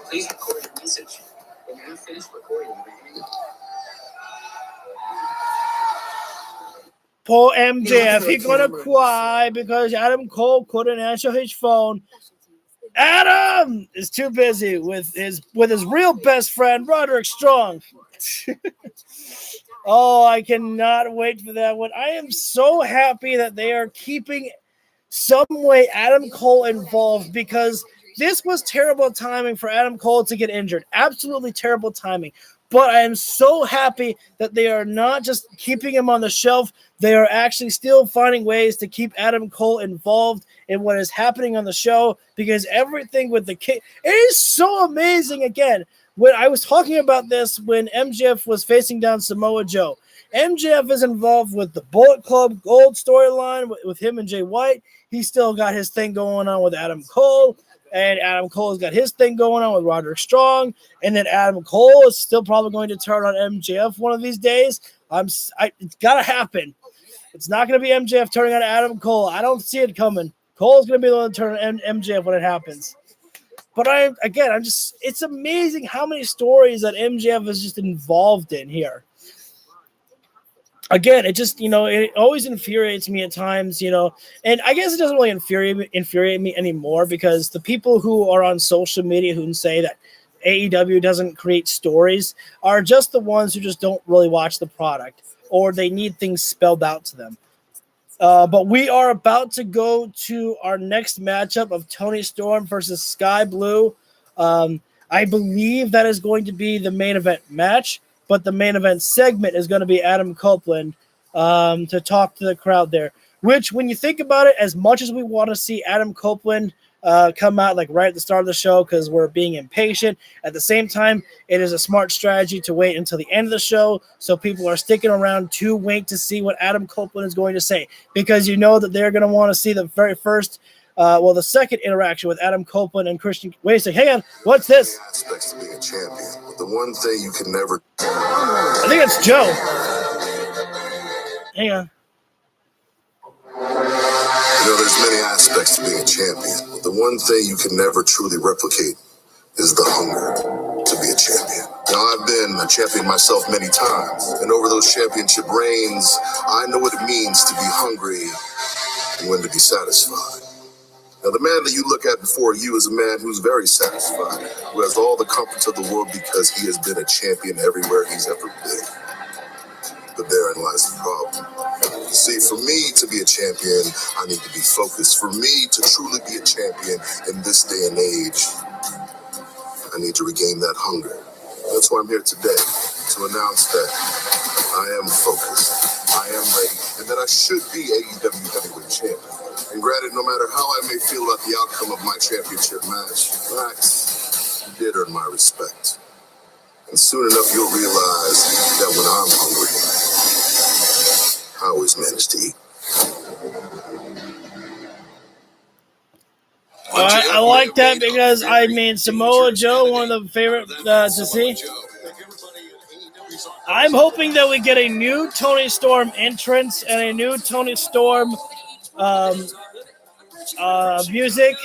S14: please record your message. When you have finished recording, you may hang up.
S1: Poor MJF, he's gonna cry because Adam Cole couldn't answer his phone. Adam is too busy with his real best friend, Roderick Strong. Oh, I cannot wait for that one. I am so happy that they are keeping some way Adam Cole involved, because this was terrible timing for Adam Cole to get injured. Absolutely terrible timing. But I am so happy that they are not just keeping him on the shelf. They are actually still finding ways to keep Adam Cole involved in what is happening on the show, because everything with the kid, it is so amazing. Again, when I was talking about this when MJF was facing down Samoa Joe, MJF is involved with the Bullet Club Gold storyline with him and Jay White. He's still got his thing going on with Adam Cole. And Adam Cole's got his thing going on with Roderick Strong. And then Adam Cole is still probably going to turn on MJF one of these days. It's got to happen. It's not going to be MJF turning on Adam Cole. I don't see it coming. Cole's going to be the one to turn on MJF when it happens. But it's amazing how many stories that MJF is just involved in here. Again, it just, it always infuriates me at times, and I guess it doesn't really infuriate me anymore, because the people who are on social media who say that AEW doesn't create stories are just the ones who just don't really watch the product, or they need things spelled out to them. But we are about to go to our next matchup of Toni Storm versus Sky Blue. I believe that is going to be the main event match. But the main event segment is going to be Adam Copeland to talk to the crowd there. Which, when you think about it, as much as we want to see Adam Copeland come out like right at the start of the show because we're being impatient, at the same time, it is a smart strategy to wait until the end of the show so people are sticking around to wait to see what Adam Copeland is going to say, because you know that they're going to want to see the very first. The second interaction with Adam Copeland and Christian. Wait a second, hang on. What's this?
S5: Aspects of being a champion. But the one thing you can never.
S1: I think it's Joe. Hang on.
S5: There's many aspects to being a champion. But the one thing you can never truly replicate is the hunger to be a champion. Now, I've been a champion myself many times. And over those championship reigns, I know what it means to be hungry and when to be satisfied. Now, the man that you look at before you is a man who's very satisfied, who has all the comforts of the world because he has been a champion everywhere he's ever been. But therein lies the problem. You see, for me to be a champion, I need to be focused. For me to truly be a champion in this day and age, I need to regain that hunger. That's why I'm here today, to announce that I am focused, I am ready, and that I should be AEW Heavyweight Champion. And granted, no matter how I may feel about the outcome of my championship match, Max, you did earn my respect. And soon enough, you'll realize that when I'm hungry, I always manage to eat.
S1: I like that because, Samoa Joe, one of the favorite to see. I'm hoping that we get a new Toni Storm entrance and a new Toni Storm music,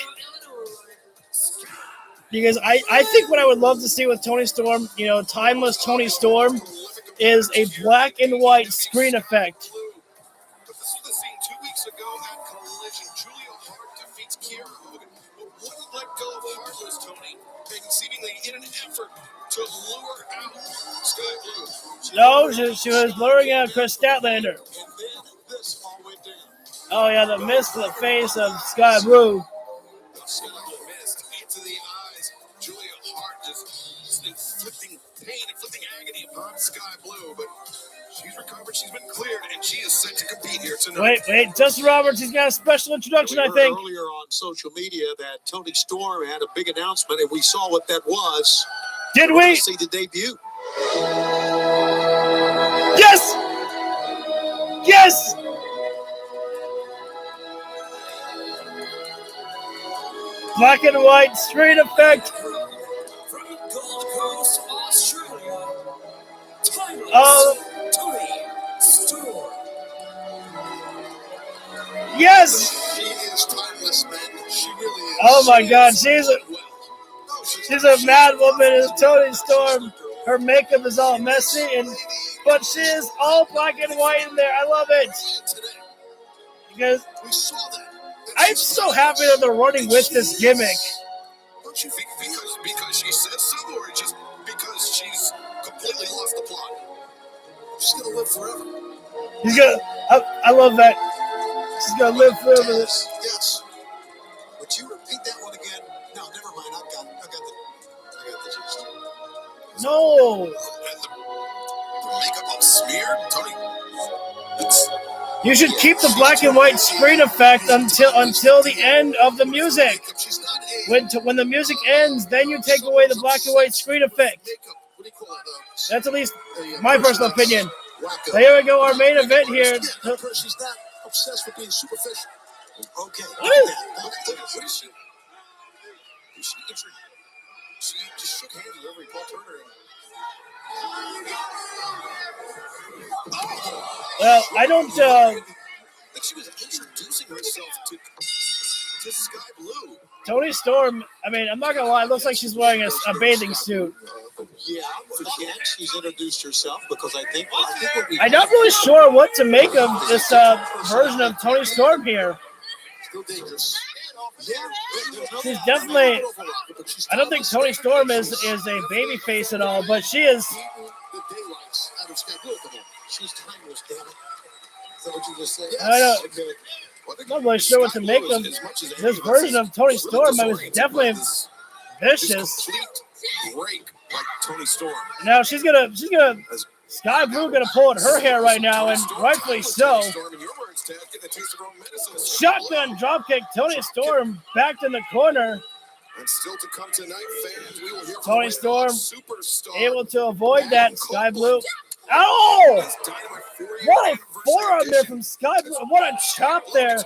S1: because I think what I would love to see with Toni Storm, timeless Toni Storm, is a black and white screen effect.
S5: But this was the scene 2 weeks ago at Collision. Julia Hart defeats Kiera Hogan, but wouldn't let go of Heartless Toni, seemingly in an effort to lure out Sky Blue.
S1: No, she was luring out Chris Statlander.
S5: And then this all went down.
S1: Oh, yeah, the mist to the face of Sky Blue.
S5: Sky mist into the eyes. Julia Hart is inflicting pain, inflicting agony upon Sky Blue, but she's recovered, she's been cleared, and she is set to compete here tonight.
S1: Wait, Justin Roberts, he's got a special introduction, I think.
S13: Earlier on social media that Toni Storm had a big announcement, and we saw what that was.
S1: Did we?
S13: See the debut.
S1: Yes! Yes! Black and white, straight effect. Yes!
S5: She is timeless, man. She really is.
S1: Oh my God, she's a mad woman. Is Toni Storm. Her makeup is all messy, but she is all black and white in there. I love it because I'm so happy that they're running with this gimmick.
S5: Don't you think because she said so, or just because she's completely lost the plot? She's gonna live forever.
S1: I love that. She's gonna live forever.
S5: Yes. Would you repeat that one again? No, never mind. I got the gist.
S1: No.
S5: And the makeup all smeared, Tony.
S1: You should keep the black and white screen effect until the end of the music. When the music ends, then you take away the black and white screen effect. That's at least my personal opinion. So here we go, our main event here.
S5: She's not obsessed with being superficial. Okay. What is she? She just shook hands with every Paul Turner.
S1: Well, I don't.
S5: Like she was introducing herself to Sky Blue.
S1: Toni Storm. I mean, I'm not gonna lie. It looks like she's wearing a bathing suit.
S5: Yeah, she's introduced herself because I think
S1: I'm not really sure what to make of this version of Toni Storm here.
S5: Still dangerous.
S1: She's definitely. I don't think Toni Storm is a baby face at all, but she is.
S5: She's timeless, damn it. Is that what you just said?
S1: I'm not really sure what to make of this version of Toni Storm. I was definitely vicious.
S5: Break like Toni Storm.
S1: Now she's gonna Sky Blue gonna pull at her hair right now, and rightfully so. Shotgun dropkick. Toni Storm backed in the corner.
S5: And still to come tonight, fans, we will hear
S1: Toni Storm able to avoid that. Sky Blue. Oh! What a forearm there from Sky Blue. What a chop there.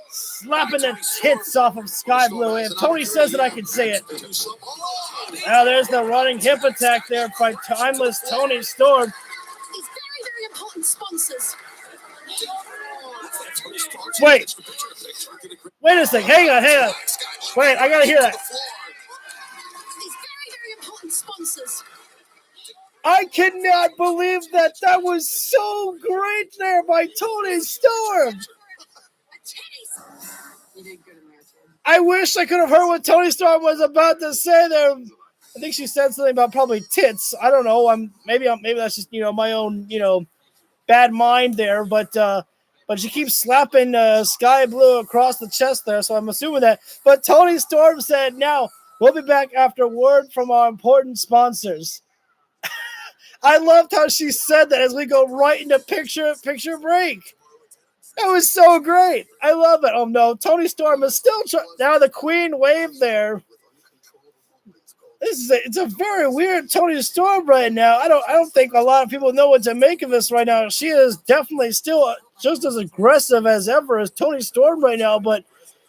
S1: Slapping the tits off of Sky Blue. If Tony says it, I can say it. Now there's the running hip attack there by timeless Toni Storm.
S10: These very, very important sponsors.
S1: Wait a second. Hang on. Wait, I gotta hear that.
S10: These very, very important sponsors.
S1: I cannot believe that was so great there by Toni Storm. I wish I could have heard what Toni Storm was about to say there. I think she said something about probably tits. I don't know. Maybe that's just my own bad mind there. But she keeps slapping Sky Blue across the chest there. So I'm assuming that. But Toni Storm said, "Now we'll be back after word from our important sponsors." I loved how she said that as we go right into picture break. That was so great. I love it. Oh no, Toni Storm is still now the Queen wave there. It's a very weird Toni Storm right now. I don't think a lot of people know what to make of this right now. She is definitely still just as aggressive as ever as Toni Storm right now, but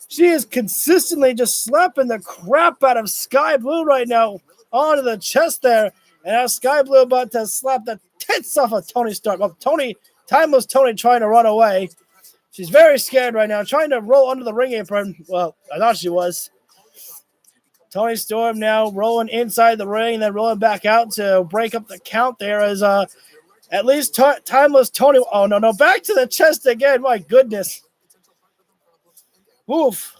S1: she is consistently just slapping the crap out of Sky Blue right now onto the chest there. And now Sky Blue about to slap the tits off of Toni Storm. Timeless Toni trying to run away. She's very scared right now, trying to roll under the ring apron. Well, I thought she was. Toni Storm now rolling inside the ring, then rolling back out to break up the count there as at least Timeless Toni. Oh, no, back to the chest again. My goodness. Oof.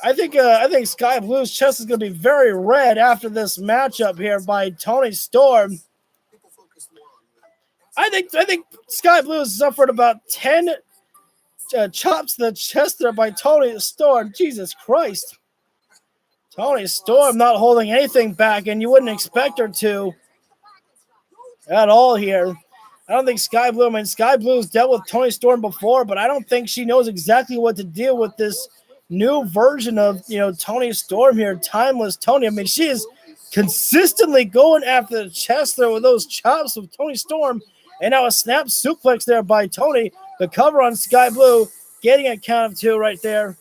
S1: I think Sky Blue's chest is gonna be very red after this matchup here by Toni Storm. I think Sky Blue has suffered about 10 chops to the chest there by Toni Storm. Jesus Christ. Toni Storm not holding anything back, and you wouldn't expect her to at all here. I don't think Sky Blue's dealt with Toni Storm before, but I don't think she knows exactly what to deal with this new version of Toni Storm here, Timeless Toni. I mean, she is consistently going after the chest there with those chops of Toni Storm. And now a snap suplex there by Toni. The cover on Sky Blue, getting a count of 2 right there.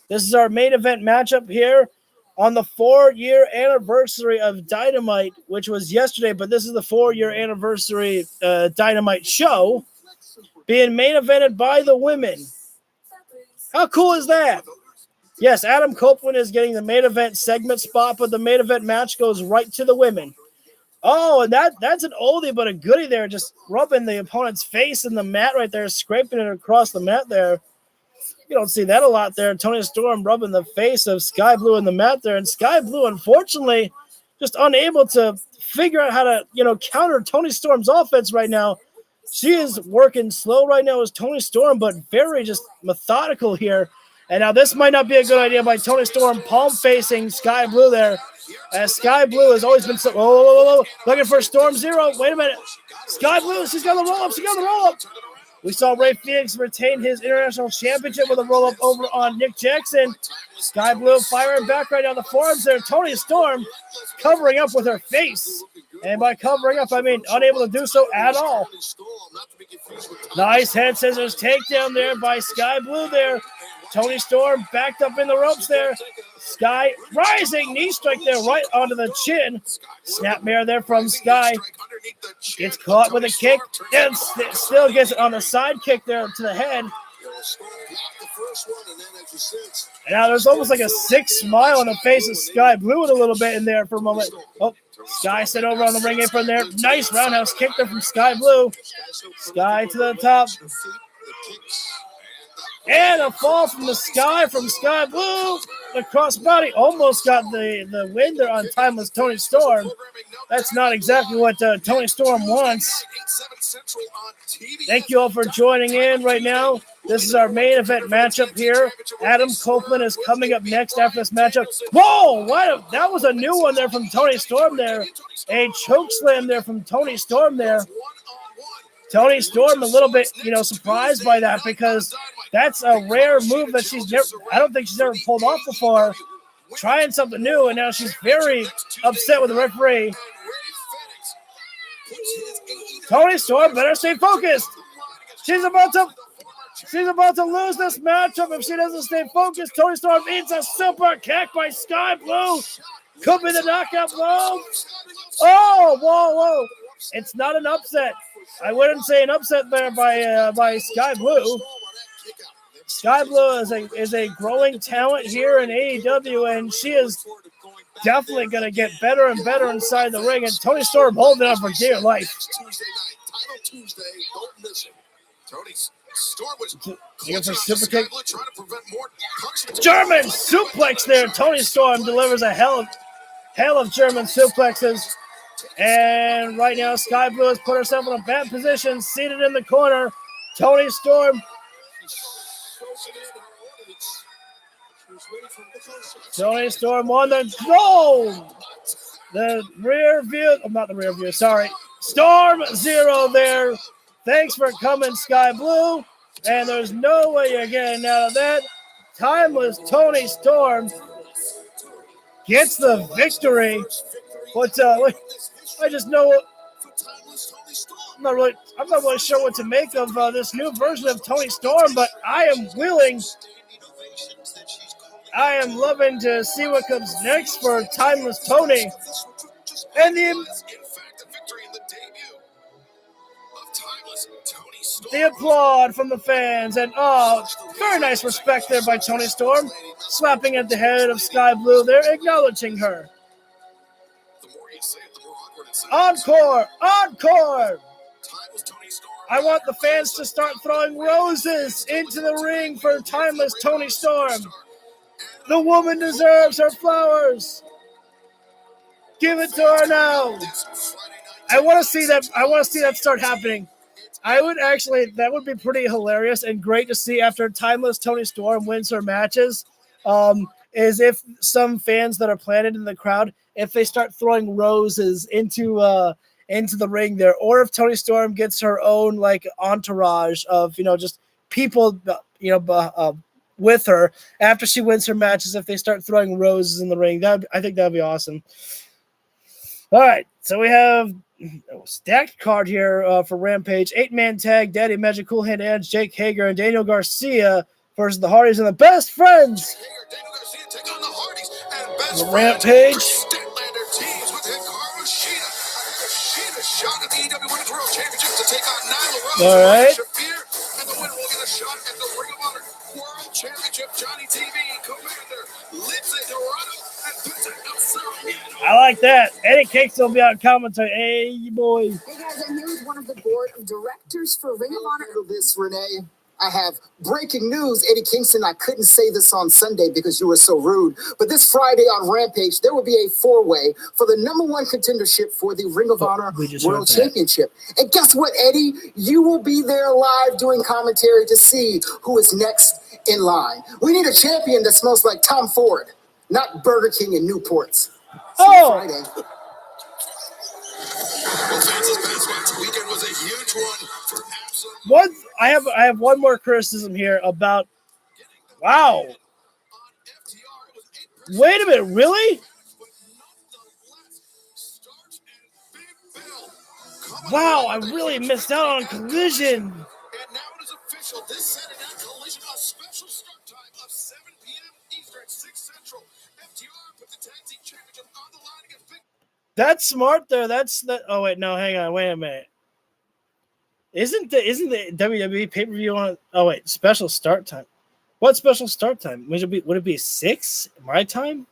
S1: This is our main event matchup here on the 4-year anniversary of Dynamite, which was yesterday, but this is the 4-year anniversary Dynamite show, being main evented by the women. How cool is that? Yes, Adam Copeland is getting the main event segment spot, but the main event match goes right to the women. Oh, and that's an oldie but a goodie there, just rubbing the opponent's face in the mat right there, scraping it across the mat there. You don't see that a lot there. Toni Storm rubbing the face of Sky Blue in the mat there, and Sky Blue, unfortunately, just unable to figure out how to, counter Toni Storm's offense right now. She is working slow right now as Toni Storm, but very just methodical here. And now this might not be a good idea by Toni Storm, palm facing Sky Blue there. As Sky Blue has always been so. Whoa. Looking for Storm Zero. Wait a minute. Sky Blue, she's got the roll up. We saw Ray Phoenix retain his international championship with a roll up over on Nick Jackson. Sky Blue firing back right now. The forearms there. Toni Storm covering up with her face. And by covering up, I mean unable to do so at all. Nice head scissors takedown there by Sky Blue there. Toni Storm backed up in the ropes there. Sky rising knee strike there right onto the chin. Snapmare there from Sky. Gets caught with a kick and still gets it on the side kick there to the head. And now there's almost like a sick smile on the face of Sky Blue a little bit in there for a moment. Oh, Sky set over on the ring apron there. Nice roundhouse kick there from Sky Blue. Sky to the top. And a fall from the Sky from Sky Blue. The crossbody almost got the win there on Timeless Toni Storm. That's not exactly what Toni Storm wants. Thank you all for joining in right now. This is our main event matchup here. Adam Copeland is coming up next after this matchup. Whoa! That was a new one there from Toni Storm there. A choke slam there from Toni Storm there. Toni Storm a little bit, surprised by that because that's a rare move that I don't think she's ever pulled off before. Trying something new, and now she's very upset with the referee. Toni Storm better stay focused. She's about to lose this matchup if she doesn't stay focused. Toni Storm eats a super kick by Sky Blue. Could be the knockout blow. Oh, whoa. It's not an upset. I wouldn't say an upset there by Sky Blue. Sky Blue is a growing talent here in AEW, and she is definitely going to get better and better inside the ring. And Toni Storm holding it up for dear life. Looking for super kick. German suplex there. Toni Storm delivers a hell of German suplexes. And right now, Sky Blue has put herself in a bad position, seated in the corner. Toni Storm. Toni Storm won the goal. The rear view. Not the rear view, sorry. Storm Zero there. Thanks for coming, Sky Blue. And there's no way you're getting out of that. Timeless Toni Storm gets the victory. But I just know I'm not really sure what to make of this new version of Toni Storm, but I am loving to see what comes next for Timeless Toni. And the applaud from the fans, and very nice respect there by Toni Storm, slapping at the head of Sky Blue there, acknowledging her. Encore! I want the fans to start throwing roses into the ring for Timeless Toni Storm. The woman deserves her flowers. Give it to her now. I want to see that start happening. That would be pretty hilarious and great to see after Timeless Toni Storm wins her matches. Is if some fans that are planted in the crowd, if they start throwing roses into the ring there, or if Toni Storm gets her own like entourage of just people with her after she wins her matches if they start throwing roses in the ring. I think that'd be awesome. All right, so we have a stacked card here for Rampage. 8-man tag, Daddy Magic, Cool Hand Edge, Jake Hager, and Daniel Garcia versus the Hardys and the Best Friends. The Rampage. All right.
S5: And the winner will get a shot at the Ring of Honor World Championship. Johnny TV, Commander, Lindsay Dorado, and Peter El Serrano.
S1: I like that. Eddie Kingston will be on commentary. Hey, boy.
S10: Hey guys, I'm here with one of the board of directors for Ring of Honor.
S15: This, Renee. I have breaking news, Eddie Kingston. I couldn't say this on Sunday because you were so rude. But this Friday on Rampage, there will be a 4-way for the #1 contendership for the Ring of Honor World Championship. And guess what, Eddie? You will be there live doing commentary to see who is next in line. We need a champion that smells like Tom Ford, not Burger King and Newports. Friday.
S5: Weekend was a huge one for
S1: I have one more criticism here about. Wow. Wait a minute, really? Wow, I really missed out on Collision.
S5: And now it is official. This Saturday night Collision, a special start time of 7 p.m. Eastern, 6 Central. FTR put the tag team championship on the line against Big.
S1: That's smart there. Oh wait, no, hang on, wait a minute. Isn't the WWE pay-per-view on? Oh wait, special start time. What special start time? Would it be 6 my time?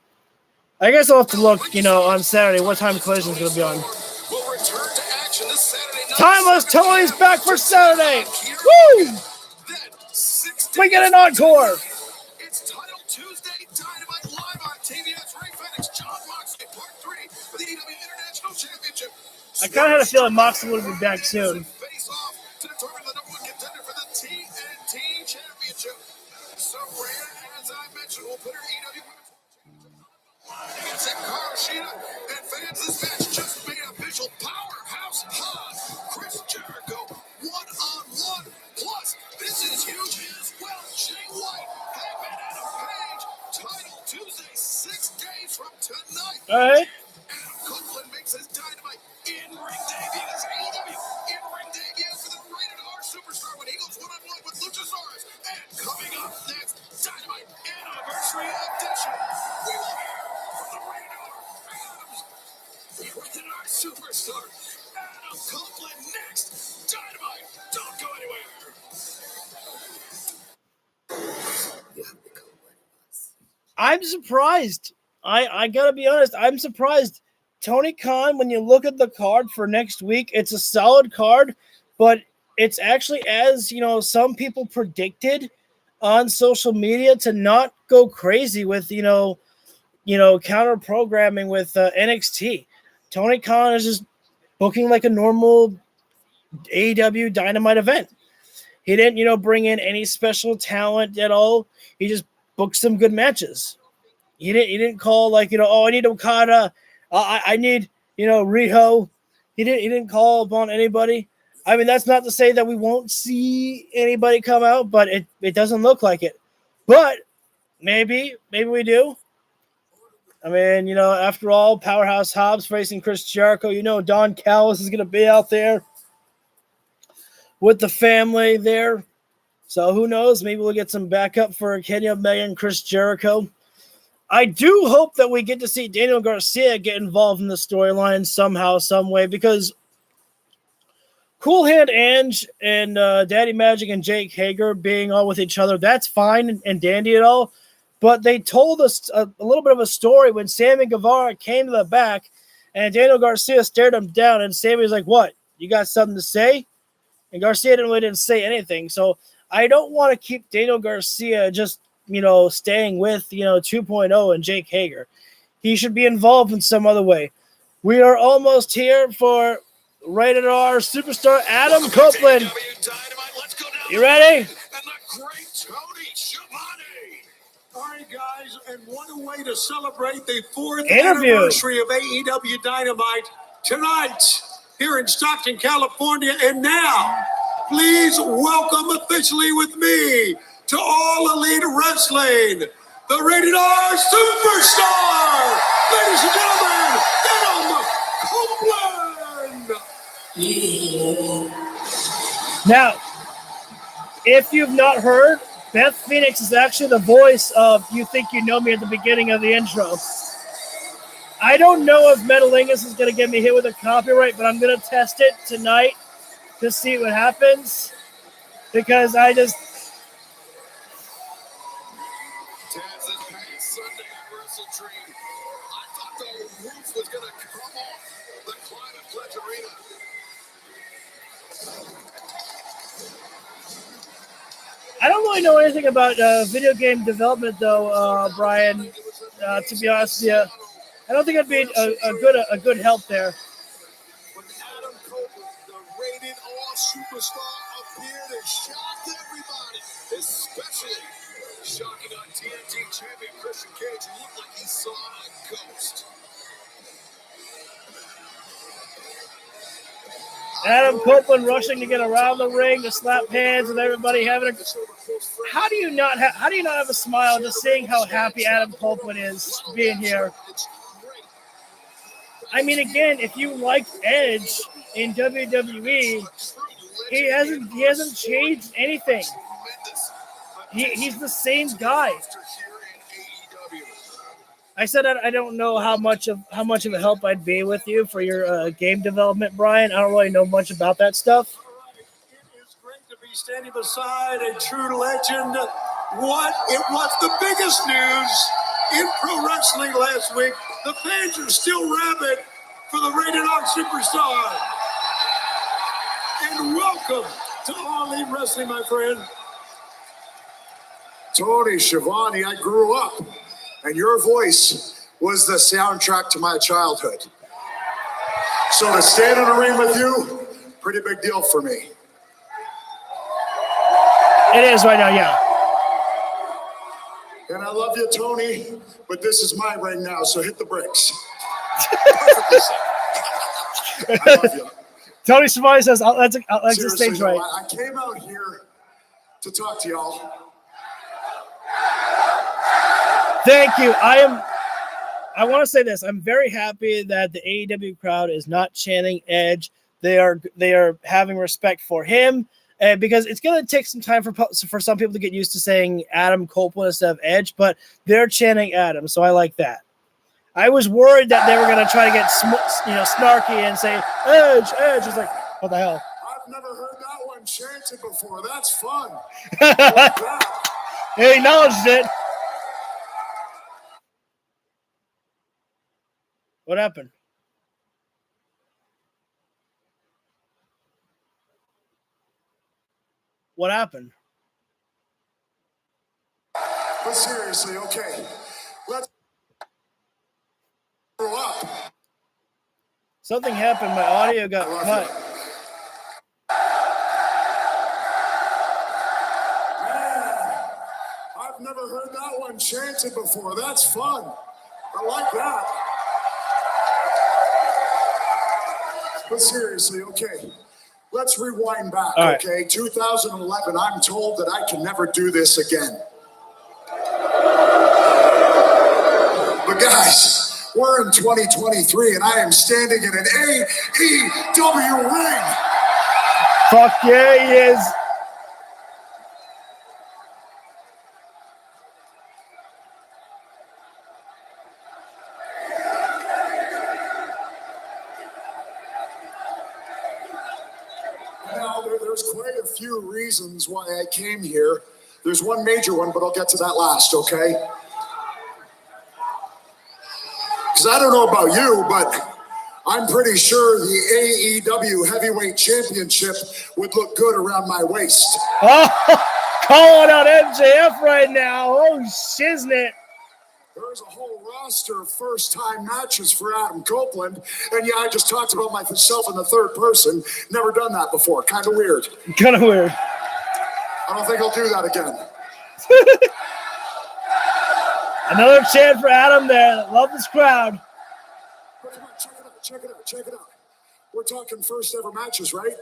S1: I guess I'll have to look, on Saturday what time Collision's going to be on.
S5: Will return to action this Saturday night.
S1: Timeless Tony's back for Saturday. Woo! We get an encore.
S5: It's Title Tuesday Dynamite live on TBS. Ray Fenix, John Moxley, Part 3 for the AEW International Championship.
S1: I kind of had a feeling Moxley would be back soon.
S5: Face off to determine the #1 contender for the TNT Championship. Sabrina, as I mentioned, will put her AEW against Hikaru Shida, and fans, this match just made official. Powerhouse Hug, Chris Jericho, 1-on-1. Plus, this is huge as well. Jay White, Hangman Adam Page, Title Tuesday, 6 days from tonight.
S1: All right.
S5: Adam Copeland makes his Dynamite in-ring debut. AEW in-ring debut for the Rated R Superstar when he goes 1-on-1 with Luchasaurus. And coming up next, Dynamite Anniversary Edition. We will hear from the Rated R Adams, the Rated R Superstar, Adam Copeland next. Dynamite, don't go anywhere.
S1: I'm surprised. I gotta be honest. I'm surprised. Tony Khan, when you look at the card for next week, it's a solid card, but it's actually, as some people predicted on social media, to not go crazy with counter programming with NXT. Tony Khan is just booking like a normal AEW Dynamite event. He didn't bring in any special talent at all. He just booked some good matches. He didn't call I need Okada. I need, Riho. He didn't call upon anybody. I mean, that's not to say that we won't see anybody come out, but it doesn't look like it. But maybe we do. I mean, after all, Powerhouse Hobbs facing Chris Jericho. Don Callis is going to be out there with the family there. So who knows? Maybe we'll get some backup for Kenny Omega and Chris Jericho. I do hope that we get to see Daniel Garcia get involved in the storyline somehow, some way, because Cool Hand Ange and Daddy Magic and Jake Hager being all with each other, that's fine and dandy at all. But they told us a little bit of a story when Sammy Guevara came to the back and Daniel Garcia stared him down, and Sammy was like, "What? You got something to say?" And Garcia didn't say anything. So I don't want to keep Daniel Garcia just staying with, 2.0 and Jake Hager. He should be involved in some other way. We are almost here for Rated R Superstar Adam Copeland. You ready?
S13: All right, guys, and what a way to celebrate the 4th
S1: Interview.
S13: anniversary of AEW Dynamite tonight here in Stockton, California. And now, please welcome officially with me to All Elite Wrestling, the Rated R Superstar, ladies and gentlemen, Adam Copeland.
S1: Now, if you've not heard, Beth Phoenix is actually the voice of You Think You Know Me at the beginning of the intro. I don't know if Metalingus is going to get me hit with a copyright, but I'm going to test it tonight to see what happens. Because I just... I don't really know anything about video game development, though, Brian. To be honest with you, I don't think I'd be a good help there.
S13: When Adam Copeland, the Rated R Superstar, appeared and shocked everybody, especially shocking on TNT champion Christian Cage, who looked like he saw a ghost.
S1: Adam Copeland rushing to get around the ring to slap hands with everybody having a... How do you not have a smile just seeing how happy Adam Copeland is being here? I mean, again, if you liked Edge in WWE, he hasn't changed anything. He's the same guy. I said I don't know how much of a help I'd be with you for your game development, Brian. I don't really know much about that stuff.
S13: It is great to be standing beside a true legend. It was the biggest news in pro wrestling last week. The fans are still rabid for the Rated R Superstar. And welcome to All Elite Wrestling, my friend.
S3: Tony Schiavone, I grew up, and your voice was the soundtrack to my childhood. So to stand in a ring with you, pretty big deal for me.
S1: It is right now, yeah.
S3: And I love you, Tony, but this is my ring now, so hit the bricks. I love you.
S1: Tony Schiavone says, "Let's just stage right."
S3: I came out here to talk to y'all.
S1: Thank you. I want to say this. I'm very happy that the AEW crowd is not chanting Edge. They are having respect for him, and because it's going to take some time for some people to get used to saying Adam Copeland instead of Edge, but they're chanting Adam, so I like that. I was worried that they were going to try to get snarky and say Edge. It's like, what the hell?
S3: I've never heard that one chanted before. That's fun.
S1: He acknowledged it. What happened? What happened?
S3: But seriously, okay. Let's grow up.
S1: Something happened. My audio got cut.
S3: Man, I've never heard that one chanted before. That's fun. I like that. But seriously, okay. Let's rewind back,
S1: all right.
S3: Okay? 2011, I'm told that I can never do this again. But guys, we're in 2023 and I am standing in an AEW ring.
S1: Fuck yeah, he is.
S3: Now, there's quite a few reasons why I came here. There's one major one, but I'll get to that last, okay? Because I don't know about you, but I'm pretty sure the AEW Heavyweight Championship would look good around my waist.
S1: Oh, calling out MJF right now. Oh, shiznit.
S3: There's a whole roster of first-time matches for Adam Copeland. And yeah, I just talked about myself in the third person. Never done that before. Kind of weird.
S1: Kind of weird.
S3: I don't think I'll do that again.
S1: Another chant for Adam there. Love this crowd.
S3: Check it out. We're talking first ever matches, right?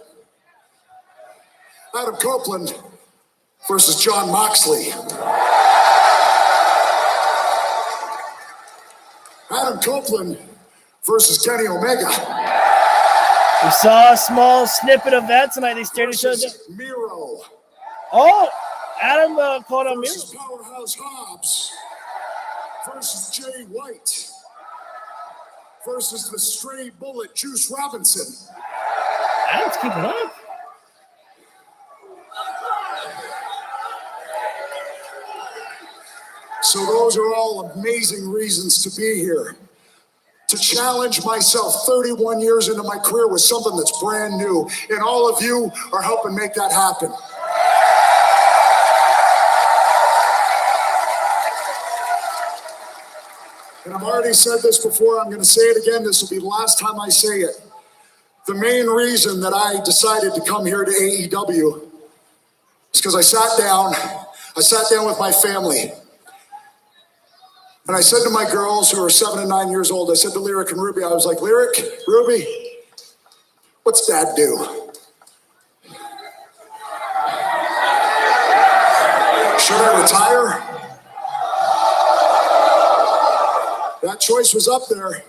S3: Adam Copeland, versus John Moxley. Adam Copeland versus Kenny Omega.
S1: We saw a small snippet of that tonight. They stared at each other.
S3: Miro.
S1: Oh, Adam called on Miro.
S3: Versus Powerhouse Hobbs versus Jay White versus the Stray Bullet Juice Robinson.
S1: Adam's keeping up.
S3: So those are all amazing reasons to be here. To challenge myself 31 years into my career with something that's brand new. And all of you are helping make that happen. And I've already said this before, I'm going to say it again. This will be the last time I say it. The main reason that I decided to come here to AEW is because I sat down with my family. And I said to my girls who are 7 and 9 years old, I said to Lyric and Ruby, I was like, Lyric, Ruby, what's Dad do? Should I retire? That choice was up there.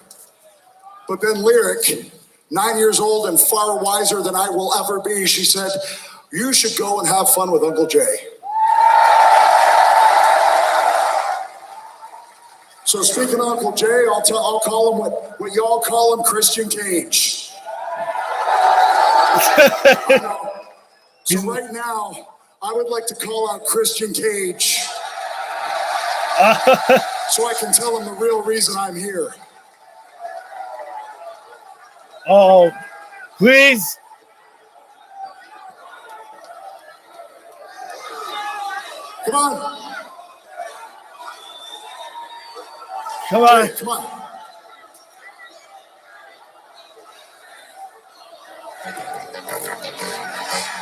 S3: But then Lyric, 9 years old and far wiser than I will ever be, she said, you should go and have fun with Uncle Jay. So speaking of Uncle Jay, I'll call him what y'all call him, Christian Cage. So right now, I would like to call out Christian Cage so I can tell him the real reason I'm here.
S1: Oh, please.
S3: Come on.
S1: Come on.
S3: Jay, come on.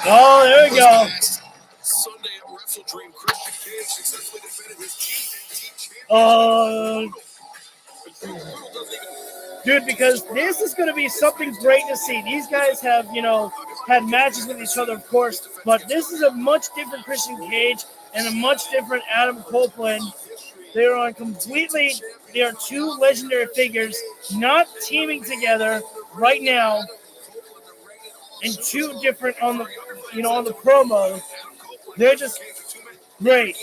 S1: Oh, there we go.
S5: Sunday at Wrestle Dream, Christian Cage successfully defended his
S1: Dude, because this is going to be something great to see. These guys have, had matches with each other, of course, but this is a much different Christian Cage and a much different Adam Copeland. They are two legendary figures not teaming together right now, and two different on the promo. They're just great.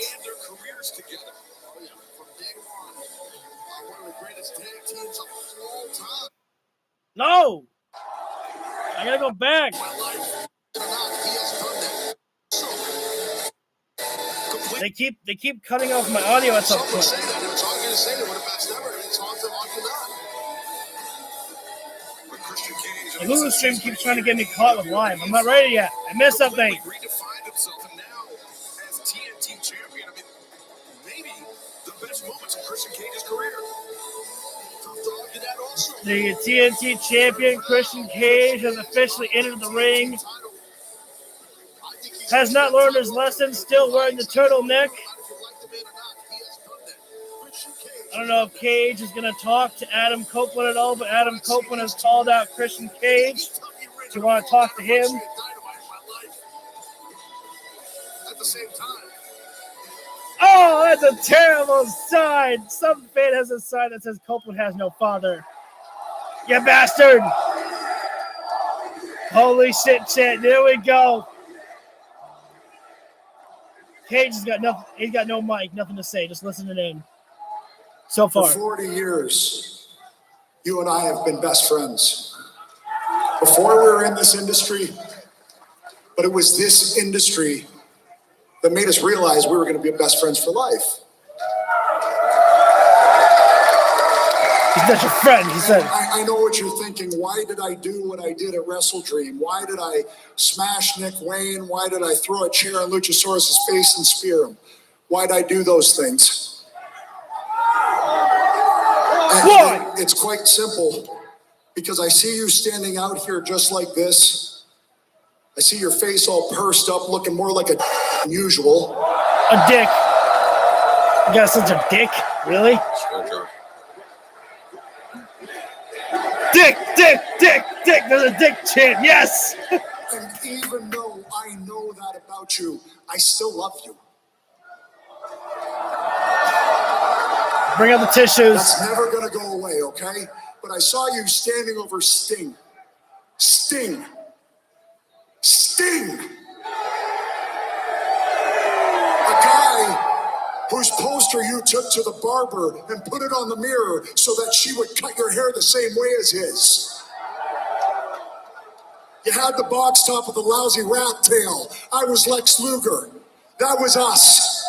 S1: No, I gotta go back. They keep cutting off my audio at some point. The Hulu stream keeps trying to get me caught with live. I'm not ready yet. I missed something. The TNT champion Christian Cage has officially entered the ring. Has not learned his lesson, still wearing the turtleneck. I don't know if Cage is going to talk to Adam Copeland at all, but Adam Copeland has called out Christian Cage. Do you want to talk to him? Oh, that's a terrible sign. Some fan has a sign that says Copeland has no father. You bastard! Holy shit, chat. There we go. Cage has got nothing. He's got no mic, nothing to say. Just listening in. So far.
S3: For 40 years, you and I have been best friends. Before we were in this industry, but it was this industry that made us realize we were going to be best friends for life.
S1: He's not your friend, he said.
S3: I know what you're thinking. Why did I do what I did at Wrestle Dream? Why did I smash Nick Wayne? Why did I throw a chair in Luchasaurus' face and spear him? Why did I do those things? And it's quite simple, because I see you standing out here just like this. I see your face all pursed up, looking more like a than usual.
S1: A dick. You got such a dick? Really? Dick, dick, dick, dick. There's a dick chant. Yes.
S3: And even though I know that about you, I still love you.
S1: Bring out the tissues.
S3: That's never going to go away, okay? But I saw you standing over Sting. Sting. Sting. A guy whose poster you took to the barber and put it on the mirror so that she would cut your hair the same way as his. You had the box top with the lousy rat tail. I was Lex Luger. That was us.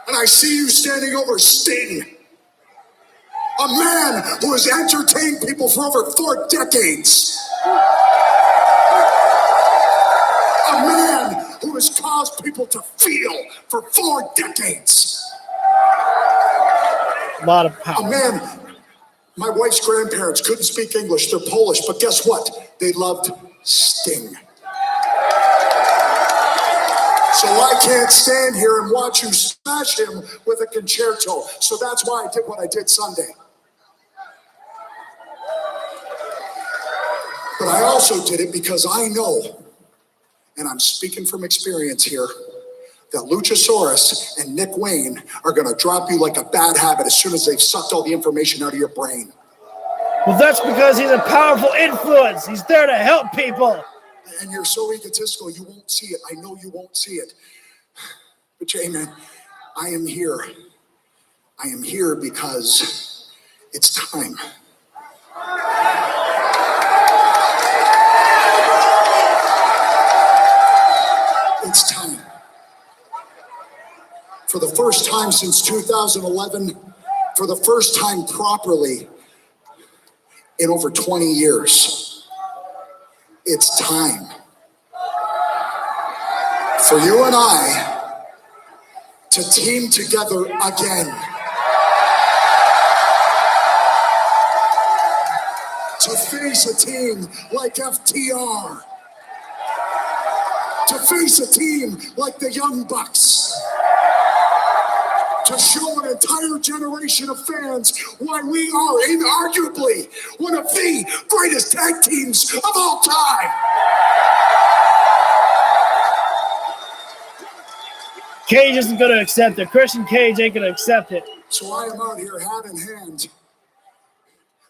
S3: And I see you standing over Sting. A man who has entertained people for over 4 decades. A man who has caused people to feel for 4 decades.
S1: A lot of power.
S3: A man, my wife's grandparents couldn't speak English, they're Polish, but guess what? They loved Sting. So I can't stand here and watch you smash him with a concerto. So that's why I did what I did Sunday. But I also did it because I know, and I'm speaking from experience here, that Luchasaurus and Nick Wayne are going to drop you like a bad habit as soon as they've sucked all the information out of your brain.
S1: Well, that's because he's a powerful influence. He's there to help people.
S3: And you're so egotistical, you won't see it. I know you won't see it. But Jay, man, I am here. I am here because it's time. It's time. For the first time since 2011, for the first time properly in over 20 years, it's time for you and I to team together again. To face a team like FTR. To face a team like the Young Bucks. To show an entire generation of fans why we are inarguably one of the greatest tag teams of all time.
S1: Cage isn't going to accept it. Christian Cage ain't going to accept it.
S3: So I am out here hand in hand,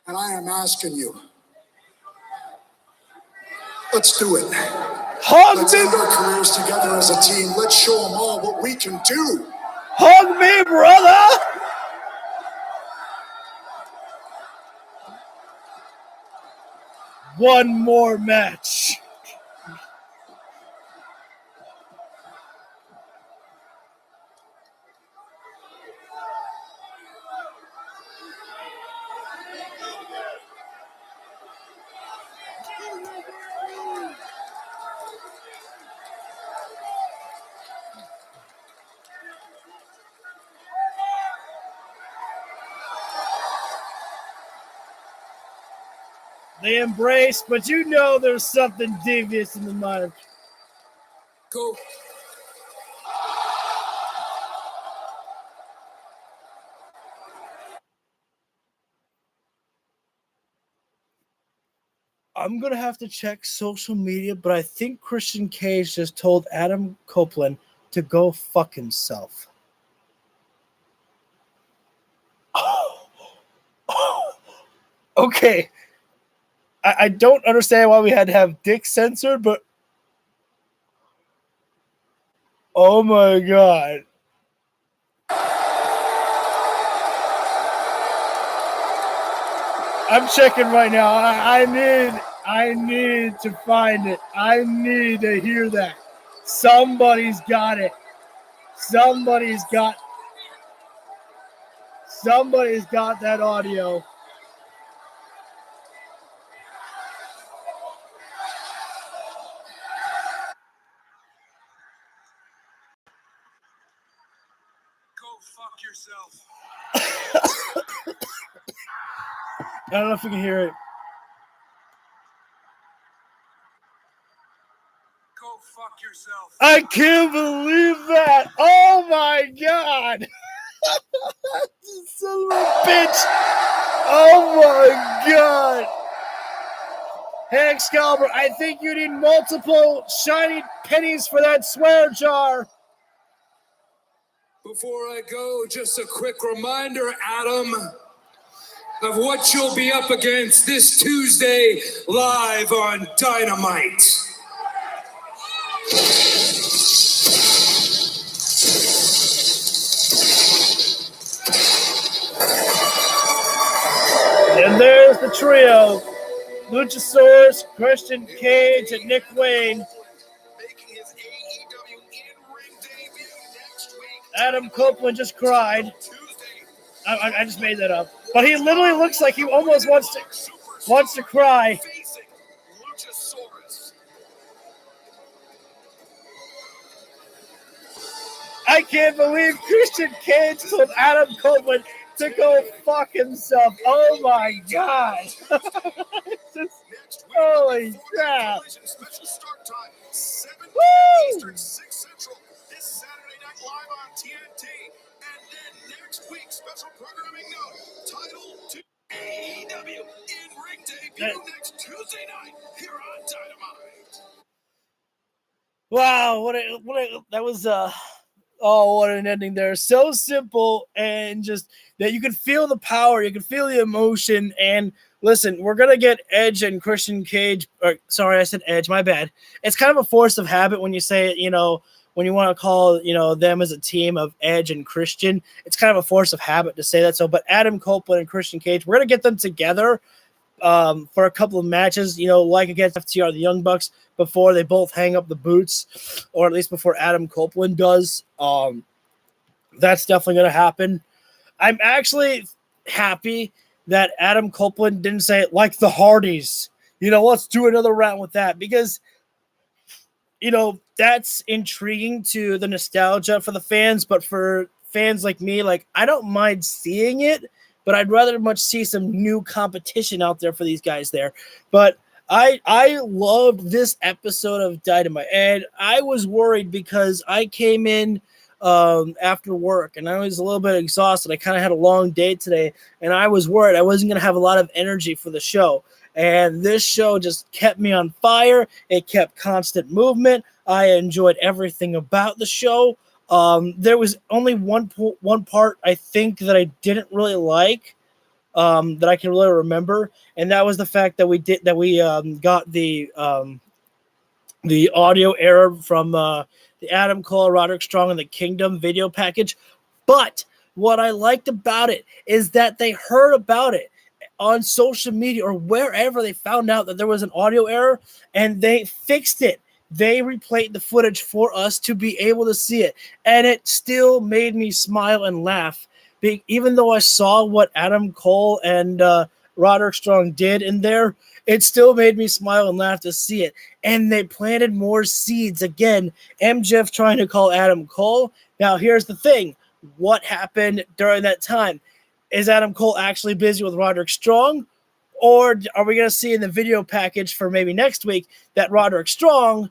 S3: and I am asking you, let's do it. Let's end our careers together as a team. Let's show them all what we can do.
S1: Hug me, brother! One more match. They embrace, but you know there's something devious in the mind.
S4: Go.
S1: I'm going to have to check social media, but I think Christian Cage just told Adam Copeland to go fuck himself. Okay. I don't understand why we had to have Dick censored, but oh my God. I'm checking right now. I need to find it. I need to hear that. Somebody's got it. Somebody's got that audio.
S13: Fuck yourself.
S1: I don't know if you can hear it.
S13: Go fuck yourself.
S1: I can't believe that. Oh my God. Son of a bitch. Oh my God. Hey, Excalibur, I think you need multiple shiny pennies for that swear jar.
S11: Before I go, just a quick reminder, Adam, of what you'll be up against this Tuesday live on Dynamite.
S1: And there's the trio. Luchasaurus, Christian Cage, and Nick Wayne. Adam Copeland just cried. I just made that up. But he literally looks like he almost wants to cry. I can't believe Christian Cage told Adam Copeland to go fuck himself. Oh my God. Holy crap. Woo!
S9: Live on TNT, and then next week, special programming note, title to AEW in-ring debut next Tuesday night here on Dynamite.
S1: Wow, that was what an ending there. So simple, and just that you could feel the power, you could feel the emotion. And listen, we're gonna get Edge and Christian Cage, or sorry, I said Edge, my bad. It's kind of a force of habit when you say it, when you want to call, them as a team of Edge and Christian, it's kind of a force of habit to say that. So, but Adam Copeland and Christian Cage, we're going to get them together for a couple of matches, like against FTR, the Young Bucks, before they both hang up the boots, or at least before Adam Copeland does. That's definitely going to happen. I'm actually happy that Adam Copeland didn't say it like the Hardys. Let's do another round with that, because that's intriguing to the nostalgia for the fans, but for fans like me, I don't mind seeing it, but I'd rather much see some new competition out there for these guys there. But I loved this episode of Dynamite, and I was worried because I came in after work, and I was a little bit exhausted. I kind of had a long day today, and I was worried I wasn't going to have a lot of energy for the show. And this show just kept me on fire. It kept constant movement. I enjoyed everything about the show. There was only one part I think that I didn't really like, that I can really remember, and that was the fact that we got the audio error from the Adam Cole, Roderick Strong, and the Kingdom video package. But what I liked about it is that they heard about it on social media or wherever they found out that there was an audio error, and they fixed it. They replayed the footage for us to be able to see it, and it still made me smile and laugh. Even though I saw what Adam Cole and Roderick Strong did in there, it still made me smile and laugh to see it. And they planted more seeds. Again, MJF trying to call Adam Cole. Now, here's the thing. What happened during that time? Is Adam Cole actually busy with Roderick Strong? Or are we going to see in the video package for maybe next week that Roderick Strong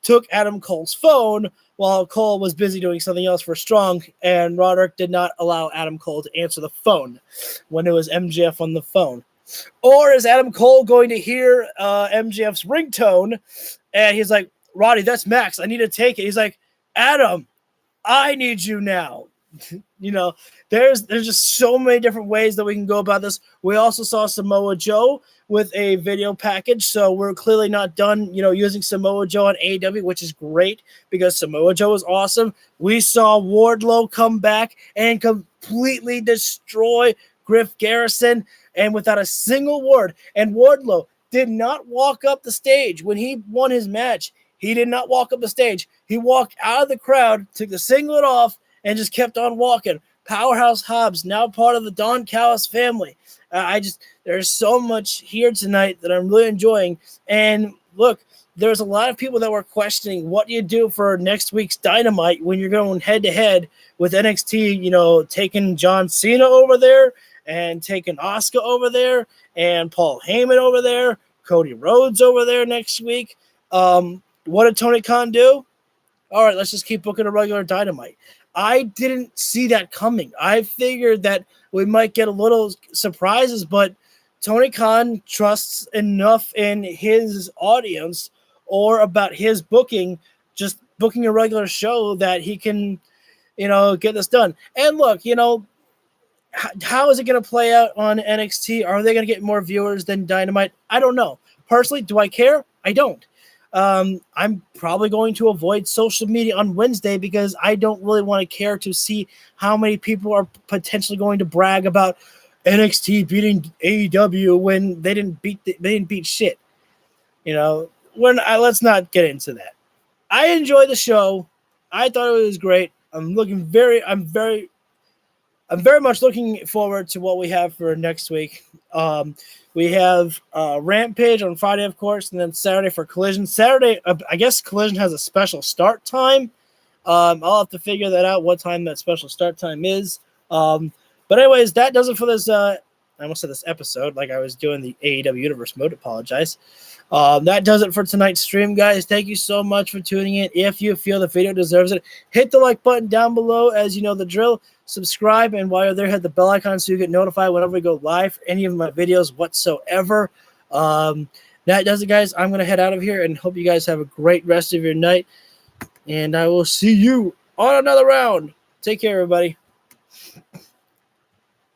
S1: took Adam Cole's phone while Cole was busy doing something else for Strong, and Roderick did not allow Adam Cole to answer the phone when it was MJF on the phone? Or is Adam Cole going to hear MJF's ringtone, and he's like, Roddy, that's Max. I need to take it. He's like, Adam, I need you now. There's just so many different ways that we can go about this. We also saw Samoa Joe with a video package, so we're clearly not done, using Samoa Joe on AEW, which is great because Samoa Joe is awesome. We saw Wardlow come back and completely destroy Griff Garrison, and without a single word. And Wardlow did not walk up the stage when he won his match. He did not walk up the stage. He walked out of the crowd, took the singlet off, and just kept on walking. Powerhouse Hobbs, now part of the Don Callis family. There's so much here tonight that I'm really enjoying. And look, there's a lot of people that were questioning what you do for next week's Dynamite when you're going head-to-head with NXT, taking John Cena over there and taking Asuka over there and Paul Heyman over there, Cody Rhodes over there next week. What did Tony Khan do? All right, let's just keep booking a regular Dynamite. I didn't see that coming. I figured that we might get a little surprises, but Tony Khan trusts enough in his audience or about his booking, just booking a regular show, that he can, get this done. And look, how is it going to play out on NXT? Are they going to get more viewers than Dynamite? I don't know. Personally, do I care? I don't. I'm probably going to avoid social media on Wednesday because I don't really want to care to see how many people are potentially going to brag about NXT beating AEW when they didn't beat shit. Let's not get into that. I enjoyed the show. I thought it was great. I'm very much looking forward to what we have for next week. We have Rampage on Friday, of course, and then Saturday for Collision. Saturday, I guess Collision has a special start time. I'll have to figure that out, what time that special start time is. But anyways, that does it for this. I almost said this episode, like I was doing the AEW Universe mode. Apologize. That does it for tonight's stream, guys. Thank you so much for tuning in. If you feel the video deserves it, hit the like button down below, as you know the drill. Subscribe, and while you're there, hit the bell icon so you get notified whenever we go live for any of my videos whatsoever. That does it, guys. I'm going to head out of here and hope you guys have a great rest of your night. And I will see you on another round. Take care, everybody.